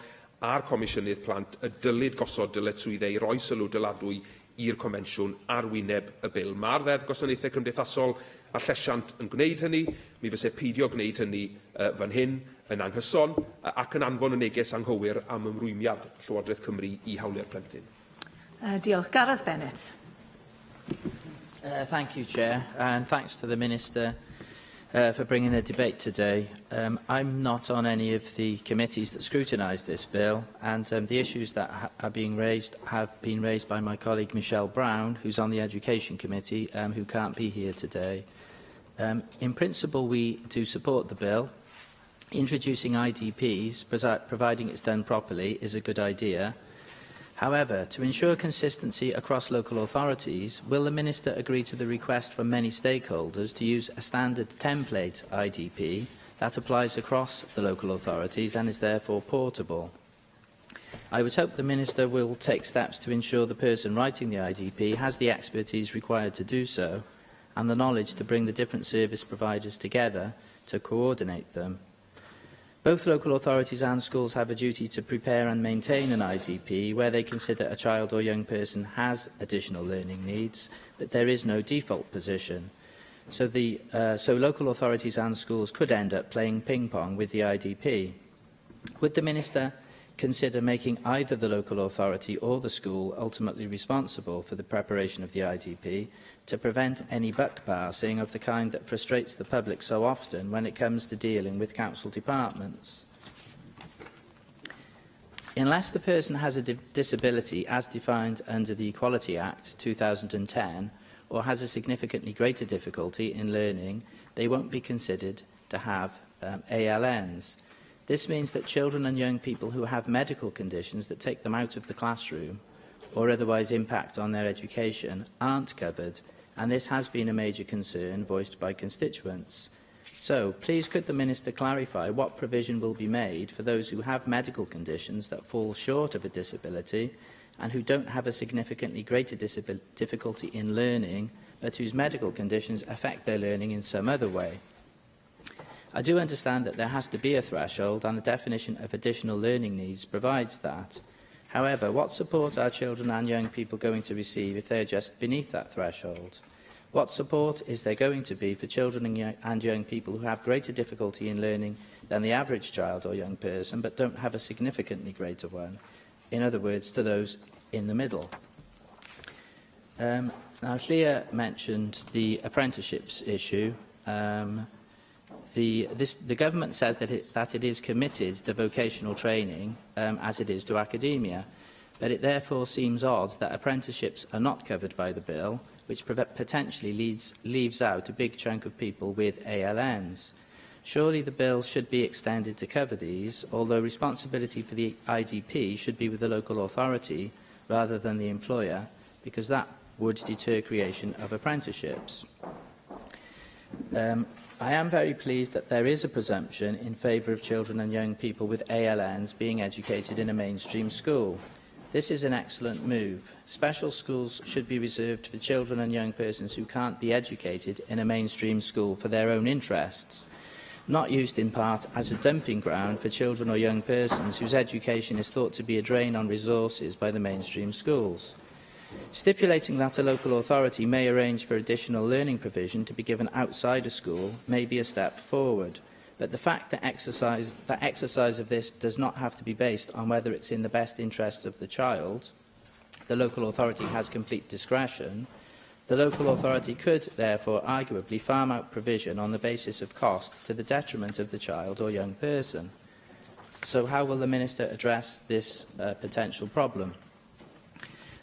a'r Comisiynydd Plant y dylid gosod dyletswyddau i roi sylw dyladwy i'r Convensiwn ar wyneb y bil. Mae'r ddeddf gwasanaethau cymdeithasol a llesiant yn gwneud hynny, mi fyse peidio gwneud hynny fan hyn yn anghyson ac yn anfon y neges anghywir am ymrwymiad Llywodraeth Cymru i hawliau'r plentyn. Diolch. Gareth Bennett. Thank you, Chair, and thanks to the Minister for bringing the debate today. I'm not on any of the committees that scrutinise this bill, and the issues that are being raised have been raised by my colleague Michelle Brown, who's on the Education Committee, who can't be here today. In principle, we do support the bill. Introducing IDPs, providing it's done properly, is a good idea. However, to ensure consistency across local authorities, will the Minister agree to the request from many stakeholders to use a standard template IDP that applies across the local authorities and is therefore portable? I would hope the Minister will take steps to ensure the person writing the IDP has the expertise required to do so and the knowledge to bring the different service providers together to coordinate them. Both local authorities and schools have a duty to prepare and maintain an IDP where they consider a child or young person has additional learning needs, but there is no default position. So local authorities and schools could end up playing ping-pong with the IDP. Would the Minister consider making either the local authority or the school ultimately responsible for the preparation of the IDP to prevent any buck passing of the kind that frustrates the public so often when it comes to dealing with council departments? Unless the person has a disability as defined under the Equality Act 2010 or has a significantly greater difficulty in learning, they won't be considered to have ALNs. This means that children and young people who have medical conditions that take them out of the classroom or otherwise impact on their education aren't covered, and this has been a major concern voiced by constituents. So, please could the Minister clarify what provision will be made for those who have medical conditions that fall short of a disability and who don't have a significantly greater difficulty in learning, but whose medical conditions affect their learning in some other way? I do understand that there has to be a threshold, and the definition of additional learning needs provides that. However, what support are children and young people going to receive if they are just beneath that threshold? What support is there going to be for children and young people who have greater difficulty in learning than the average child or young person, but don't have a significantly greater one? In other words, to those in the middle. Now, Leah mentioned the apprenticeships issue. The government says that it is committed to vocational training as it is to academia, but it therefore seems odd that apprenticeships are not covered by the bill, which potentially leaves out a big chunk of people with ALNs. Surely the bill should be extended to cover these, although responsibility for the IDP should be with the local authority rather than the employer, because that would deter creation of apprenticeships. I am very pleased that there is a presumption in favour of children and young people with ALNs being educated in a mainstream school. This is an excellent move. Special schools should be reserved for children and young persons who can't be educated in a mainstream school for their own interests, not used in part as a dumping ground for children or young persons whose education is thought to be a drain on resources by the mainstream schools. Stipulating that a local authority may arrange for additional learning provision to be given outside a school may be a step forward, but the fact that exercise of this does not have to be based on whether it's in the best interests of the child. The local authority has complete discretion. The local authority could, therefore, arguably farm out provision on the basis of cost to the detriment of the child or young person. So how will the Minister address this potential problem?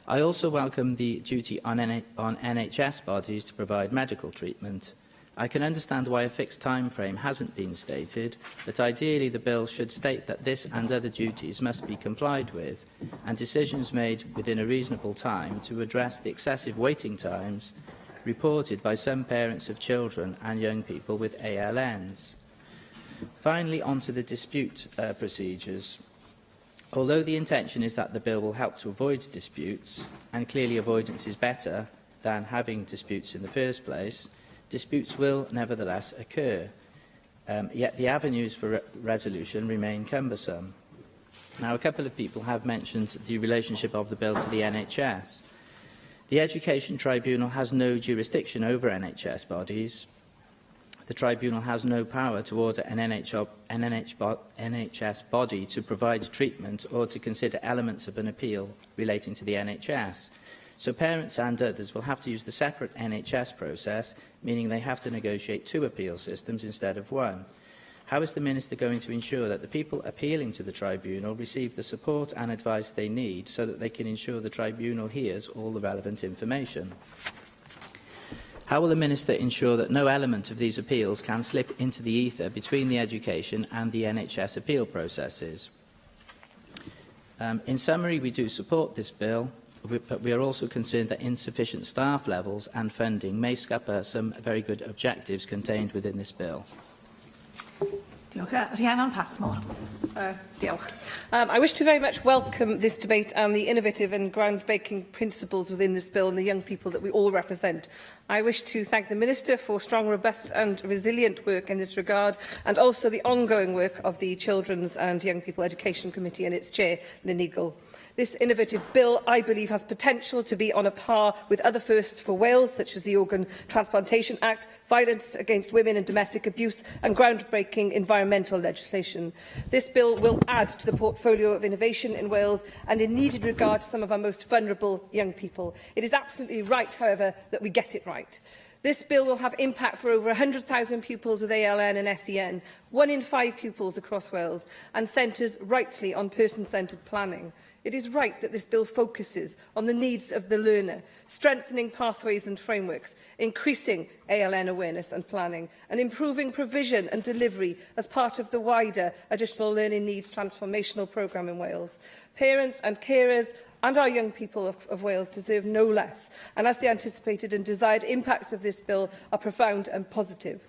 I also welcome the duty on NHS bodies to provide medical treatment. I can understand why a fixed time frame hasn't been stated, but ideally the bill should state that this and other duties must be complied with, and decisions made within a reasonable time to address the excessive waiting times reported by some parents of children and young people with ALNs. Finally, on to the dispute procedures. Although the intention is that the bill will help to avoid disputes, and clearly avoidance is better than having disputes in the first place, disputes will nevertheless occur, yet the avenues for resolution remain cumbersome. Now, a couple of people have mentioned the relationship of the bill to the NHS. The Education Tribunal has no jurisdiction over NHS bodies. The Tribunal has no power to order an NHS body to provide treatment or to consider elements of an appeal relating to the NHS. So parents and others will have to use the separate NHS process, meaning they have to negotiate 2 appeal systems instead of 1. How is the Minister going to ensure that the people appealing to the Tribunal receive the support and advice they need so that they can ensure the Tribunal hears all the relevant information? How will the Minister ensure that no element of these appeals can slip into the ether between the education and the NHS appeal processes? In summary, we do support this bill, but we are also concerned that insufficient staff levels and funding may scupper some very good objectives contained within this bill. Rhiannon Passmore. Diolch. I wish to very much welcome this debate and the innovative and groundbreaking principles within this bill and the young people that we all represent. I wish to thank the Minister for strong, robust and resilient work in this regard, and also the ongoing work of the Children's and Young People Education Committee and its chair, Lynn Eagle. This innovative bill, I believe, has potential to be on a par with other firsts for Wales, such as the Organ Transplantation Act, violence against women and domestic abuse, and groundbreaking environmental legislation. This bill will add to the portfolio of innovation in Wales and in needed regard to some of our most vulnerable young people. It is absolutely right, however, that we get it right. This bill will have impact for over 100,000 pupils with ALN and SEN, 1 in 5 pupils across Wales, and centres rightly on person-centred planning. It is right that this bill focuses on the needs of the learner, strengthening pathways and frameworks, increasing ALN awareness and planning, and improving provision and delivery as part of the wider Additional Learning Needs Transformational Programme in Wales. Parents and carers and our young people of Wales deserve no less, and as the anticipated and desired impacts of this bill are profound and positive.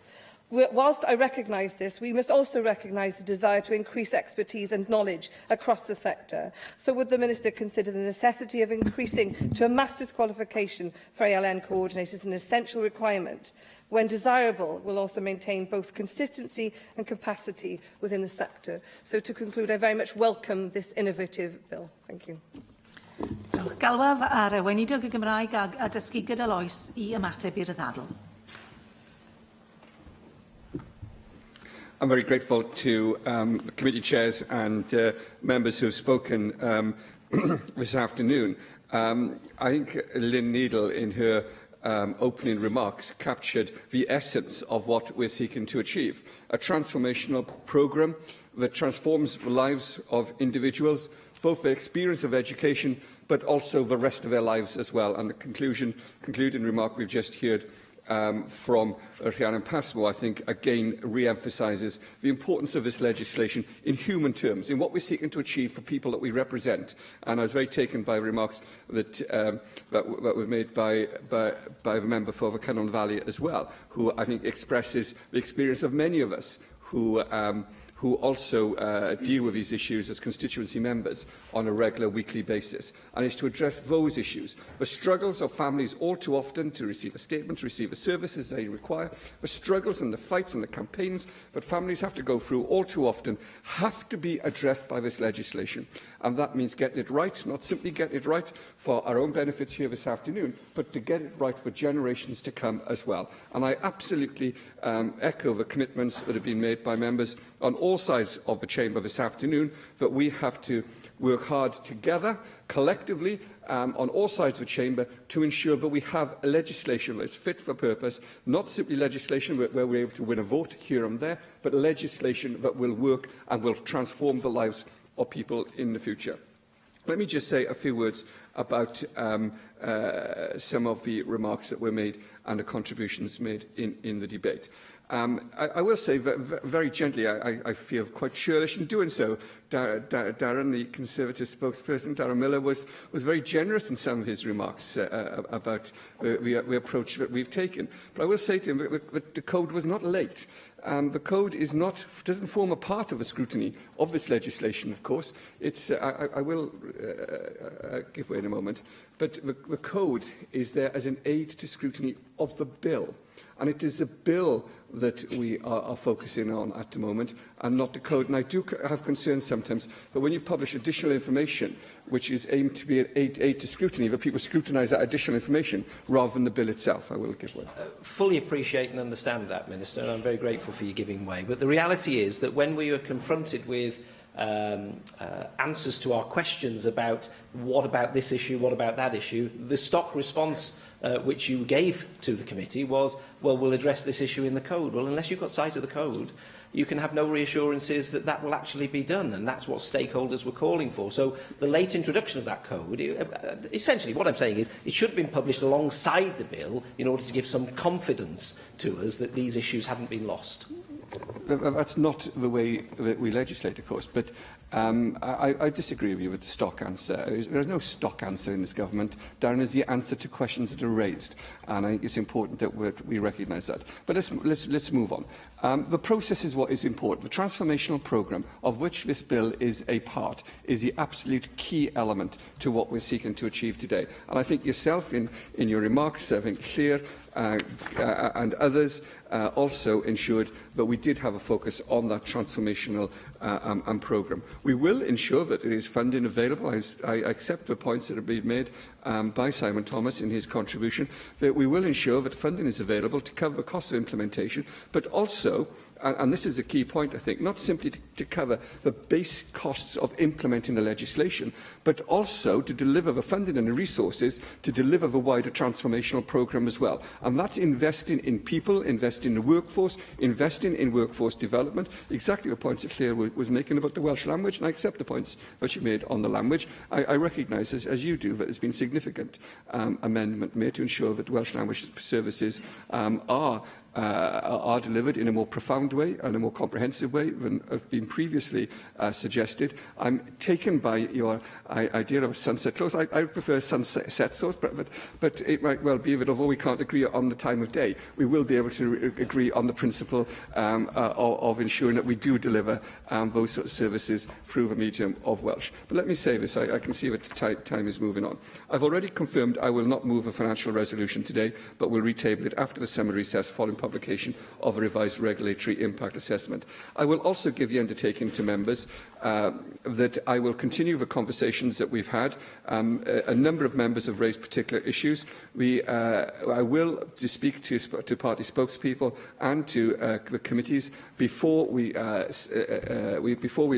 Whilst I recognise this, we must also recognise the desire to increase expertise and knowledge across the sector. So would the Minister consider the necessity of increasing to a master's qualification for ALN coordinators an essential requirement? When desirable, will also maintain both consistency and capacity within the sector. So to conclude, I very much welcome this innovative bill. Thank you. Galwaf ar y weinidog y Gymraeg a dysgu gyda loes I ymateb i'r ddadl. I'm very grateful to the committee chairs and members who have spoken this afternoon. I think Lynn Needle, in her opening remarks, captured the essence of what we're seeking to achieve. A transformational programme that transforms the lives of individuals, both their experience of education, but also the rest of their lives as well. And the concluding remark we've just heard from Rhiannon Passmore, I think, again re-emphasises the importance of this legislation in human terms, in what we're seeking to achieve for people that we represent. And I was very taken by remarks that were made by the member for the Cynulliad Valley as well, who I think expresses the experience of many of us who also deal with these issues as constituency members on a regular weekly basis, and is to address those issues. The struggles of families all too often to receive a statement, to receive the services they require, the struggles and the fights and the campaigns that families have to go through all too often have to be addressed by this legislation. And that means getting it right, not simply getting it right for our own benefits here this afternoon, but to get it right for generations to come as well. And I absolutely echo the commitments that have been made by members on all sides of the chamber this afternoon, that we have to work hard together, collectively, on all sides of the chamber, to ensure that we have a legislation that is fit for purpose, not simply legislation where we're able to win a vote here and there, but legislation that will work and will transform the lives of people in the future. Let me just say a few words about some of the remarks that were made and the contributions made in the debate. I will say very gently, I feel quite churlish in doing so. Darren, the Conservative spokesperson, Darren Miller, was very generous in some of his remarks about the approach that we've taken. But I will say to him that the code was not late. The code doesn't form a part of the scrutiny of this legislation, of course. I will give way in a moment. But the code is there as an aid to scrutiny of the bill. And it is the bill that we are focusing on at the moment, and not the code. And I do have concerns sometimes that when you publish additional information, which is aimed to be an aid to scrutiny, that people scrutinise that additional information rather than the bill itself. I will give way. Fully appreciate and understand that, Minister, and I'm very grateful for you giving way. But the reality is that when we were confronted with answers to our questions about what about this issue, what about that issue, the stock response which you gave to the committee was, well, we'll address this issue in the code. Well, unless you've got sight of the code, you can have no reassurances that that will actually be done, and that's what stakeholders were calling for. So the late introduction of that code, essentially what I'm saying is it should have been published alongside the bill in order to give some confidence to us that these issues hadn't been lost. That's not the way that we legislate, of course, but I disagree with you with the stock answer. There is no stock answer in this government. Darren is the answer to questions that are raised, and I think it's important that we recognise that. But let's move on. The process is what is important. The transformational programme, of which this bill is a part, is the absolute key element to what we're seeking to achieve today. And I think yourself, in your remarks, I think Llŷr and others also ensured that we did have a focus on that transformational programme. We will ensure that there is funding available. I accept the points that have been made by Simon Thomas in his contribution, that we will ensure that funding is available to cover the cost of implementation, but also, and this is a key point, I think, not simply to cover the base costs of implementing the legislation, but also to deliver the funding and the resources to deliver the wider transformational programme as well. And that's investing in people, investing in the workforce, investing in workforce development, exactly the points that Llŷr was making about the Welsh language, and I accept the points that you made on the language. I recognise, as you do, that there's been significant amendment made to ensure that Welsh language services are delivered in a more profound way and a more comprehensive way than have been previously suggested. I'm taken by your idea of a sunset clause. I prefer sunset clause, but it might well be that although we can't agree on the time of day, we will be able to agree on the principle of ensuring that we do deliver those sort of services through the medium of Welsh. But let me say this, I can see that time is moving on. I've already confirmed I will not move a financial resolution today, but will retable it after the summer recess following publication of a revised regulatory impact assessment. I will also give the undertaking to members that I will continue the conversations that we've had. A number of members have raised particular issues. I will speak to party spokespeople and to the committees before we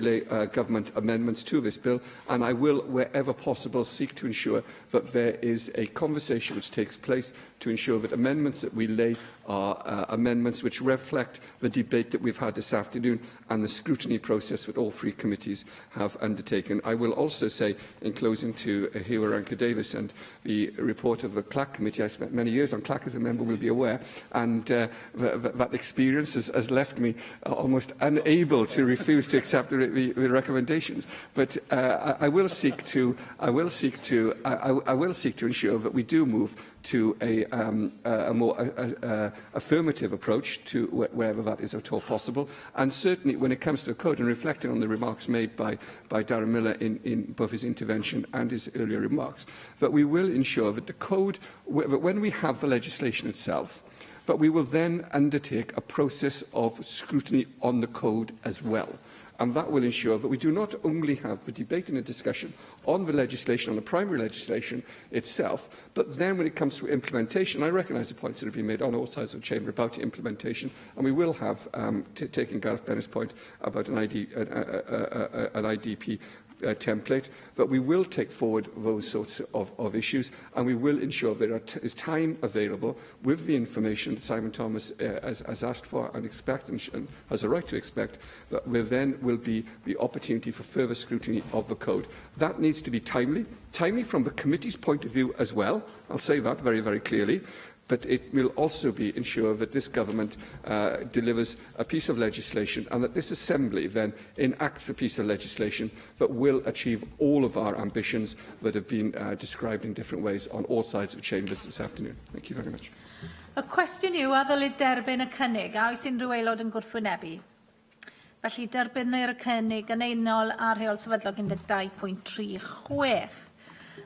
lay government amendments to this bill, and I will, wherever possible, seek to ensure that there is a conversation which takes place to ensure that amendments that we lay are amendments which reflect the debate that we've had this afternoon and the scrutiny process that all three committees have undertaken. I will also say, in closing, to Hugh Davis and the report of the CLAC committee, I spent many years on CLAC, as a member will be aware, and that experience has left me almost unable to refuse to accept the recommendations. But I will seek to ensure that we do move to a more affirmative approach to wherever that is at all possible. And certainly when it comes to the code, and reflecting on the remarks made by Darren Miller in both his intervention and his earlier remarks, that we will ensure that the code, when we have the legislation itself, that we will then undertake a process of scrutiny on the code as well. And that will ensure that we do not only have the debate and the discussion on the legislation, on the primary legislation itself, but then when it comes to implementation, I recognise the points that have been made on all sides of the chamber about implementation, and we will have, taking Gareth Bennett's point about an IDP template, that we will take forward those sorts of issues, and we will ensure there is time available with the information that Simon Thomas has asked for and expect and has a right to expect, that there then will be the opportunity for further scrutiny of the code. That needs to be timely from the committee's point of view as well. I'll say that very, very clearly. But it will also ensure that this government delivers a piece of legislation, and that this Assembly then enacts a piece of legislation that will achieve all of our ambitions that have been described in different ways on all sides of chambers this afternoon. Thank you very much. Y cwestiwn yw a ddylid derbyn y cynnig, a oes unrhyw aelod yn gwrthwynebu. Felly derbynir y cynnig yn unol ar rheol sefydlog 12.36.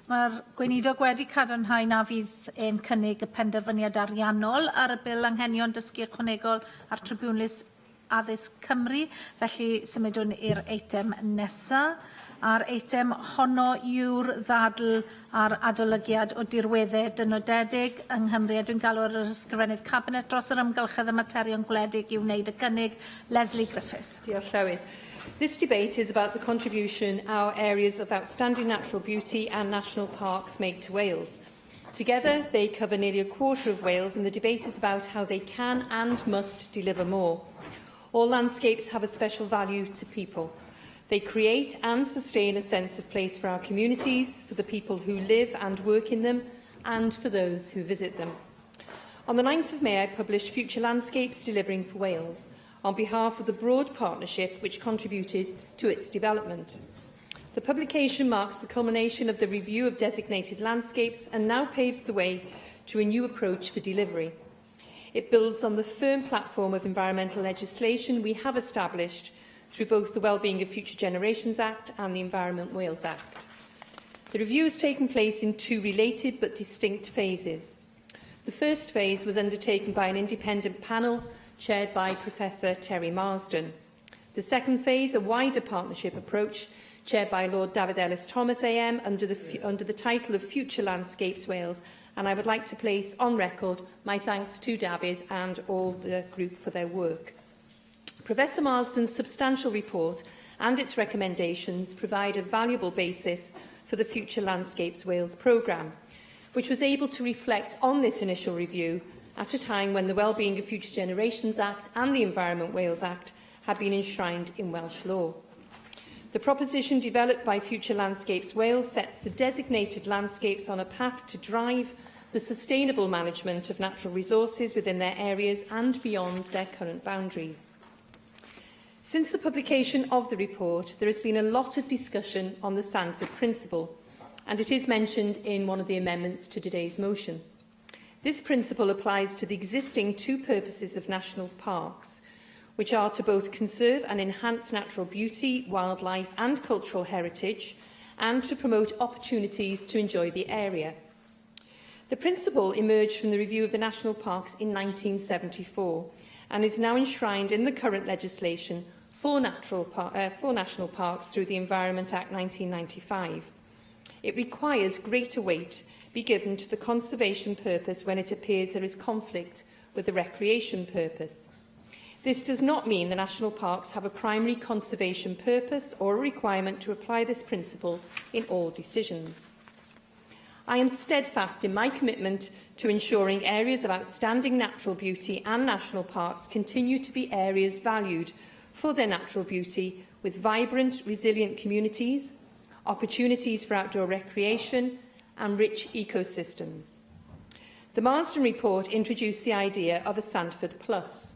Mae'r gweinidog wedi cadarnhau na fydd yn cynnig y penderfyniad ariannol ar y bil anghenion dysgu ychwanegol ar Tribwnlys Addysg Cymru. Felly symudwn i'r eitem nesaf. A'r eitem honno yw'r ddadl ar adolygiad o dirweddau dynodedig yng Nghymru. A dwi'n galw ar yr ysgrifennydd Cabinet dros yr ymgylchedd y materion gwledig i wneud y cynnig. Lesley Griffiths. Diolch, Llywydd. This debate is about the contribution our areas of outstanding natural beauty and national parks make to Wales. Together, they cover nearly a quarter of Wales, and the debate is about how they can and must deliver more. All landscapes have a special value to people. They create and sustain a sense of place for our communities, for the people who live and work in them, and for those who visit them. On the 9th of May, I published Future Landscapes Delivering for Wales, on behalf of the broad partnership which contributed to its development. The publication marks the culmination of the review of designated landscapes and now paves the way to a new approach for delivery. It builds on the firm platform of environmental legislation we have established through both the Wellbeing of Future Generations Act and the Environment Wales Act. The review has taken place in two related but distinct phases. The first phase was undertaken by an independent panel chaired by Professor Terry Marsden. The second phase, a wider partnership approach, chaired by Lord David Ellis-Thomas AM under the title of Future Landscapes Wales, and I would like to place on record my thanks to David and all the group for their work. Professor Marsden's substantial report and its recommendations provide a valuable basis for the Future Landscapes Wales programme, which was able to reflect on this initial review at a time when the Wellbeing of Future Generations Act and the Environment Wales Act had been enshrined in Welsh law. The proposition developed by Future Landscapes Wales sets the designated landscapes on a path to drive the sustainable management of natural resources within their areas and beyond their current boundaries. Since the publication of the report, there has been a lot of discussion on the Sandford principle, and it is mentioned in one of the amendments to today's motion. This principle applies to the existing two purposes of national parks, which are to both conserve and enhance natural beauty, wildlife and cultural heritage, and to promote opportunities to enjoy the area. The principle emerged from the review of the national parks in 1974 and is now enshrined in the current legislation for national parks through the Environment Act 1995. It requires greater weight be given to the conservation purpose when it appears there is conflict with the recreation purpose. This does not mean the national parks have a primary conservation purpose or a requirement to apply this principle in all decisions. I am steadfast in my commitment to ensuring areas of outstanding natural beauty and national parks continue to be areas valued for their natural beauty, with vibrant, resilient communities, opportunities for outdoor recreation and rich ecosystems. The Marsden report introduced the idea of a Sandford Plus.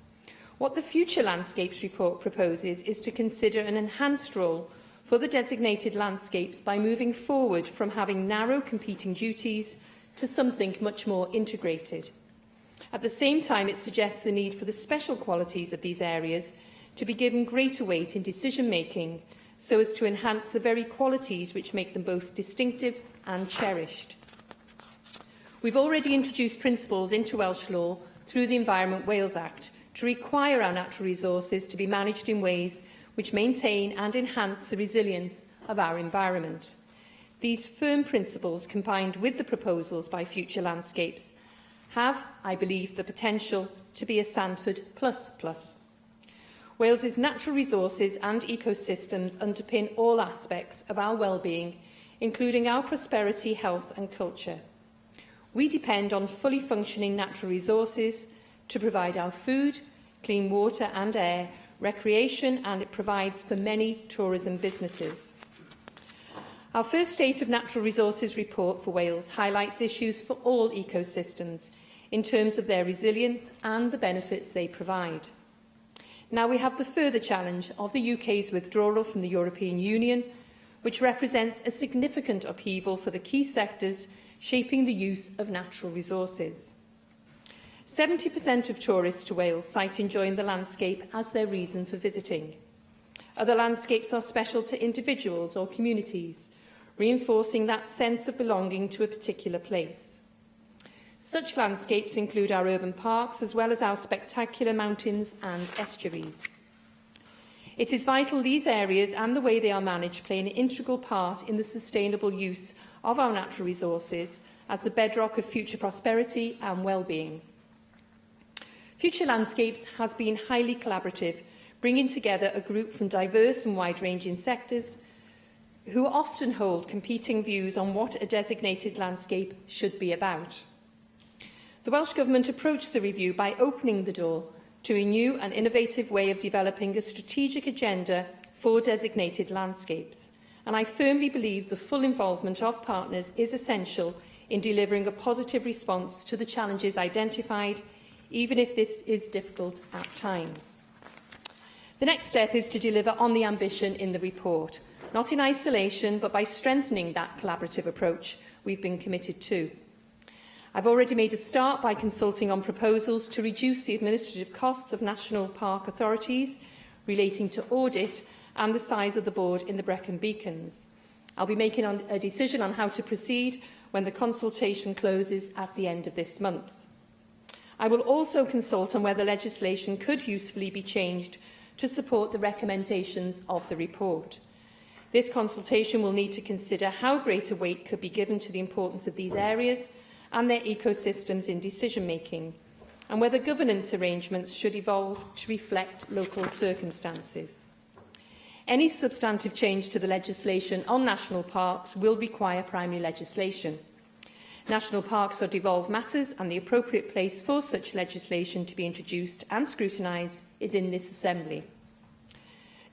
What the Future Landscapes report proposes is to consider an enhanced role for the designated landscapes by moving forward from having narrow competing duties to something much more integrated. At the same time, it suggests the need for the special qualities of these areas to be given greater weight in decision-making so as to enhance the very qualities which make them both distinctive and cherished. We've already introduced principles into Welsh law through the Environment Wales Act to require our natural resources to be managed in ways which maintain and enhance the resilience of our environment. These firm principles, combined with the proposals by Future Landscapes, have, I believe, the potential to be a Sandford Plus. Wales's natural resources and ecosystems underpin all aspects of our well-being, including our prosperity, health and culture. We depend on fully functioning natural resources to provide our food, clean water and air, recreation, and it provides for many tourism businesses. Our first State of Natural Resources report for Wales highlights issues for all ecosystems in terms of their resilience and the benefits they provide. Now we have the further challenge of the UK's withdrawal from the European Union, which represents a significant upheaval for the key sectors shaping the use of natural resources. 70% of tourists to Wales cite enjoying the landscape as their reason for visiting. Other landscapes are special to individuals or communities, reinforcing that sense of belonging to a particular place. Such landscapes include our urban parks as well as our spectacular mountains and estuaries. It is vital these areas and the way they are managed play an integral part in the sustainable use of our natural resources as the bedrock of future prosperity and well-being. Future Landscapes has been highly collaborative, bringing together a group from diverse and wide-ranging sectors who often hold competing views on what a designated landscape should be about. The Welsh Government approached the review by opening the door to a new and innovative way of developing a strategic agenda for designated landscapes, and I firmly believe the full involvement of partners is essential in delivering a positive response to the challenges identified, even if this is difficult at times. The next step is to deliver on the ambition in the report, not in isolation, but by strengthening that collaborative approach we've been committed to. I've already made a start by consulting on proposals to reduce the administrative costs of national park authorities relating to audit and the size of the board in the Brecon Beacons. I'll be making a decision on how to proceed when the consultation closes at the end of this month. I will also consult on whether legislation could usefully be changed to support the recommendations of the report. This consultation will need to consider how greater weight could be given to the importance of these areas and their ecosystems in decision-making, and whether governance arrangements should evolve to reflect local circumstances. Any substantive change to the legislation on national parks will require primary legislation. National parks are devolved matters, and the appropriate place for such legislation to be introduced and scrutinised is in this Assembly.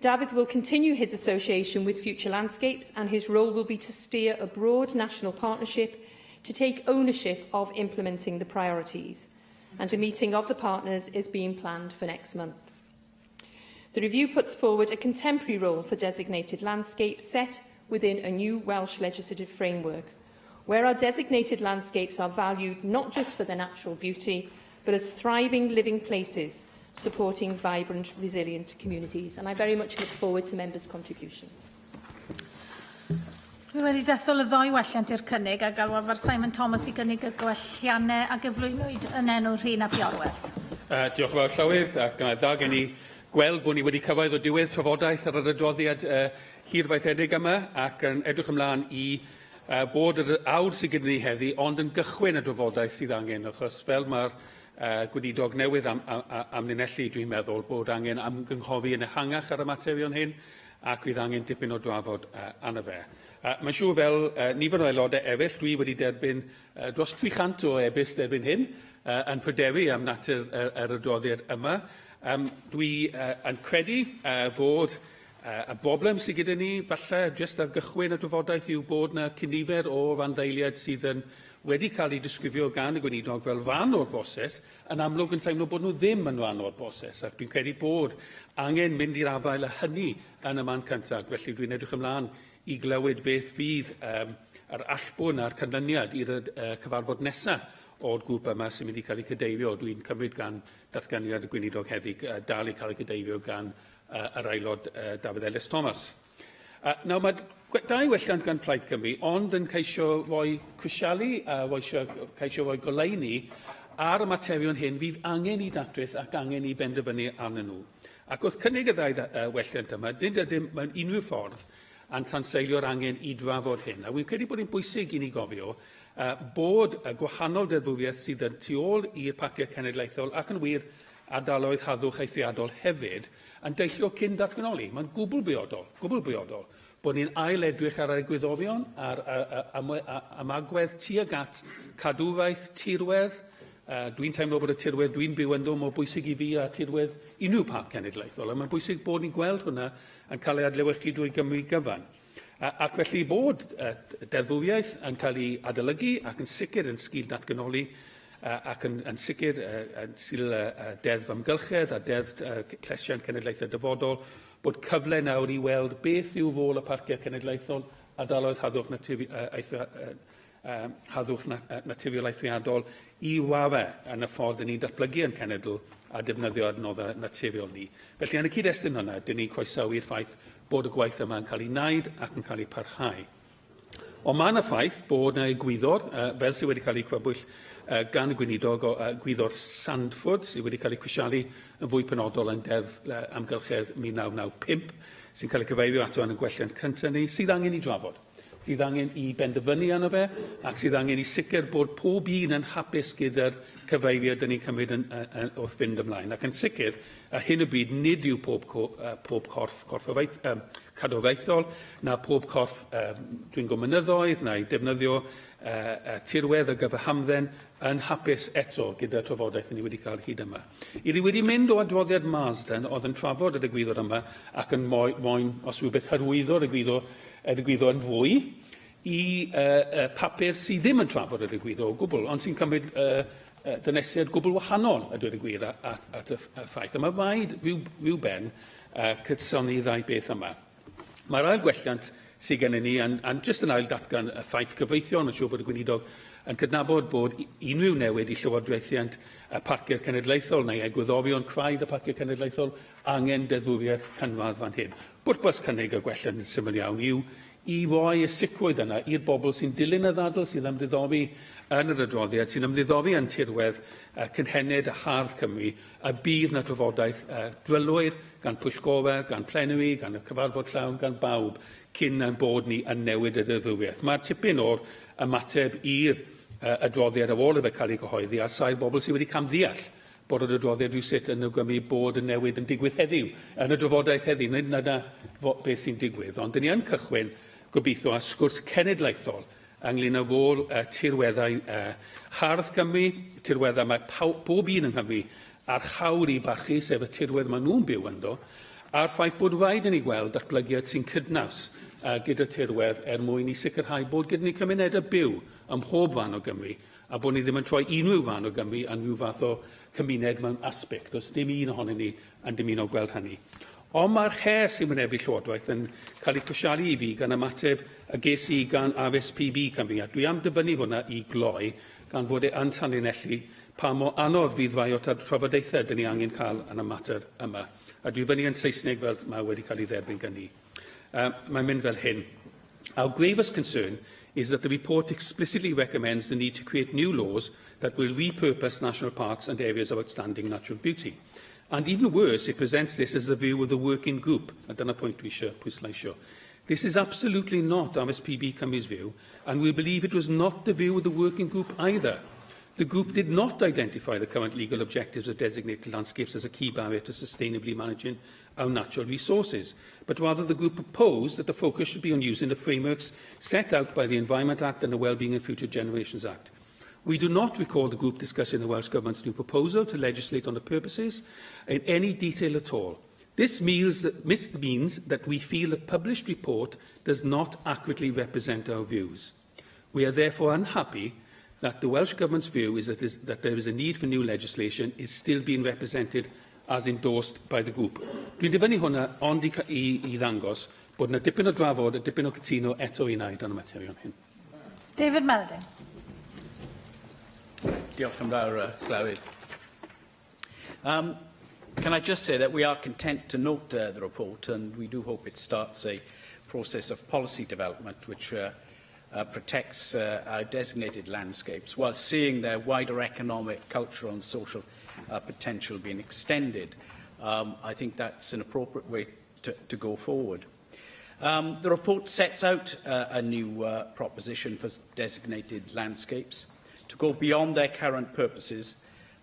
David will continue his association with Future Landscapes, and his role will be to steer a broad national partnership to take ownership of implementing the priorities, and a meeting of the partners is being planned for next month. The review puts forward a contemporary role for designated landscapes set within a new Welsh legislative framework, where our designated landscapes are valued not just for their natural beauty, but as thriving living places, supporting vibrant, resilient communities. And I very much look forward to members' contributions. Dwi wedi dethol y ddoi welliant i'r cynnig a galwaf ar Simon Thomas I gynnig y gwelliannau a gyflwynwyd yn enw Rhyn ap Iorwerth. Diolch yn fawr Llywydd, ac yn dda gen i gweld bod ni wedi cyfoedd o diwedd trafodaeth ar yr adroddiad hirfaethedig yma, ac yn edrych ymlaen I bod yr awr sydd gyda ni heddi, ond yn gychwyn y drafodaeth sydd angen, achos fel mae'r gweinidog newydd am linellu, dwi'n meddwl bod angen amgynghofi yn ehangach ar y materion hyn, ac fydd angen dipyn o drafod anna fe. Mae'n siŵr fel nifer o aelodau eraill, dwi wedi derbyn dros 300 o ebyst erbyn hyn yn pryderu am natur yr adroddiad yma. Dwi yn credu fod y broblem sydd gyda ni, falle jyst ar gychwyn y drafodaeth, yw bod yna cynifer o randdeiliad sydd wedi cael ei disgrifio gan y gweinidog fel fan o'r broses, yn amlwg yn teimlo bod nhw ddim yn fan o'r broses. Ac dwi'n credu bod angen mynd i'r afael y hynny yn y man cyntaf. Felly dwi'n edrych ymlaen I glywed beth fydd yr allbwn a'r canlyniad i'r cyfarfod nesaf o'r grŵp yma sy'n mynd I cael ei cadeirio. Dwi'n cymryd gan datganiad y gweinidog heddi dal I cael ei cadeirio gan yr aelod David Ellis Thomas. Nawr, mae dau welliant gan Plaid Cymru, ond yn ceisio rhoi crisialu a ceisio rhoi goleuni ar y materion hyn fydd angen I datrys ac angen I benderfynu arnyn nhw. Ac wrth cynnig y ddau welliant yma, dim mewn unrhyw ffordd a'n tanseilio'r angen I drafod hyn. A wy'n credu bod hi'n bwysig I ni gofio bod y gwahanol deddfwriaeth sydd yn tu ôl i'r Parciau Cenedlaethol ac yn wir ardaloedd harddwch eithriadol hefyd yn deillio cyn datganoli. Mae'n gwbl briodol, bod ni'n ail edrych ar y egwyddorion, ar ymagwedd tuag at cadwraeth, tirwedd. Dwi'n teimlo bod y tirwedd dwi'n byw ynddo mor bwysig I fi a tirwedd unrhyw parc cenedlaethol. A mae'n bwysig bod ni'n gweld hwnna yn cael ei adlewyrchu drwy Gymru gyfan. Ac felly bod deddfwriaeth yn cael ei adolygu ac yn sicr yn sgil datganoli ac yn sicr yn sgil deddf amgylchedd a deddf llesiant cenedlaethau dyfodol, bod cyfle nawr I weld beth yw rôl y parciau cenedlaethol ardaloedd harddwch naturiol eithriadol I wawe yn y ffordd ni'n datblygu yn cenedl a defnyddio adnoddau naturiol ni. Felly, yn y cyd-destun hwnna, dyn ni'n croesawu'r ffaith bod y gwaith yma yn cael ei wneud ac yn cael ei parhau. Ond mae yna ffaith bod yna egwyddor, fel sydd wedi cael ei crybwyll gan y gweinidog o gwyddor Sandford, sydd wedi cael ei crisialu yn fwy penodol yn deddf amgylchedd 1995, sy'n cael ei cyfeirio ato yn y gwelliant cyntaf ni, sydd angen ei drafod. sydd angen I benderfynu arno fe, ac sydd angen I sicr bod pob un yn hapus gyda'r cyfeiriad dyn ni'n cymryd wrth fynd ymlaen. Ac yn sicr, a hyn o byd, nid yw pob corff cadwraethol, na pob corff dringo mynyddoedd, neu defnyddio tirwedd o gyfer hamdden yn hapus eto gyda'r trafodaeth ni wedi cael hyd yma. I ni wedi mynd o adroddiad Marsden oedd yn trafod y digwyddor yma ac yn moyn, os rhywbeth hyrwyddo'r digwyddor yn fwy, I papur sydd ddim yn trafod y digwyddor o gwbl, ond sy'n cymryd dynesiad gwbl wahanol y dweud y gwir at y ffaith. A mae rhaid rhywben cydsoni ddau beth yma. Mae'r ail gwelliant sydd gennym ni, a'n jyst yn ail datgan y ffaith cyfreithiol, yn siŵr bod y gweinidog yn cydnabod bod unrhyw newid I llywodraethiant y parciau cenedlaethol neu egwyddorion craidd y parciau cenedlaethol angen deddfwriaeth cynradd fan hyn. Bwrpas cynnig y gwelliant yn syml iawn yw I roi y sicrwydd yna i'r bobl sy'n dilyn y ddadl sy'n ymddiddori yn yr adroddiad, sy'n ymddiddori yn tirwedd cynhenid a hardd Cymru, a bydd na trafodaeth drylwyr gan pwyllgorau, gan plenwi, gan y cyfarfod llawn, gan bawb, cyn yn bod ni yn newid y deddfwriaeth. Mae'r tipyn o'r ymateb i'r adroddiad ar ôl y fe cael ei gyhoeddi a sail bobl sydd wedi camddeall bod yr adroddiad rhywsut yn awgrymu bod y newid yn digwydd heddiw, yn y drafodaeth heddiw, nid na beth sy'n digwydd. Ond dyn ni yn cychwyn gobeithio a sgwrs cenedlaethol ynglyn â rôl tirweddau hardd Cymru, tirweddau mae bob un yng Nghymru a'r hawl I barchu, sef y tirwedd maen nhw'n byw ynddo, a'r ffaith bod rhaid yn ei gweld datblygiad sy'n cydnaws gyda tirwedd mwyn I sicrhau bod gyda ni cymunedau byw ym mhob fan o Gymru, a bod ni ddim yn troi unrhyw fan o Gymru yn rhyw fath o cymuned mewn aspect, os dim un ohonyn ni yn dymuno gweld hynny. Ond mae'r her sy'n wynebu Llywodraeth yn cael ei cwsialu I fi gan ymateb y ges I gan RSPB Cymru. A dwi am dyfynnu hwnna I gloi gan fod yn tanlinellu pa mor anodd fydd rai o trafodaethau dyn ni angen cael yn y mater yma. A dwi fyny yn Saesneg fel mae wedi cael ei dderbyn gan ni. Mae'n mynd fel hyn. Our gravest concern is that the report explicitly recommends the need to create new laws that will repurpose national parks and areas of outstanding natural beauty. And even worse, it presents this as the view of the working group. A dyna pwynt dwi eisiau pwysleisio. This is absolutely not RSPB Cymru's view, and we believe it was not the view of the working group either. The group did not identify the current legal objectives of designated landscapes as a key barrier to sustainably managing our natural resources, but rather the group proposed that the focus should be on using the frameworks set out by the Environment Act and the Wellbeing and Future Generations Act. We do not recall the group discussing the Welsh Government's new proposal to legislate on the purposes in any detail at all. This means that we feel the published report does not accurately represent our views. We are therefore unhappy that the Welsh Government's view is that there is a need for new legislation is still being represented as endorsed by the group. Dwi'n dyfynnu hwnna ond I ddangos bod yna dipyn o drafod a dipyn o cytuno eto I wneud yn y materion hyn. David Melding. Diolch yn fawr, Llywydd. Can I just say that we are content to note the report, and we do hope it starts a process of policy development which protects our designated landscapes while seeing their wider economic, cultural and social potential being extended. I think that's an appropriate way to go forward. The report sets out a new proposition for designated landscapes to go beyond their current purposes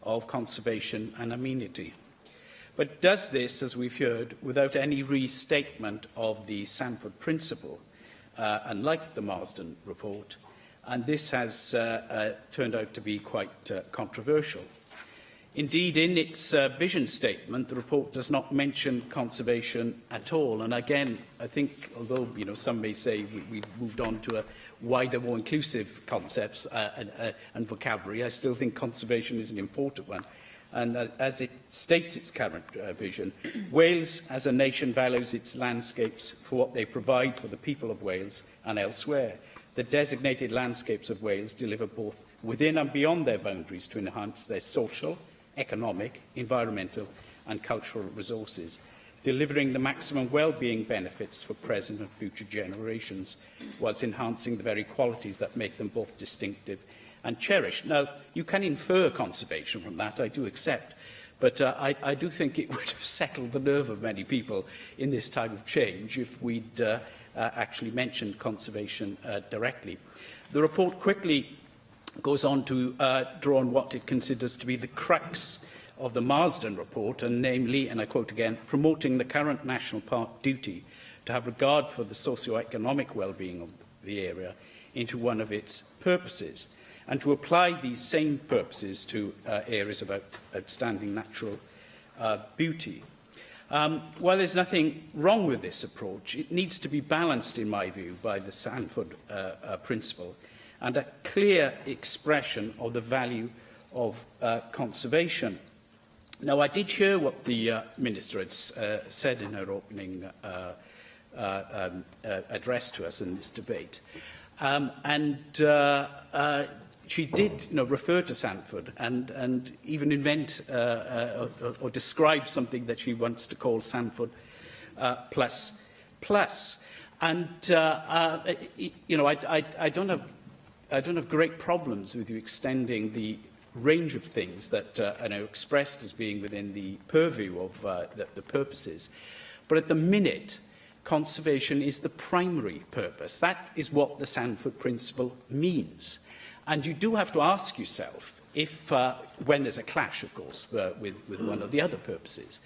of conservation and amenity. But does this, as we've heard, without any restatement of the Cyfarfod principle, unlike the Marsden report, and this has turned out to be quite controversial. Indeed, in its vision statement, the report does not mention conservation at all. And again, I think, although some may say we've moved on to a wider, more inclusive concepts and vocabulary, I still think conservation is an important one. And as it states its current vision, Wales as a nation values its landscapes for what they provide for the people of Wales and elsewhere. The designated landscapes of Wales deliver both within and beyond their boundaries to enhance their social, economic, environmental and cultural resources, delivering the maximum well-being benefits for present and future generations, whilst enhancing the very qualities that make them both distinctive and cherished. Now, you can infer conservation from that, I do accept, but I do think it would have settled the nerve of many people in this time of change if we'd actually mentioned conservation directly. The report quickly goes on to draw on what it considers to be the crux of the Marsden report, and namely, and I quote again, promoting the current national park duty to have regard for the socio-economic well-being of the area into one of its purposes, and to apply these same purposes to areas of outstanding natural beauty. While there's nothing wrong with this approach, it needs to be balanced, in my view, by the Cyfarfod principle and a clear expression of the value of conservation. Now, I did hear what the Minister had said in her opening address to us in this debate. She did refer to Cyfarfod and even invent or describe something that she wants to call Cyfarfod plus. And, I don't have great problems with you extending the range of things that are expressed as being within the purview of the purposes. But at the minute, conservation is the primary purpose. That is what the Cyfarfod principle means. And you do have to ask yourself if, when there's a clash, of course, with one of the other purposes,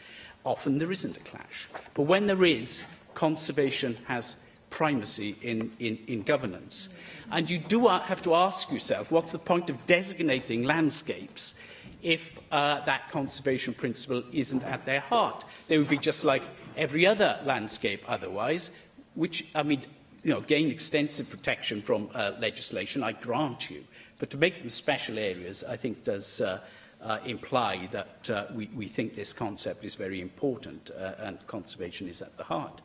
often there isn't a clash. But when there is, conservation has primacy in governance. And you do have to ask yourself, what's the point of designating landscapes if that conservation principle isn't at their heart? They would be just like every other landscape otherwise, which, gain extensive protection from legislation, I grant you. But to make them special areas, I think, does imply that we think this concept is very important and conservation is at the heart.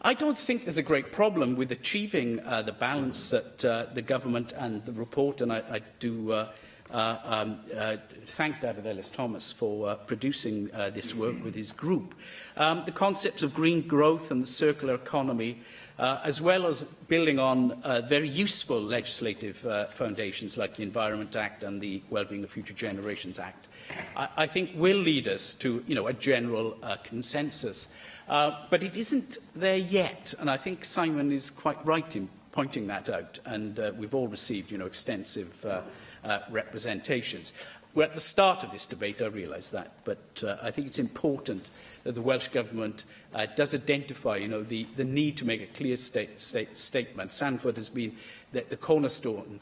I don't think there's a great problem with achieving the balance that the government and the report, and I do thank David Ellis-Thomas for producing this work with his group. The concepts of green growth and the circular economy, as well as building on very useful legislative foundations like the Environment Act and the Wellbeing of Future Generations Act, I think will lead us to a general consensus. But it isn't there yet, and I think Simon is quite right in pointing that out, and we've all received extensive representations. We're at the start of this debate, I realise that, but I think it's important that the Welsh Government does identify the need to make a clear statement. Cyfarfod has been the cornerstone,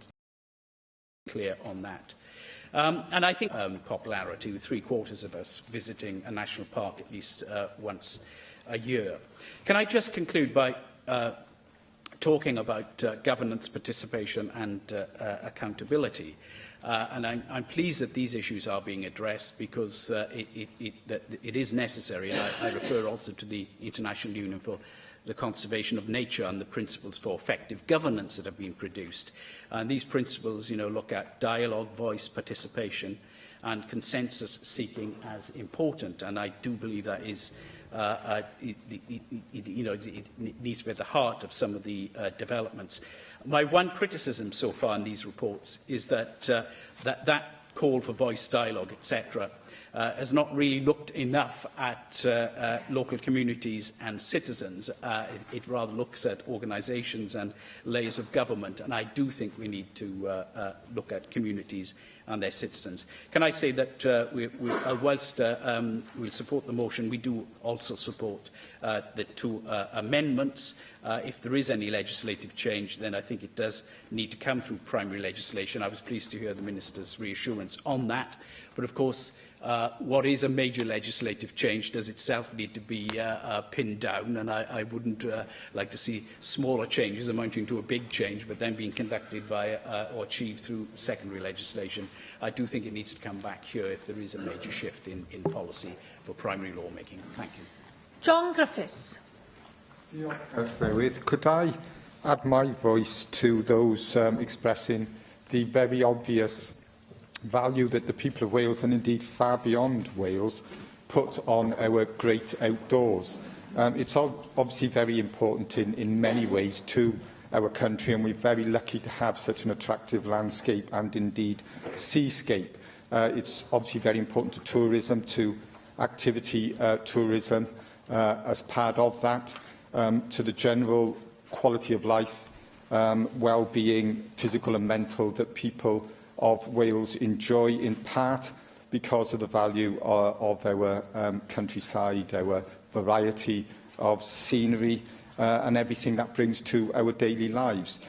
clear on that. And I think popularity, with 3/4 of us visiting a national park at least once a year. Can I just conclude by talking about governance, participation and accountability? And I'm pleased that these issues are being addressed because it is necessary. And I refer also to the International Union for the Conservation of Nature and the principles for effective governance that have been produced. And these principles, look at dialogue, voice, participation and consensus seeking as important. And I do believe that is it needs to be at the heart of some of the developments. My one criticism so far in these reports is that that call for voice, dialogue, etc., has not really looked enough at local communities and citizens. It rather looks at organisations and layers of government, and I do think we need to look at communities and their citizens. Can I say that whilst we'll support the motion, we do also support the two amendments. If there is any legislative change, then I think it does need to come through primary legislation. I was pleased to hear the Minister's reassurance on that. But of course, what is a major legislative change does itself need to be pinned down, and I wouldn't like to see smaller changes amounting to a big change, but then being conducted by or achieved through secondary legislation. I do think it needs to come back here if there is a major shift in policy for primary lawmaking. Thank you. John Griffiths. Could I add my voice to those expressing the very obvious value that the people of Wales, and indeed far beyond Wales, put on our great outdoors. It's obviously very important in many ways to our country, and we're very lucky to have such an attractive landscape and indeed seascape. It's obviously very important to tourism, to activity tourism as part of that. to the general quality of life, well-being, physical and mental, that people of Wales enjoy, in part because of the value of our countryside, our variety of scenery, and everything that brings to our daily lives.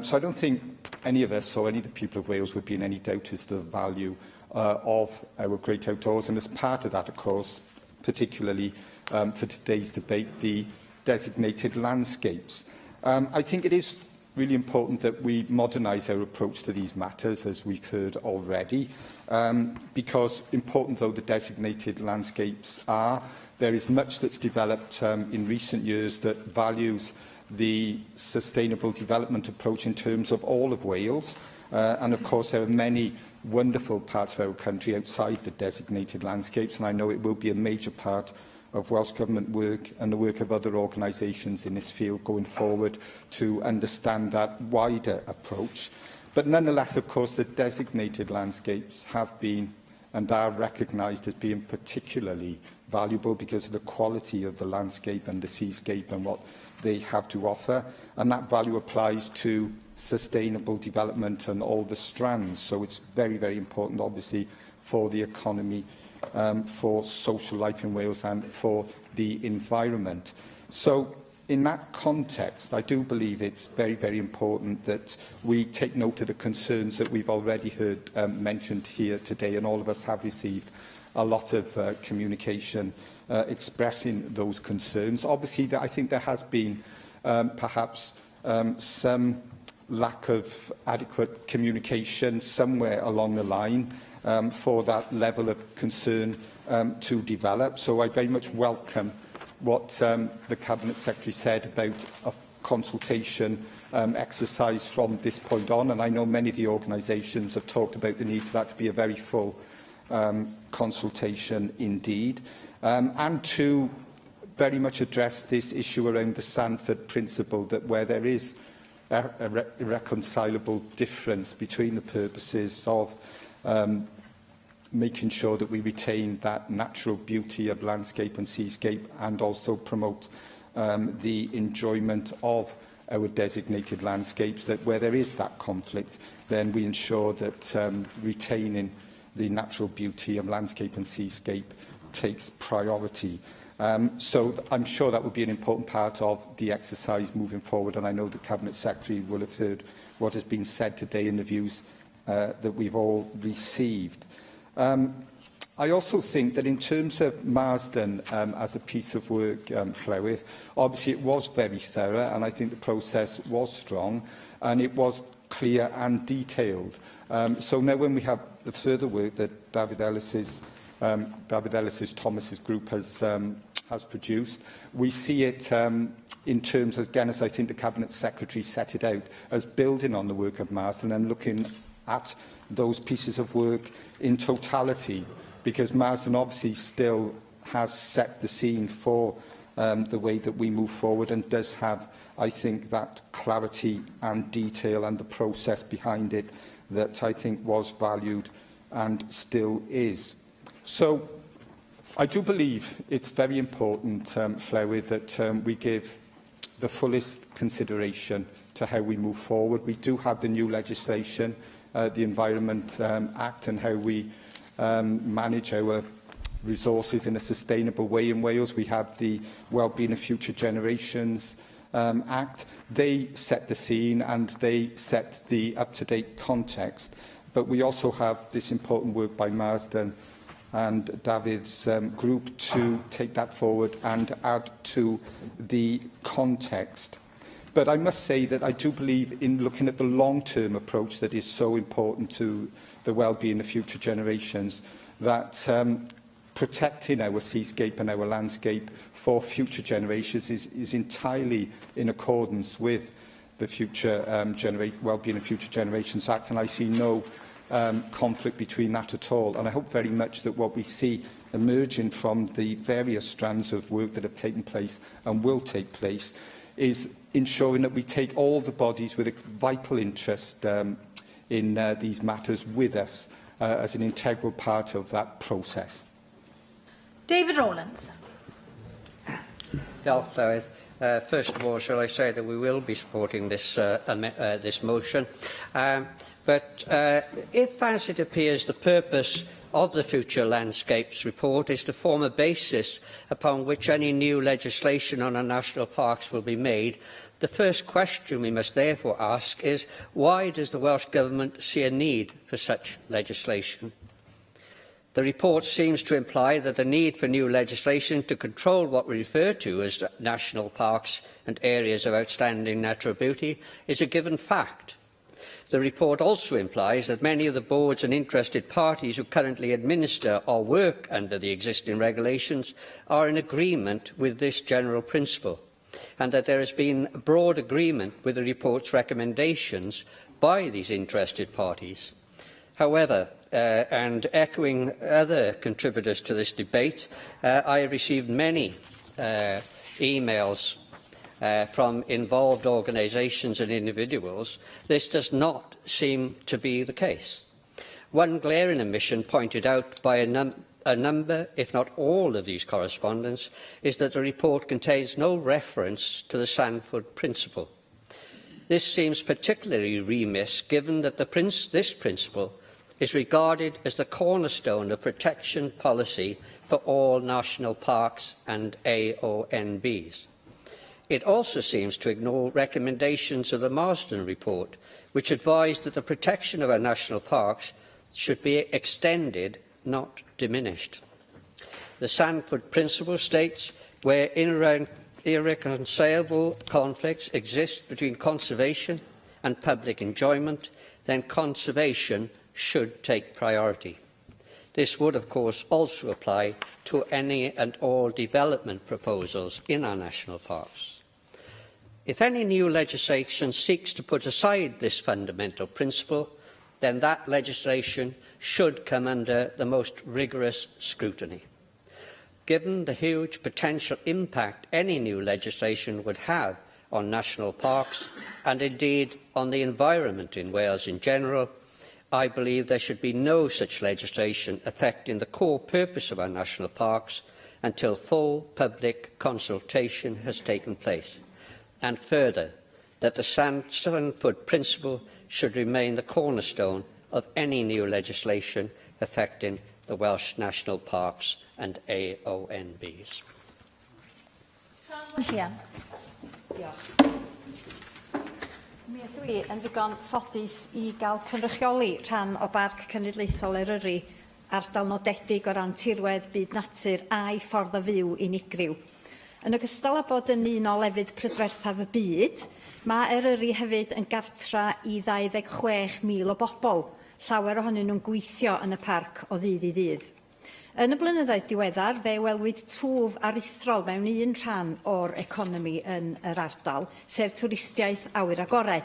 So I don't think any of us or any of the people of Wales would be in any doubt as to the value of our great outdoors. And as part of that, of course, particularly for today's debate, the designated landscapes. I think it is really important that we modernise our approach to these matters, as we've heard already, because important though the designated landscapes are, there is much that's developed in recent years that values the sustainable development approach in terms of all of Wales. And of course, there are many wonderful parts of our country outside the designated landscapes, and I know it will be a major part of Welsh Government work and the work of other organisations in this field going forward to understand that wider approach. But nonetheless, of course, the designated landscapes have been and are recognised as being particularly valuable because of the quality of the landscape and the seascape and what they have to offer. And that value applies to sustainable development and all the strands. So it's very, very important, obviously, for the economy, for social life in Wales and for the environment. So in that context, I do believe it's very, very important that we take note of the concerns that we've already heard mentioned here today, and all of us have received a lot of communication expressing those concerns. Obviously, I think there has been perhaps some lack of adequate communication somewhere along the line for that level of concern to develop. So I very much welcome what the Cabinet Secretary said about a consultation exercise from this point on, and I know many of the organisations have talked about the need for that to be a very full consultation indeed, and to very much address this issue around the Sanford principle, that where there is a irreconcilable difference between the purposes of making sure that we retain that natural beauty of landscape and seascape and also promote the enjoyment of our designated landscapes, that where there is that conflict, then we ensure that retaining the natural beauty of landscape and seascape takes priority. So I'm sure that would be an important part of the exercise moving forward, and I know the Cabinet Secretary will have heard what has been said today in the views that we've all received. I also think that in terms of Marsden as a piece of work, Llywydd, obviously it was very thorough, and I think the process was strong, and it was clear and detailed. So now when we have the further work that David Ellis' Thomas's group has produced, we see it in terms, again, as I think the Cabinet Secretary set it out, as building on the work of Marsden and looking at those pieces of work in totality, because Marsden obviously still has set the scene for the way that we move forward and does have, I think, that clarity and detail and the process behind it that I think was valued and still is. So I do believe it's very important, Llywydd, that we give the fullest consideration to how we move forward. We do have the new legislation, the Environment Act, and how we manage our resources in a sustainable way in Wales. We have the Wellbeing of Future Generations Act. They set the scene and they set the up-to-date context. But we also have this important work by Marsden and David's group to take that forward and add to the context. But I must say that I do believe in looking at the long-term approach that is so important to the well-being of future generations, that protecting our seascape and our landscape for future generations is entirely in accordance with the Future Wellbeing of Future Generations Act, and I see no conflict between that at all. And I hope very much that what we see emerging from the various strands of work that have taken place and will take place is ensuring that we take all the bodies with a vital interest in these matters with us as an integral part of that process. David Rowlands. Diolch, Llywydd. First of all, shall I say that we will be supporting this, this motion. But if, as it appears, the purpose of the Future Landscapes report is to form a basis upon which any new legislation on our national parks will be made, the first question we must therefore ask is, why does the Welsh Government see a need for such legislation? The report seems to imply that the need for new legislation to control what we refer to as national parks and areas of outstanding natural beauty is a given fact. The report also implies that many of the boards and interested parties who currently administer or work under the existing regulations are in agreement with this general principle, and that there has been broad agreement with the report's recommendations by these interested parties. However, and echoing other contributors to this debate, I have received many emails from involved organisations and individuals. This does not seem to be the case. One glaring omission pointed out by a number, if not all, of these correspondents is that the report contains no reference to the Cyfarfod principle. This seems particularly remiss given that this principle is regarded as the cornerstone of protection policy for all national parks and AONBs. It also seems to ignore recommendations of the Marsden report, which advised that the protection of our national parks should be extended, not diminished. The Cyfarfod principle states where irreconcilable conflicts exist between conservation and public enjoyment, then conservation should take priority. This would, of course, also apply to any and all development proposals in our national parks. If any new legislation seeks to put aside this fundamental principle, then that legislation should come under the most rigorous scrutiny. Given the huge potential impact any new legislation would have on national parks, and indeed on the environment in Wales in general, I believe there should be no such legislation affecting the core purpose of our national parks until full public consultation has taken place, and further, that the Cyfarfod principle should remain the cornerstone of any new legislation affecting the Welsh national parks and AONBs. Mi ydw i yn ddigon ffodus i gael cynrychioli rhan o Barc Cenedlaethol Eryri, ardal nodedig o ran tirwedd, byd natur a'i ffordd o fyw unigryw. Yn ogystal â bod yn un o lefydd prydferthaf y byd, mae Eryri hefyd yn gartra i 26,000 o bobl, llawer ohonyn nhw'n gweithio yn y parc o ddydd i ddydd. Yn y blynyddoedd diweddar, fe welwyd twf aruthrol mewn un rhan o'r economi yn yr ardal, sef twristiaeth awyr agored.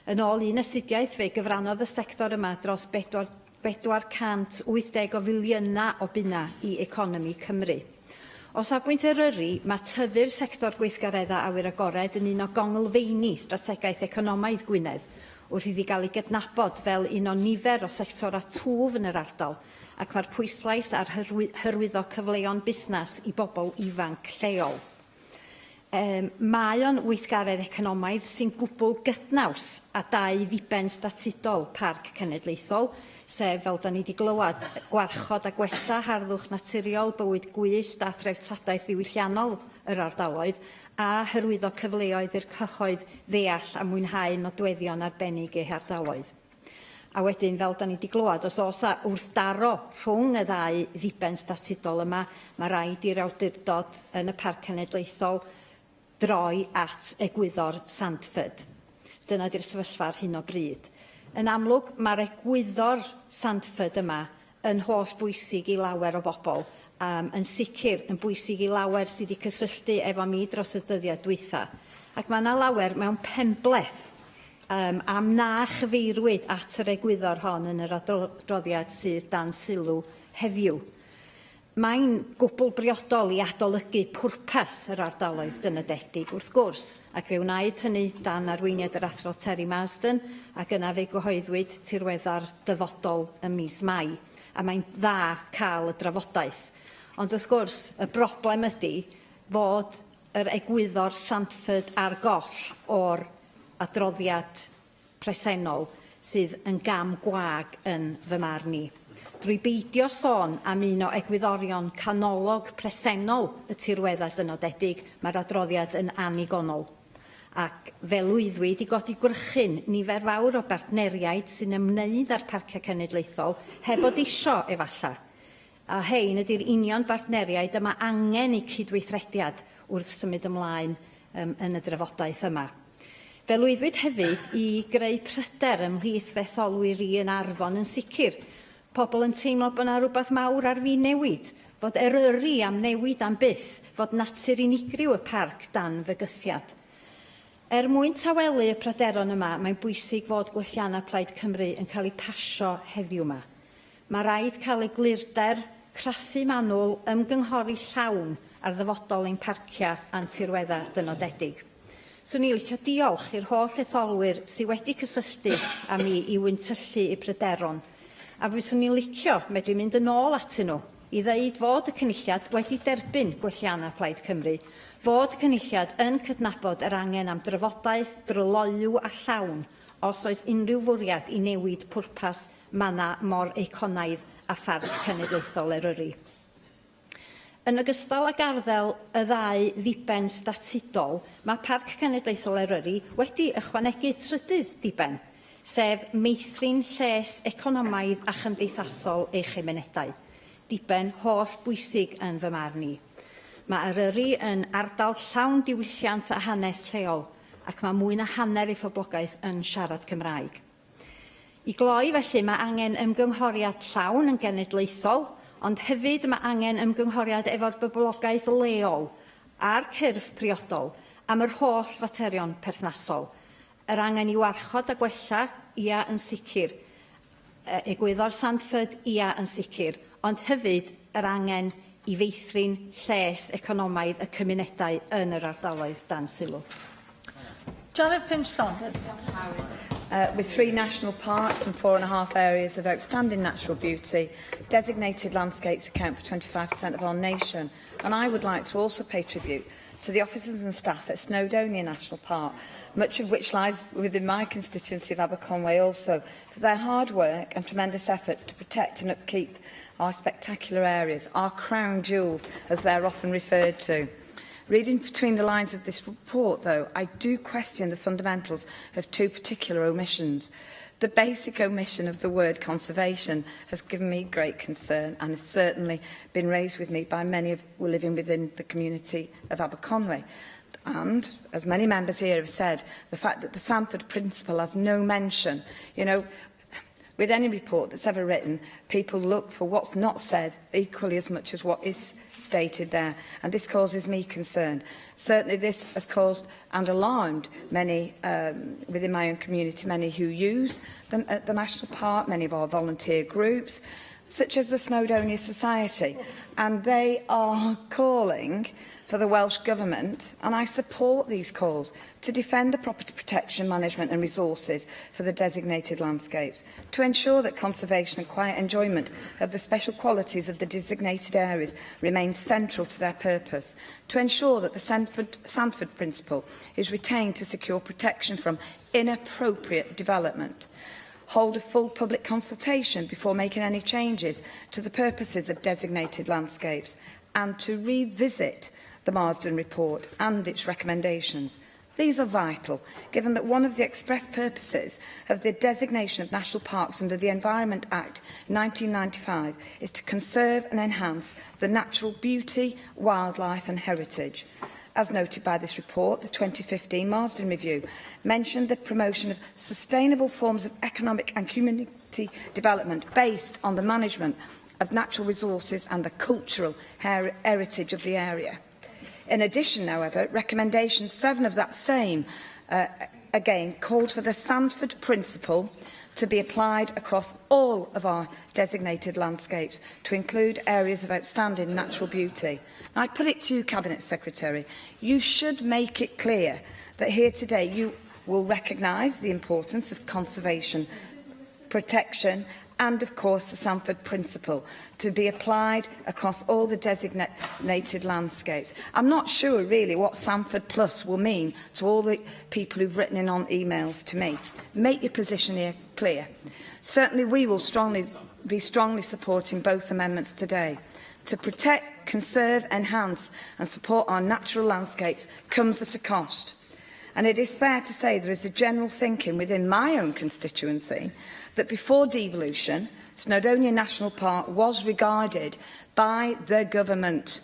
Yn ôl un astudiaeth, fe gyfrannodd y sector yma dros 480 o filiynau o bunna i economi Cymru. O safbwynt Eryri, mae tyfu'r sector gweithgareddau awyr agored yn un o gongolfeini strategaeth economaidd Gwynedd, wrth iddi gael ei gydnabod fel un o nifer o sectora twf yn yr ardal, ac mae'r pwyslais ar hyrwyddo cyfleon busnes i bobl ifanc lleol. Mae o'n weithgaredd economaidd sy'n gwbl gydnaws a 2 ddiben statudol Parc Cenedlaethol, sef, fel da ni wedi glywed, gwarchod a gwella harddwch naturiol, bywyd gwyllt a threftadaeth ddiwylliannol yr ardaloedd, a hyrwyddo cyfleoedd i'r cyhoedd ddeall a mwynhau nodweddion arbennig eu hardaloedd. A wedyn, fel da ni wedi glywed, os oes wrthdaro rhwng y 2 ddiben statudol yma, mae rhaid i'r awdurdod yn y Parc Cenedlaethol droi at egwyddor Sandford. Dyna di'r sefyllfa ar hyn o bryd. Yn amlwg, mae'r egwyddor Sandford yma yn holl bwysig i lawer o bobl, yn sicr yn bwysig i lawer sydd wedi cysylltu efo mi dros y dyddiau dwytha. Ac mae yna lawer mewn penbleth am na chyfeirwyd at yr egwyddor hon yn yr adroddiad sydd dan sylw heddiw. Mae'n gwbl briodol i adolygu pwrpas yr ardaloedd dynodedig wrth gwrs, ac fe wnaed hynny dan arweiniad yr athro Terry Marsden, ac yna fe gyhoeddwyd tirweddar dyfodol ym mis Mai, a mae'n dda cael y drafodaeth. Ond wrth gwrs, y broblem ydy fod yr egwyddor Sandford a'r goll o'r adroddiad presennol sydd yn gam gwag yn fy marn i. Drwy beidio sôn am un o egwyddorion canolog presennol y tirweddau dynodedig, mae'r adroddiad yn annigonol. Ac fel wyddwyd i godi gwrchyn nifer fawr o bartneriaid sy'n ymwneud â'r parciau cenedlaethol heb bod isio efalla. A hein ydy'r union bartneriaid yma angen eu cydweithrediad wrth symud ymlaen yn y drafodaeth yma. Fel wyddwyd hefyd i greu pryder ymhlith fetholwyr i yn Arfon yn sicr. Pobl yn teimlo bod yna rhywbeth mawr ar fi newid, fod eryri am newid am byth, fod natur unigryw y parc dan fygythiad. Mwyn tawelu y pryderon yma, mae'n bwysig fod gwelliannau Plaid Cymru yn cael ei pasio heddiw yma. Mae rhaid cael eglurder, craffu manwl, ymgynghori llawn ar ddyfodol ein parcia a'n tirweddau dynodedig. Swn i'n licio diolch i'r holl etholwyr sydd wedi cysylltu â mi i wyntyllu eu pryderon. A fyswn i'n licio medru mynd yn ôl atyn nhw i ddeud fod y cynulliad wedi derbyn gwelliannau Plaid Cymru, fod y cynulliad yn cydnabod yr angen am drafodaeth, dryloyw a llawn os oes unrhyw fwriad i newid pwrpas mana mor eiconaidd a Pharc Cenedlaethol Eryri. Yn ogystal ag arddel y ddau ddiben statudol, mae Parc Cenedlaethol Eryri wedi ychwanegu trydydd diben, sef meithrin lles economaidd a chymdeithasol ei chymunedau. Diben holl bwysig yn fy marn i. Mae Eryri yn ardal llawn diwylliant a hanes lleol, ac mae mwy na hanner ei phoblogaeth yn siarad Cymraeg. I gloi felly, mae angen ymgynghoriad llawn yn genedlaethol, ond hefyd mae angen ymgynghoriad efo'r boblogaeth leol a'r cyrff priodol am yr holl faterion perthnasol. Yr angen i warchod a gwella, ia yn sicr. Egwyddor Sandford, ia yn sicr. Ond hefyd yr angen i feithrin lles economaidd y cymunedau yn yr ardaloedd dan sylw. Janet Finch-Saunders. With 3 national parks and 4.5 areas of outstanding natural beauty, designated landscapes account for 25% of our nation. And I would like to also pay tribute to the officers and staff at Snowdonia National Park, much of which lies within my constituency of Aberconwy also, for their hard work and tremendous efforts to protect and upkeep our spectacular areas, our crown jewels, as they're often referred to. Reading between the lines of this report, though, I do question the fundamentals of 2 particular omissions. The basic omission of the word conservation has given me great concern and has certainly been raised with me by many of who are living within the community of Aberconwy. And, as many members here have said, the fact that the Sandford Principle has no mention, with any report that's ever written, people look for what's not said equally as much as what is stated there, and this causes me concern. Certainly this has caused and alarmed many within my own community, many who use the National Park, many of our volunteer groups, such as the Snowdonia Society, and they are calling for the Welsh Government, and I support these calls, to defend the property protection, management and resources for the designated landscapes, to ensure that conservation and quiet enjoyment of the special qualities of the designated areas remain central to their purpose, to ensure that the Sandford Principle is retained to secure protection from inappropriate development, hold a full public consultation before making any changes to the purposes of designated landscapes, and to revisit the Marsden report and its recommendations. These are vital, given that one of the express purposes of the designation of national parks under the Environment Act 1995 is to conserve and enhance the natural beauty, wildlife and heritage. As noted by this report, the 2015 Marsden Review mentioned the promotion of sustainable forms of economic and community development based on the management of natural resources and the cultural heritage of the area. In addition, however, recommendation 7 of that same, again, called for the Sandford Principle to be applied across all of our designated landscapes to include areas of outstanding natural beauty. And I put it to you, Cabinet Secretary, you should make it clear that here today you will recognise the importance of conservation, protection and, of course, the Cyfarfod principle to be applied across all the designated landscapes. I'm not sure, really, what Cyfarfod Plus will mean to all the people who've written in on emails to me. Make your position here clear. Certainly, we will be strongly supporting both amendments today. To protect, conserve, enhance and support our natural landscapes comes at a cost. And it is fair to say there is a general thinking within my own constituency that before devolution, Snowdonia National Park was regarded by the government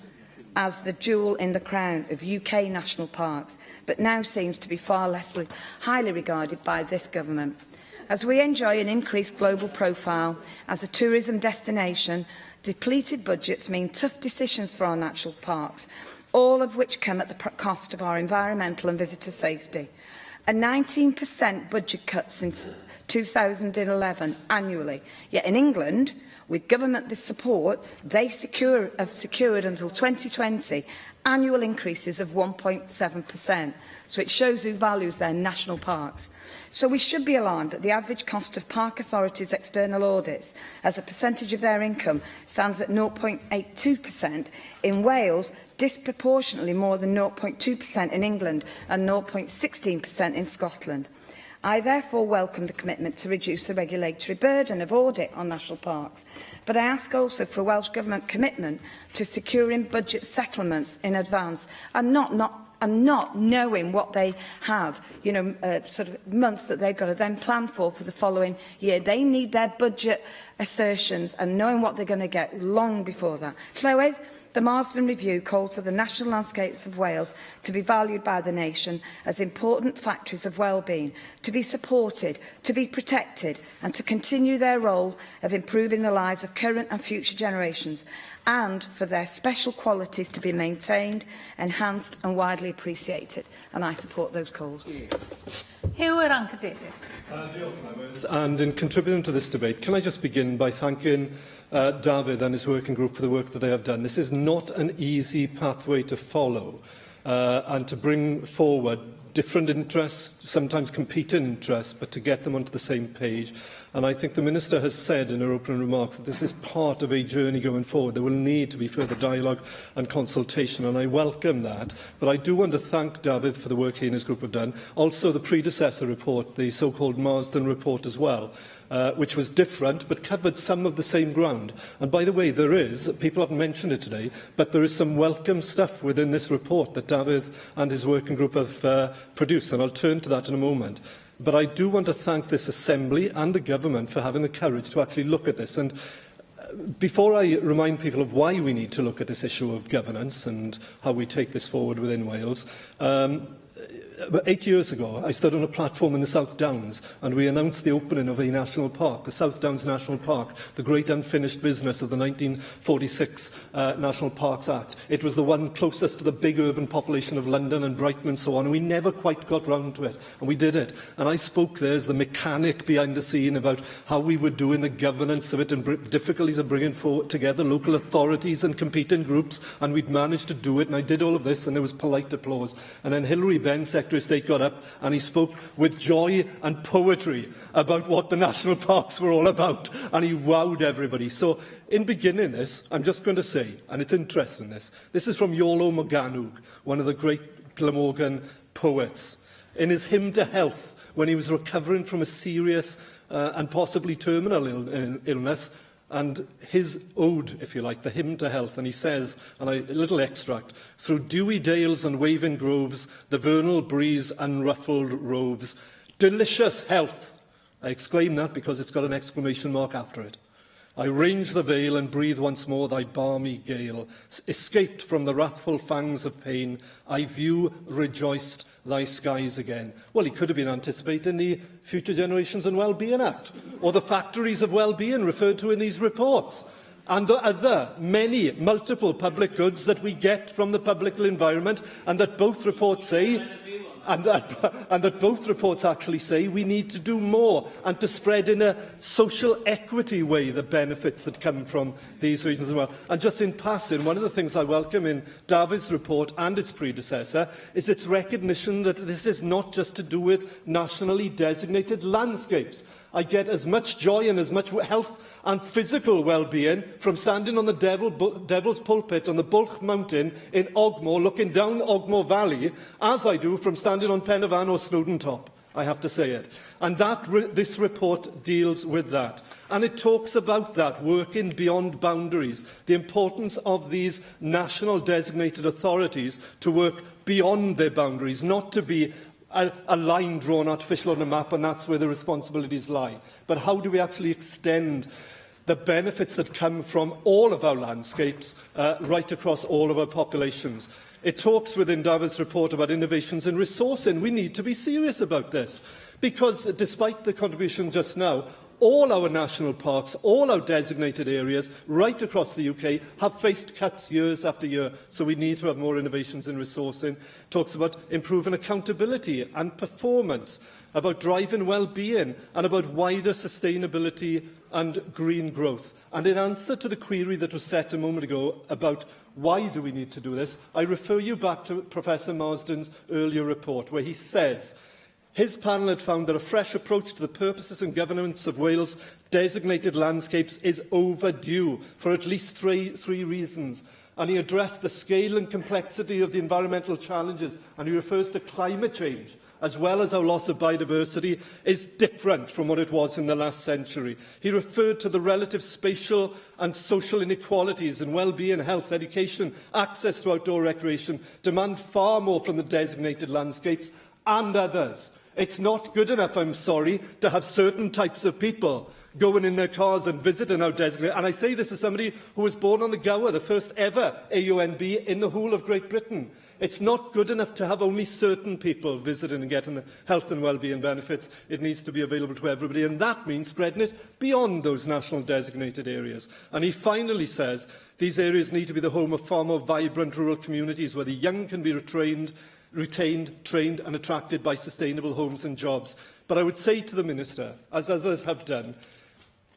as the jewel in the crown of UK national parks, but now seems to be far less highly regarded by this government. As we enjoy an increased global profile as a tourism destination, depleted budgets mean tough decisions for our natural parks, all of which come at the cost of our environmental and visitor safety. A 19% budget cut since 2011 annually. Yet in England, with government support, they have secured until 2020 annual increases of 1.7%. So it shows who values their national parks. So we should be alarmed that the average cost of park authorities' external audits as a percentage of their income stands at 0.82%. In Wales, disproportionately more than 0.2% in England and 0.16% in Scotland. I therefore welcome the commitment to reduce the regulatory burden of audit on national parks, but I ask also for a Welsh Government commitment to securing budget settlements in advance and not knowing what they have, sort of months that they've got to then plan for the following year. They need their budget assertions and knowing what they're going to get long before that. Llywydd, the Marsden Review called for the national landscapes of Wales to be valued by the nation as important factories of well-being, to be supported, to be protected and to continue their role of improving the lives of current and future generations, and for their special qualities to be maintained, enhanced and widely appreciated. And I support those calls. And in contributing to this debate, can I just begin by thanking David and his working group for the work that they have done. This is not an easy pathway to follow, and to bring forward different interests, sometimes competing interests, but to get them onto the same page. And I think the Minister has said in her opening remarks that this is part of a journey going forward. There will need to be further dialogue and consultation, and I welcome that. But I do want to thank David for the work he and his group have done. Also, the predecessor report, the so-called Marsden report as well, which was different but covered some of the same ground. And by the way, people haven't mentioned it today, but there is some welcome stuff within this report that David and his working group have produced, and I'll turn to that in a moment. But I do want to thank this Assembly and the Government for having the courage to actually look at this. And before I remind people of why we need to look at this issue of governance and how we take this forward within Wales, about 8 years ago, I stood on a platform in the South Downs and we announced the opening of a national park, the South Downs National Park, the great unfinished business of the 1946 National Parks Act. It was the one closest to the big urban population of London and Brighton and so on, and we never quite got round to it, and we did it. And I spoke there as the mechanic behind the scene about how we were doing the governance of it and difficulties of bringing together local authorities and competing groups, and we'd managed to do it, and I did all of this, and there was polite applause. And then Hilary Benn, Secretary of State, got up and he spoke with joy and poetry about what the national parks were all about, and he wowed everybody. So in beginning this, I'm just going to say, and it's interesting this is from Iolo Morgannwg, one of the great Glamorgan poets. In his hymn to health, when he was recovering from a serious and possibly terminal illness, and his ode, if you like, the hymn to health, and he says, and a little extract, "Through dewy dales and waving groves, the vernal breeze unruffled roves. Delicious health!" I exclaim that because it's got an exclamation mark after it. "I range the vale and breathe once more thy balmy gale. Escaped from the wrathful fangs of pain, I view, rejoiced, thy skies again." Well, he could have been anticipating the Future Generations and Wellbeing Act, or the factories of well-being referred to in these reports, and the other multiple public goods that we get from the public environment, and that both reports say and that both reports actually say we need to do more and to spread in a social equity way the benefits that come from these regions as well. And just in passing, one of the things I welcome in David's report and its predecessor is its recognition that this is not just to do with nationally designated landscapes. I get as much joy and as much health and physical well-being from standing on the Devil's Pulpit on the Bulch Mountain in Ogmore, looking down Ogmore Valley, as I do from standing on Pen y Fan or Snowdon Top. I have to say it. And this report deals with that. And it talks about that, working beyond boundaries, the importance of these national designated authorities to work beyond their boundaries, not to be a line drawn artificial on a map, and that's where the responsibilities lie. But how do we actually extend the benefits that come from all of our landscapes right across all of our populations? It talks within David's report about innovations in resourcing. We need to be serious about this, because despite the contribution just now, all our national parks, all our designated areas right across the UK have faced cuts years after year. So we need to have more innovations in resourcing. It talks about improving accountability and performance, about driving well-being, and about wider sustainability and green growth. And in answer to the query that was set a moment ago about why do we need to do this, I refer you back to Professor Marsden's earlier report, where he says his panel had found that a fresh approach to the purposes and governance of Wales' designated landscapes is overdue for at least three reasons. And he addressed the scale and complexity of the environmental challenges, and he refers to climate change, as well as our loss of biodiversity, is different from what it was in the last century. He referred to the relative spatial and social inequalities in well-being, health, education, access to outdoor recreation, demand far more from the designated landscapes and others. It's not good enough, I'm sorry, to have certain types of people going in their cars and visiting our designated. And I say this as somebody who was born on the Gower, the first ever AUNB in the whole of Great Britain. It's not good enough to have only certain people visiting and getting the health and well-being benefits. It needs to be available to everybody, and that means spreading it beyond those national designated areas. And he finally says these areas need to be the home of far more vibrant rural communities where the young can be retained, trained and attracted by sustainable homes and jobs. But I would say to the Minister, as others have done,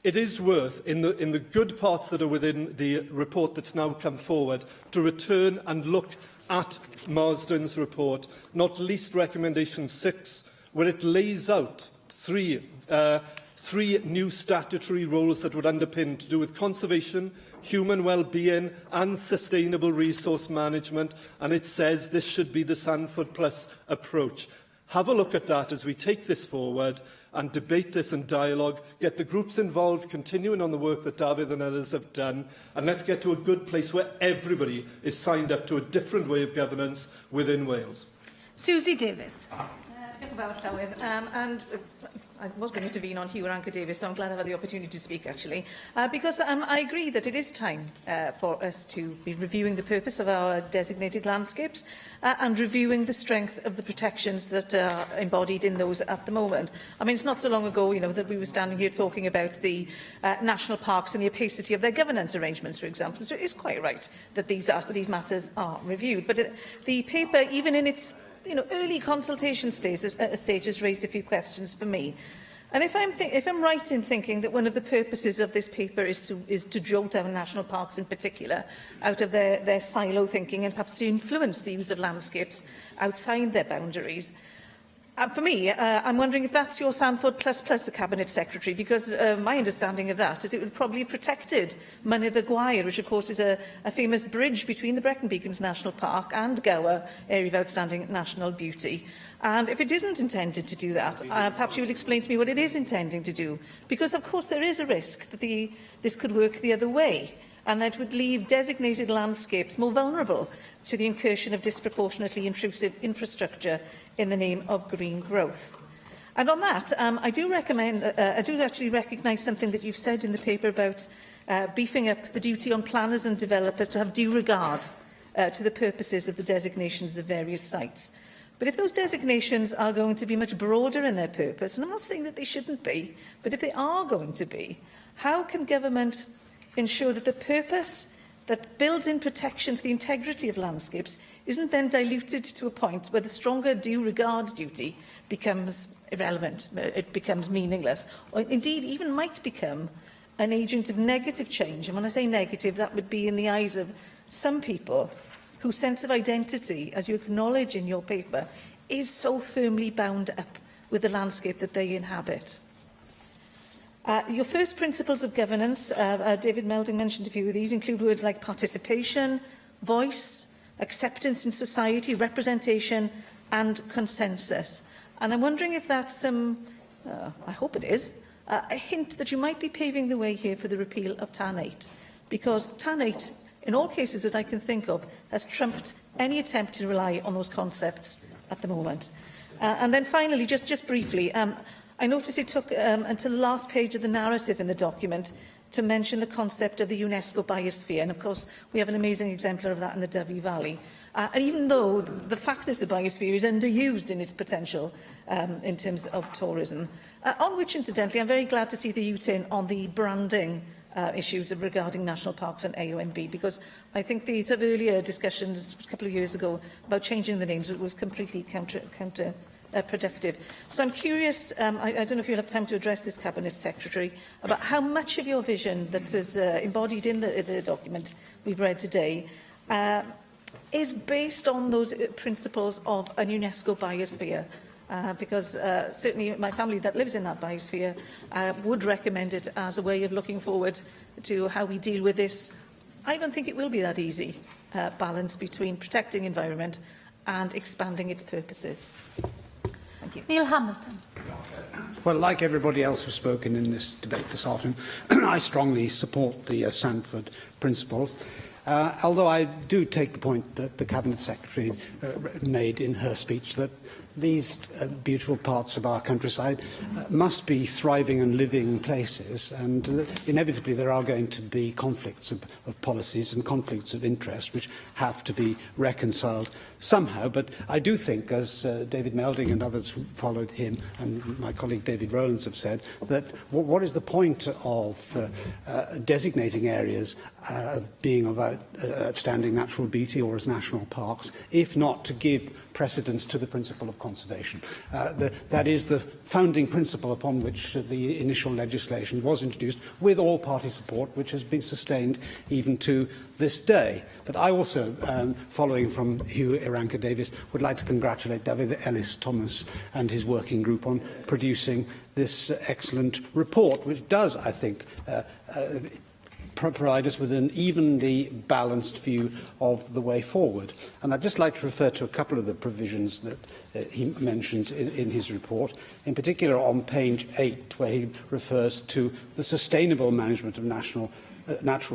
it is worth, in the good parts that are within the report that's now come forward, to return and look at Marsden's report, not least recommendation 6, where it lays out three new statutory roles that would underpin to do with conservation, human well-being and sustainable resource management, and it says this should be the Sanford Plus approach. Have a look at that as we take this forward and debate this in dialogue, get the groups involved, continuing on the work that David and others have done, and let's get to a good place where everybody is signed up to a different way of governance within Wales. Susie Davis. Diolch yn fawr, Llywydd. I was going to intervene on Hugh Anchor Davis, so I'm glad I've had the opportunity to speak, actually, because I agree that it is time for us to be reviewing the purpose of our designated landscapes and reviewing the strength of the protections that are embodied in those at the moment. I mean, it's not so long ago, that we were standing here talking about the national parks and the opacity of their governance arrangements, for example. So it is quite right that these matters are reviewed. But the paper, even in its early consultation stages raised a few questions for me. And if I'm right in thinking that one of the purposes of this paper is to jolt our national parks in particular out of their silo thinking and perhaps to influence the use of landscapes outside their boundaries, for me, I'm wondering if that's your Sanford Plus the Cabinet Secretary, because my understanding of that is it would probably have protected Mynydd y Gwair, which of course is a famous bridge between the Brecon Beacons National Park and Gower, area of outstanding national beauty. And if it isn't intended to do that, perhaps you would explain to me what it is intending to do, because of course there is a risk that this could work the other way, and that would leave designated landscapes more vulnerable to the incursion of disproportionately intrusive infrastructure in the name of green growth. And on that, I do actually recognise something that you've said in the paper about beefing up the duty on planners and developers to have due regard to the purposes of the designations of various sites. But if those designations are going to be much broader in their purpose, and I'm not saying that they shouldn't be, but if they are going to be, how can government ensure that the purpose that built-in protection for the integrity of landscapes isn't then diluted to a point where the stronger due regard duty becomes irrelevant, it becomes meaningless, or indeed even might become an agent of negative change. And when I say negative, that would be in the eyes of some people whose sense of identity, as you acknowledge in your paper, is so firmly bound up with the landscape that they inhabit. Your first principles of governance, David Melding mentioned a few of these, include words like participation, voice, acceptance in society, representation and consensus. And I'm wondering if that's, I hope it is, a hint that you might be paving the way here for the repeal of TAN 8, because TAN 8, in all cases that I can think of, has trumped any attempt to rely on those concepts at the moment. And then finally, just briefly, I noticed it took until the last page of the narrative in the document to mention the concept of the UNESCO biosphere. And of course, we have an amazing exemplar of that in the Dyfi Valley. And even though the fact is the biosphere is underused in its potential in terms of tourism, on which, incidentally, I'm very glad to see the U-turn on the branding issues regarding national parks and AONB, because I think the sort of earlier discussions a couple of years ago about changing the names was completely counterproductive. So I'm curious, I don't know if you'll have time to address this Cabinet Secretary, about how much of your vision that is embodied in the document we've read today is based on those principles of a UNESCO biosphere. Because certainly my family that lives in that biosphere would recommend it as a way of looking forward to how we deal with this. I don't think it will be that easy balance between protecting environment and expanding its purposes. Thank you. Neil Hamilton. Well, like everybody else who's spoken in this debate this afternoon, I strongly support the Cyfarfod principles. Although I do take the point that the Cabinet Secretary made in her speech that these beautiful parts of our countryside must be thriving and living places, and inevitably there are going to be conflicts of policies and conflicts of interest which have to be reconciled somehow. But I do think, as David Melding and others who followed him and my colleague David Rowlands have said, that what is the point of designating areas being of outstanding natural beauty or as national parks, if not to give precedence to the principle of conservation. That is the founding principle upon which the initial legislation was introduced, with all-party support, which has been sustained even to this day. But I also, following from Hugh Iranka-Davies, would like to congratulate David Ellis-Thomas and his working group on producing this excellent report, which does, I think, provide us with an evenly balanced view of the way forward. And I'd just like to refer to a couple of the provisions that he mentions in his report, in particular on page 8, where he refers to the sustainable management of natural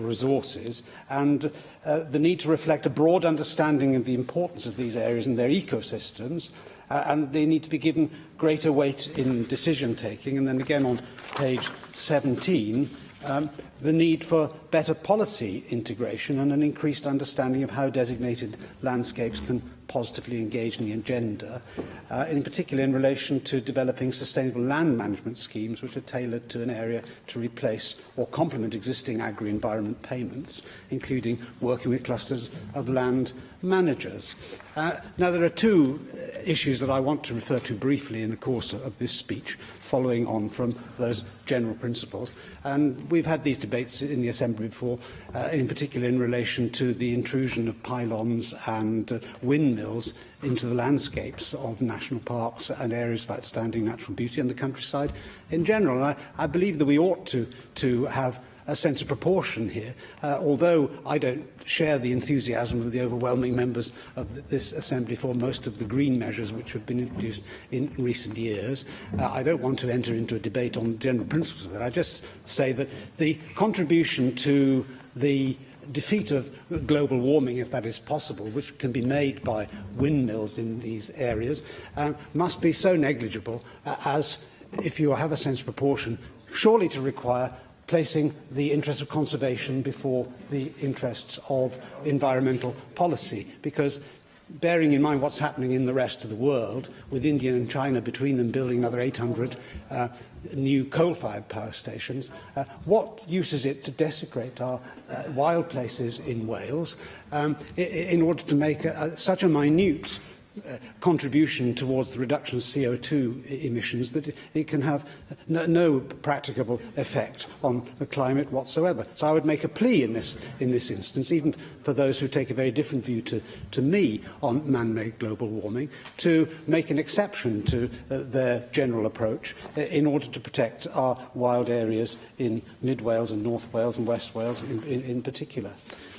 resources and the need to reflect a broad understanding of the importance of these areas and their ecosystems, and they need to be given greater weight in decision-taking. And then again on page 17, the need for better policy integration and an increased understanding of how designated landscapes can positively engage in the agenda, in particular in relation to developing sustainable land management schemes which are tailored to an area to replace or complement existing agri-environment payments, including working with clusters of land managers. Now, there are two issues that I want to refer to briefly in the course of this speech, following on from those general principles. And we've had these debates in the Assembly before, in particular in relation to the intrusion of pylons and windmills into the landscapes of national parks and areas of outstanding natural beauty and the countryside in general. And I believe that we ought to have a sense of proportion here, although I don't share the enthusiasm of the overwhelming members of this Assembly for most of the green measures which have been introduced in recent years. I don't want to enter into a debate on general principles of that. I just say that the contribution to the defeat of global warming, if that is possible, which can be made by windmills in these areas, must be so negligible as, if you have a sense of proportion, surely to require placing the interests of conservation before the interests of environmental policy, because bearing in mind what's happening in the rest of the world, with India and China between them building another 800 new coal-fired power stations, what use is it to desecrate our wild places in Wales in order to make such a minute contribution towards the reduction of CO2 emissions that it can have no practicable effect on the climate whatsoever? So I would make a plea in this instance, even for those who take a very different view to me on man-made global warming, to make an exception to their general approach in order to protect our wild areas in Mid Wales and North Wales and West Wales in particular.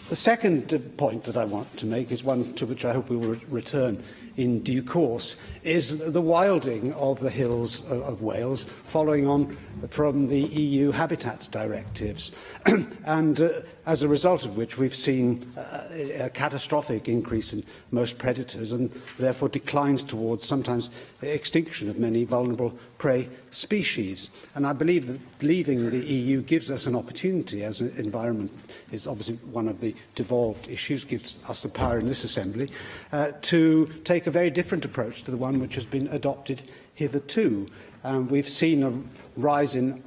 The second point that I want to make is one to which I hope we will return in due course, is the wilding of the hills of Wales, following on from the EU Habitats directives, and as a result of which we've seen a catastrophic increase in most predators and therefore declines towards sometimes extinction of many vulnerable prey species. And I believe that leaving the EU gives us an opportunity, as an environment is obviously one of the devolved issues, gives us the power in this Assembly, to take a very different approach to the one which has been adopted hitherto. We've seen a rise in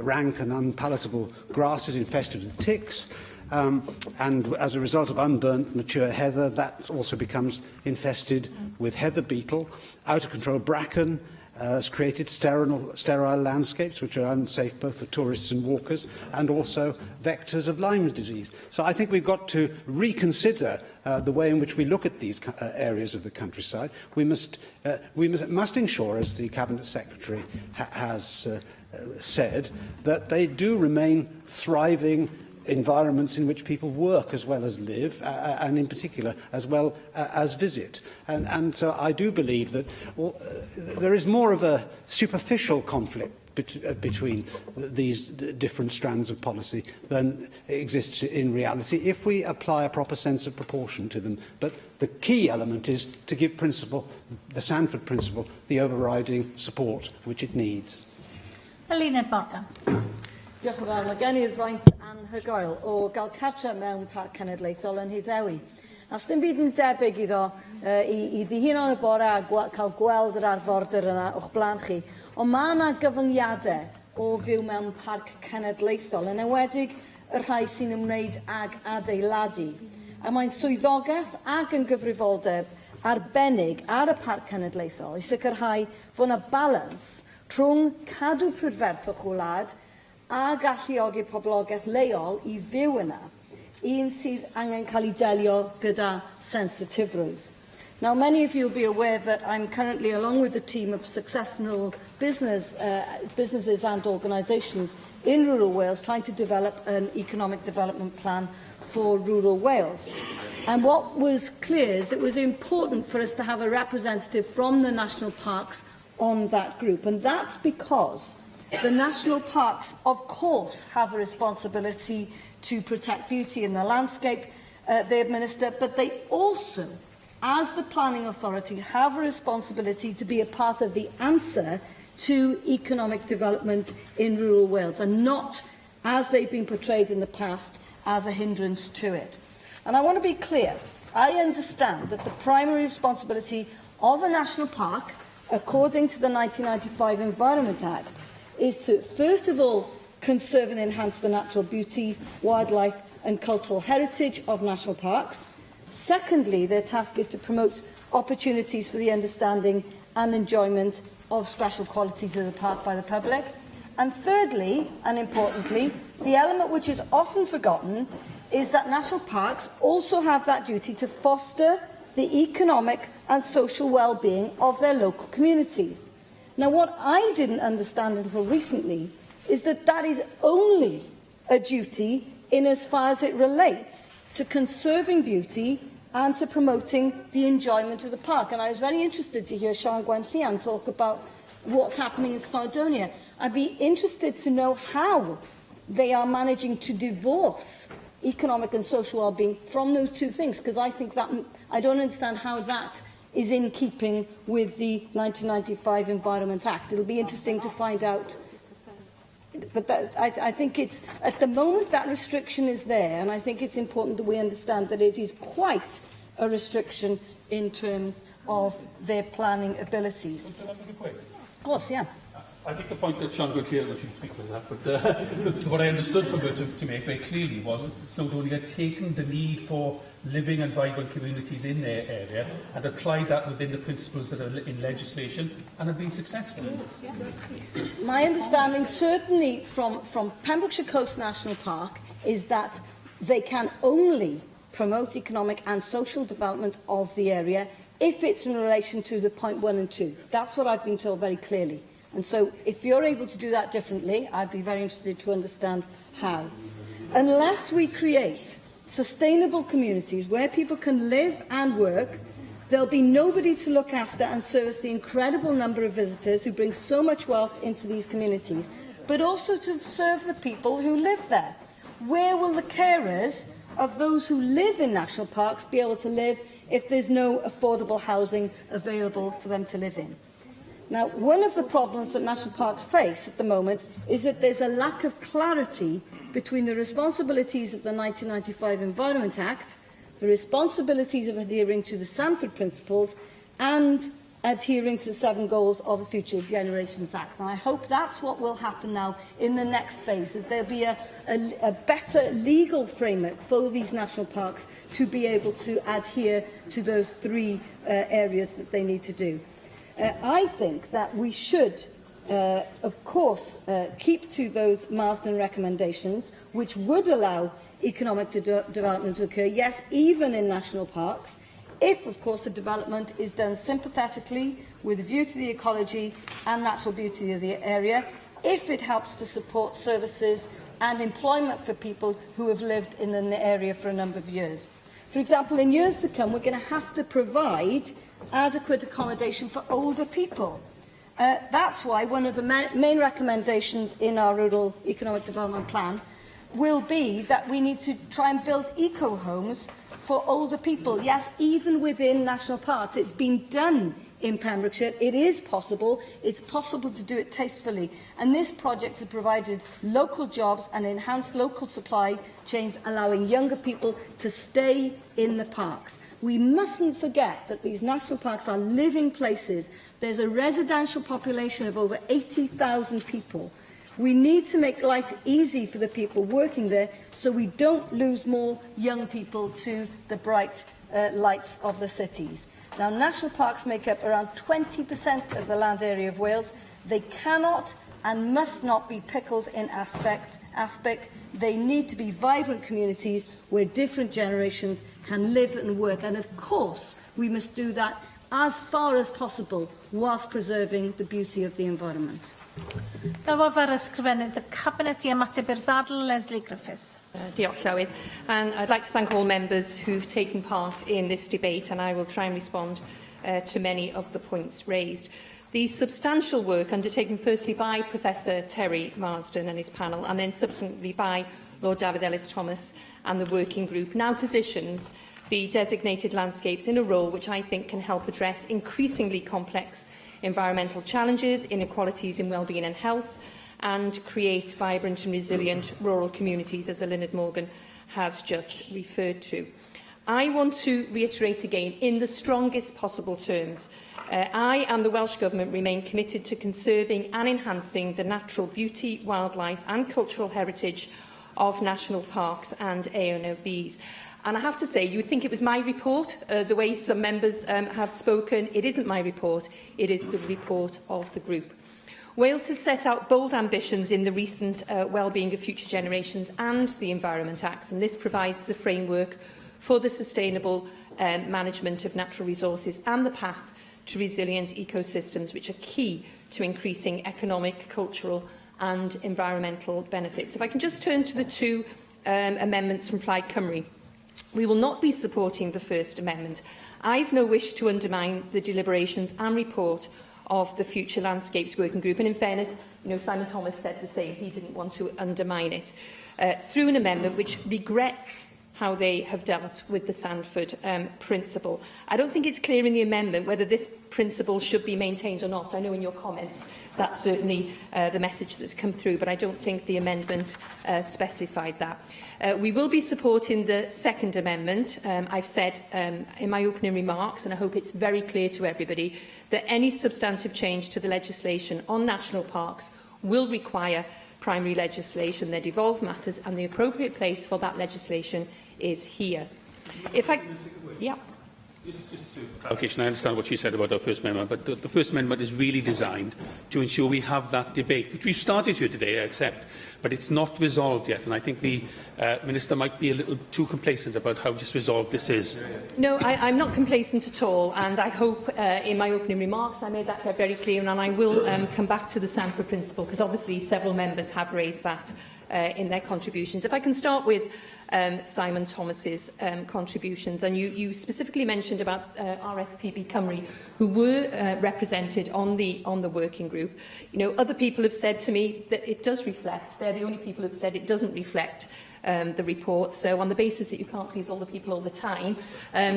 rank and unpalatable grasses infested with ticks, and as a result of unburnt mature heather, that also becomes infested with heather beetle. Out-of-control bracken has created sterile landscapes which are unsafe both for tourists and walkers, and also vectors of Lyme disease. So I think we've got to reconsider the way in which we look at these areas of the countryside. We must ensure, as the Cabinet Secretary has said, that they do remain thriving environments in which people work as well as live, and in particular as well as visit. And so I do believe that there is more of a superficial conflict between these different strands of policy than exists in reality if we apply a proper sense of proportion to them. But the key element is to give the Sanford principle, the overriding support which it needs. Eluned Morgan. Diolch yn fawr. Mae gen i'r fraint anhygoel o gael cartre mewn Parc Cenedlaethol yn Hyddewi. A os dim byd yn debyg iddo i ddihun o'n y bore a cael gweld yr arfordir yna o'ch blaen chi. Ond mae yna gyfyngiadau o fyw mewn Parc Cenedlaethol, yn enwedig y rhai sy'n ymwneud ag adeiladu. A mae'n swyddogaeth ac yn gyfrifoldeb arbennig ar y Parc Cenedlaethol i sicrhau fod yna balans rhwng cadw prydferth o'ch wlad a galluogi poblogaeth leol i fyw yna, un sydd angen cael ei delio gyda sensitifrwydd. Now, many of you will be aware that I'm currently, along with a team of successful businesses and organisations in rural Wales, trying to develop an economic development plan for rural Wales. And what was clear is that it was important for us to have a representative from the national parks on that group. And that's because the national parks, of course, have a responsibility to protect beauty in the landscape they administer, but they also, as the planning authorities, have a responsibility to be a part of the answer to economic development in rural Wales, and not, as they've been portrayed in the past, as a hindrance to it. And I want to be clear. I understand that the primary responsibility of a national park, according to the 1995 Environment Act, is to, first of all, conserve and enhance the natural beauty, wildlife and cultural heritage of national parks. Secondly, their task is to promote opportunities for the understanding and enjoyment of special qualities of the park by the public. And thirdly, and importantly, the element which is often forgotten is that national parks also have that duty to foster the economic and social well-being of their local communities. Now, what I didn't understand until recently is that that is only a duty in as far as it relates to conserving beauty and to promoting the enjoyment of the park. And I was very interested to hear Sian Gwenllian talk about what's happening in Snowdonia. I'd be interested to know how they are managing to divorce economic and social well-being from those two things, because I think that I don't understand how that is in keeping with the 1995 Environment Act. It'll be interesting to find out. But I think it's, at the moment, that restriction is there, and I think it's important that we understand that it is quite a restriction in terms of their planning abilities. Of course, yeah. I think the point that Sean Goodyear, I shouldn't speak for that, but what I understood from her to make very clearly was that Snowdonia had taken the need for living and vibrant communities in their area and applied that within the principles that are in legislation and have been successful. My understanding, certainly from Pembrokeshire Coast National Park, is that they can only promote economic and social development of the area if it's in relation to the point 1 and 2. That's what I've been told very clearly. And so if you're able to do that differently, I'd be very interested to understand how. Unless we create sustainable communities where people can live and work, there'll be nobody to look after and service the incredible number of visitors who bring so much wealth into these communities, but also to serve the people who live there. Where will the carers of those who live in national parks be able to live if there's no affordable housing available for them to live in? Now, one of the problems that national parks face at the moment is that there's a lack of clarity between the responsibilities of the 1995 Environment Act, the responsibilities of adhering to the Sanford Principles, and adhering to the 7 goals of the Future Generations Act. And I hope that's what will happen now in the next phase, that there'll be a better legal framework for these national parks to be able to adhere to those 3 areas that they need to do. I think that we should, of course, keep to those Marsden recommendations, which would allow economic development to occur, yes, even in national parks, if, of course, the development is done sympathetically with a view to the ecology and natural beauty of the area, if it helps to support services and employment for people who have lived in the area for a number of years. For example, in years to come, we're going to have to provide adequate accommodation for older people. That's why one of the main recommendations in our Rural Economic Development Plan will be that we need to try and build eco-homes for older people. Yes, even within national parks. It's been done in Pembrokeshire. It is possible. It's possible to do it tastefully. And this project has provided local jobs and enhanced local supply chains, allowing younger people to stay in the parks. We mustn't forget that these national parks are living places. There's a residential population of over 80,000 people. We need to make life easy for the people working there so we don't lose more young people to the bright lights of the cities. Now, national parks make up around 20% of the land area of Wales. They cannot and must not be pickled in aspect. They need to be vibrant communities where different generations can live and work. And of course, we must do that as far as possible whilst preserving the beauty of the environment. Diolch ysgrifennydd y Cabinet I ymateb i'r ddadl, Lesley Griffiths. Diolch, Llywydd. And I'd like to thank all members who've taken part in this debate, and I will try and respond to many of the points raised. The substantial work undertaken firstly by Professor Terry Marsden and his panel, and then subsequently by Lord David Ellis-Thomas and the working group, now positions the designated landscapes in a role which I think can help address increasingly complex environmental challenges, inequalities in wellbeing and health, and create vibrant and resilient rural communities, as Eluned Morgan has just referred to. I want to reiterate again, in the strongest possible terms, I and the Welsh Government remain committed to conserving and enhancing the natural beauty, wildlife and cultural heritage of national parks and AONBs. And I have to say, you would think it was my report, the way some members have spoken. It isn't my report, it is the report of the group. Wales has set out bold ambitions in the recent Wellbeing of Future Generations and the Environment Acts, and this provides the framework for the sustainable management of natural resources and the path to resilient ecosystems, which are key to increasing economic, cultural and environmental benefits. If I can just turn to the 2 amendments from Plaid Cymru. We will not be supporting the first amendment. I've no wish to undermine the deliberations and report of the Future Landscapes Working Group, and in fairness, Simon Thomas said the same. He didn't want to undermine it through an amendment which regrets how they have dealt with the Sandford principle. I don't think it's clear in the amendment whether this principle should be maintained or not. I know in your comments that's certainly the message that's come through, but I don't think the amendment specified that. We will be supporting the second amendment. I've said in my opening remarks, and I hope it's very clear to everybody, that any substantive change to the legislation on national parks will require primary legislation. They're devolved matters, and the appropriate place for that legislation is here. If I... Yeah. Just to clarification, I understand what she said about our First Amendment, but the First Amendment is really designed to ensure we have that debate, which we've started here today, I accept, but it's not resolved yet, and I think the Minister might be a little too complacent about how just resolved this is. No, I'm not complacent at all, and I hope in my opening remarks I made that very clear, and I will come back to the Sandford principle, because obviously several members have raised that in their contributions. If I can start with Simon Thomas's contributions, and you specifically mentioned about RSPB Cymru, who were represented on the working group. You know, other people have said to me that it does reflect. They're the only people who have said it doesn't reflect the report. So on the basis that you can't please all the people all the time,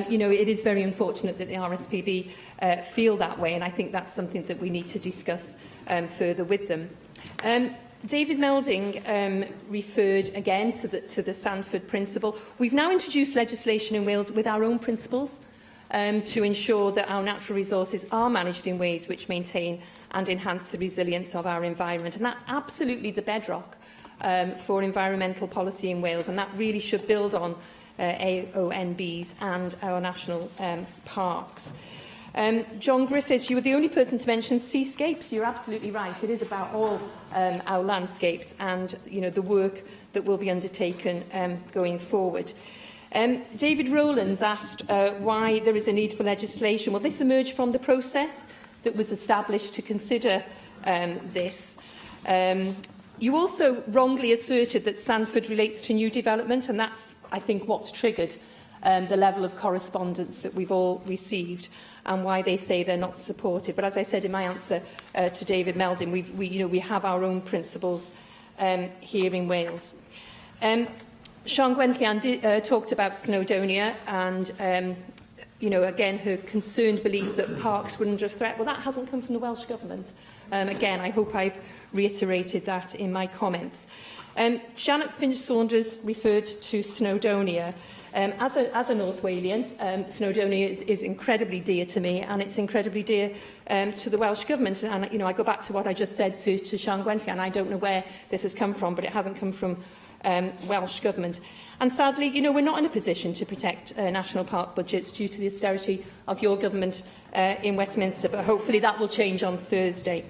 you know, it is very unfortunate that the RSPB feel that way, and I think that's something that we need to discuss further with them. David Melding referred again to the Sandford principle. We've now introduced legislation in Wales with our own principles to ensure that our natural resources are managed in ways which maintain and enhance the resilience of our environment. And that's absolutely the bedrock for environmental policy in Wales, and that really should build on AONBs and our national parks. John Griffiths, you were the only person to mention seascapes. You're absolutely right. It is about all our landscapes and, you know, the work that will be undertaken going forward. David Rowlands asked why there is a need for legislation. Well, this emerged from the process that was established to consider this. You also wrongly asserted that Sandford relates to new development, and that's, I think, what's triggered the level of correspondence that we've all received, and why they say they're not supported. But as I said in my answer to David Melding, we have our own principles here in Wales. Sian Gwenllian talked about Snowdonia and, you know, again, her concerned belief that parks were under threat. Well, that hasn't come from the Welsh Government. Again, I hope I've reiterated that in my comments. Janet Finch-Saunders referred to Snowdonia. As a North Walian, Snowdonia is incredibly dear to me, and it's incredibly dear to the Welsh Government. And, you know, I go back to what I just said to Sian Gwenllian. I don't know where this has come from, but it hasn't come from Welsh Government. And sadly, you know, we're not in a position to protect national park budgets due to the austerity of your government in Westminster, but hopefully that will change on Thursday.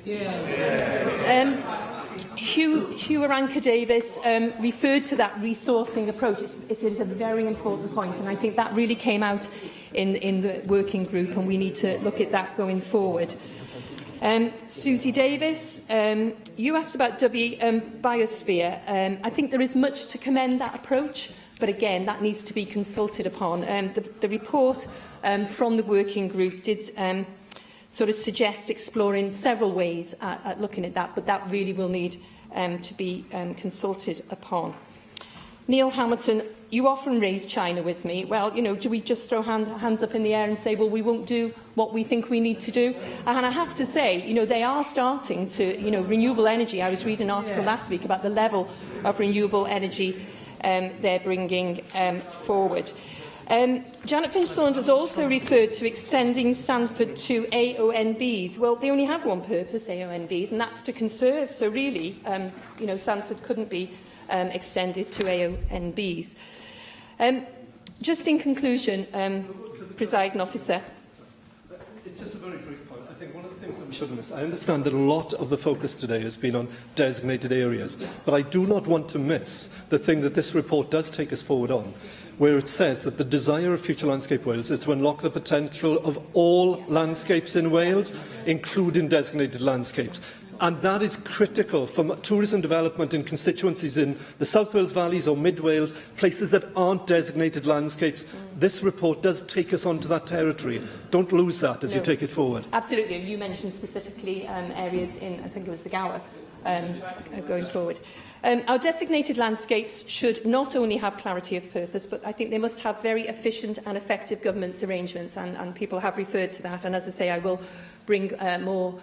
Hugh Aranka-Davis referred to that resourcing approach. It is a very important point, and I think that really came out in the working group, and we need to look at that going forward. Susie Davis, you asked about biosphere. I think there is much to commend that approach, but again, that needs to be consulted upon. The report from the working group did sort of suggest exploring several ways at looking at that, but that really will need to be consulted upon. Neil Hamilton, you often raise China with me. Well, you know, do we just throw hands up in the air and say, well, we won't do what we think we need to do? And I have to say, you know, they are starting to, you know, renewable energy. I was reading an article last week about the level of renewable energy they're bringing forward. Janet Finch-Saunders also referred to extending Sandford to AONBs. Well, they only have one purpose, AONBs, and that's to conserve. So really, you know, Sandford couldn't be extended to AONBs. Just in conclusion, Presiding Officer. It's just a very brief point. I think one of the things that we shouldn't miss, I understand that a lot of the focus today has been on designated areas, but I do not want to miss the thing that this report does take us forward on, where it says that the desire of Future Landscape Wales is to unlock the potential of all landscapes in Wales, including designated landscapes. And that is critical for tourism development in constituencies in the South Wales Valleys or Mid Wales, places that aren't designated landscapes. This report does take us onto that territory. Don't lose that as you take it forward. Absolutely. You mentioned specifically areas in, I think it was the Gower, going forward. Our designated landscapes should not only have clarity of purpose, but I think they must have very efficient and effective governance arrangements, and people have referred to that. And as I say, I will bring more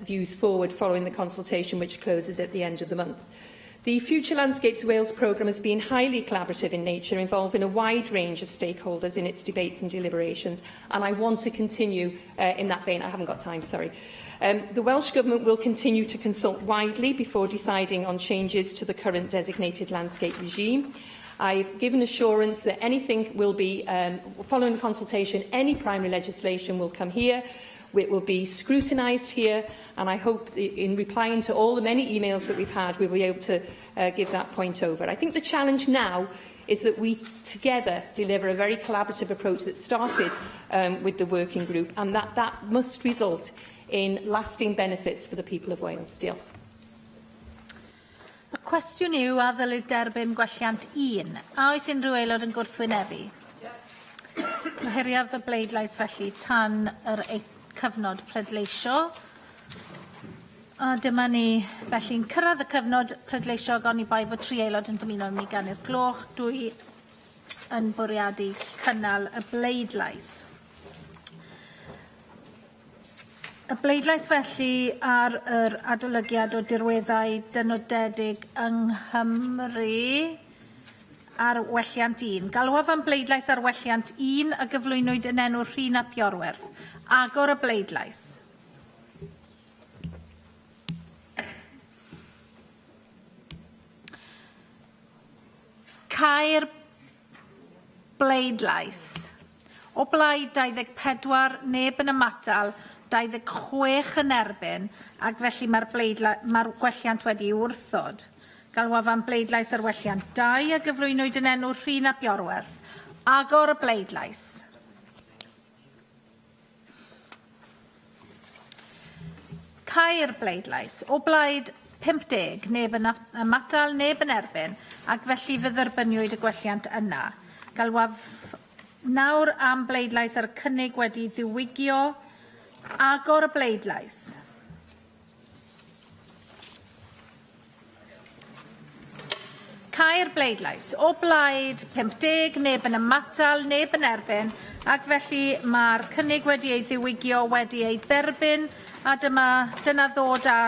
views forward following the consultation, which closes at the end of the month. The Future Landscapes Wales programme has been highly collaborative in nature, involving a wide range of stakeholders in its debates and deliberations, and I want to continue in that vein. I haven't got time, sorry. The Welsh Government will continue to consult widely before deciding on changes to the current designated landscape regime. I've given assurance that anything will be, following the consultation, any primary legislation will come here. It will be scrutinised here, and I hope that in replying to all the many emails that we've had, we will be able to give that point over. I think the challenge now is that we together deliver a very collaborative approach that started with the working group, and that must result in lasting benefits for the people of Wales. Diolch. Y cwestiwn yw a ddylid derbyn gwelliant 1. A oes unrhyw aelod yn gwrthwynebu? Ohiriaf y bleidlais felly tan yr cyfnod pleidleisio. A dyma ni felly'n cyrraedd y cyfnod pleidleisio goni bai fod 3 aelod yn dymuno ni gan i'r gloch, 2 yn bwriadu cynnal y bleidlais. Y bleidlais felly ar yr adolygiad o dirweddau dynodedig yng Nghymru ar welliant 1. Galwaf am bleidlais ar welliant 1 a gyflwynwyd yn enw Rhun ap Iorwerth. Agor y bleidlais. Cair bleidlais. O blaid 24, neb yn ymatal, 26 yn erbyn, ac felly mae'r gwelliant wedi wrthod. Galwaf am bleidlais ar welliant 2 a gyflwynwyd yn enw Rhun ap Iorwerth. Agor y bleidlais. Cair bleidlais. O blaid 50, neb yn ymatal, neb yn erbyn, ac felly fe dderbyniwyd y gwelliant yna. Galwaf nawr am bleidlais ar cynnig wedi ddiwygio. Agor y bleidlais. Cair bleidlais. O blaid 50, neb yn ymatal, neb yn erbyn, ac felly mae'r cynnig wedi ei ddiwygio wedi ei dderbyn, a dyna ddod â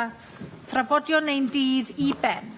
thrafodion ein dydd I ben.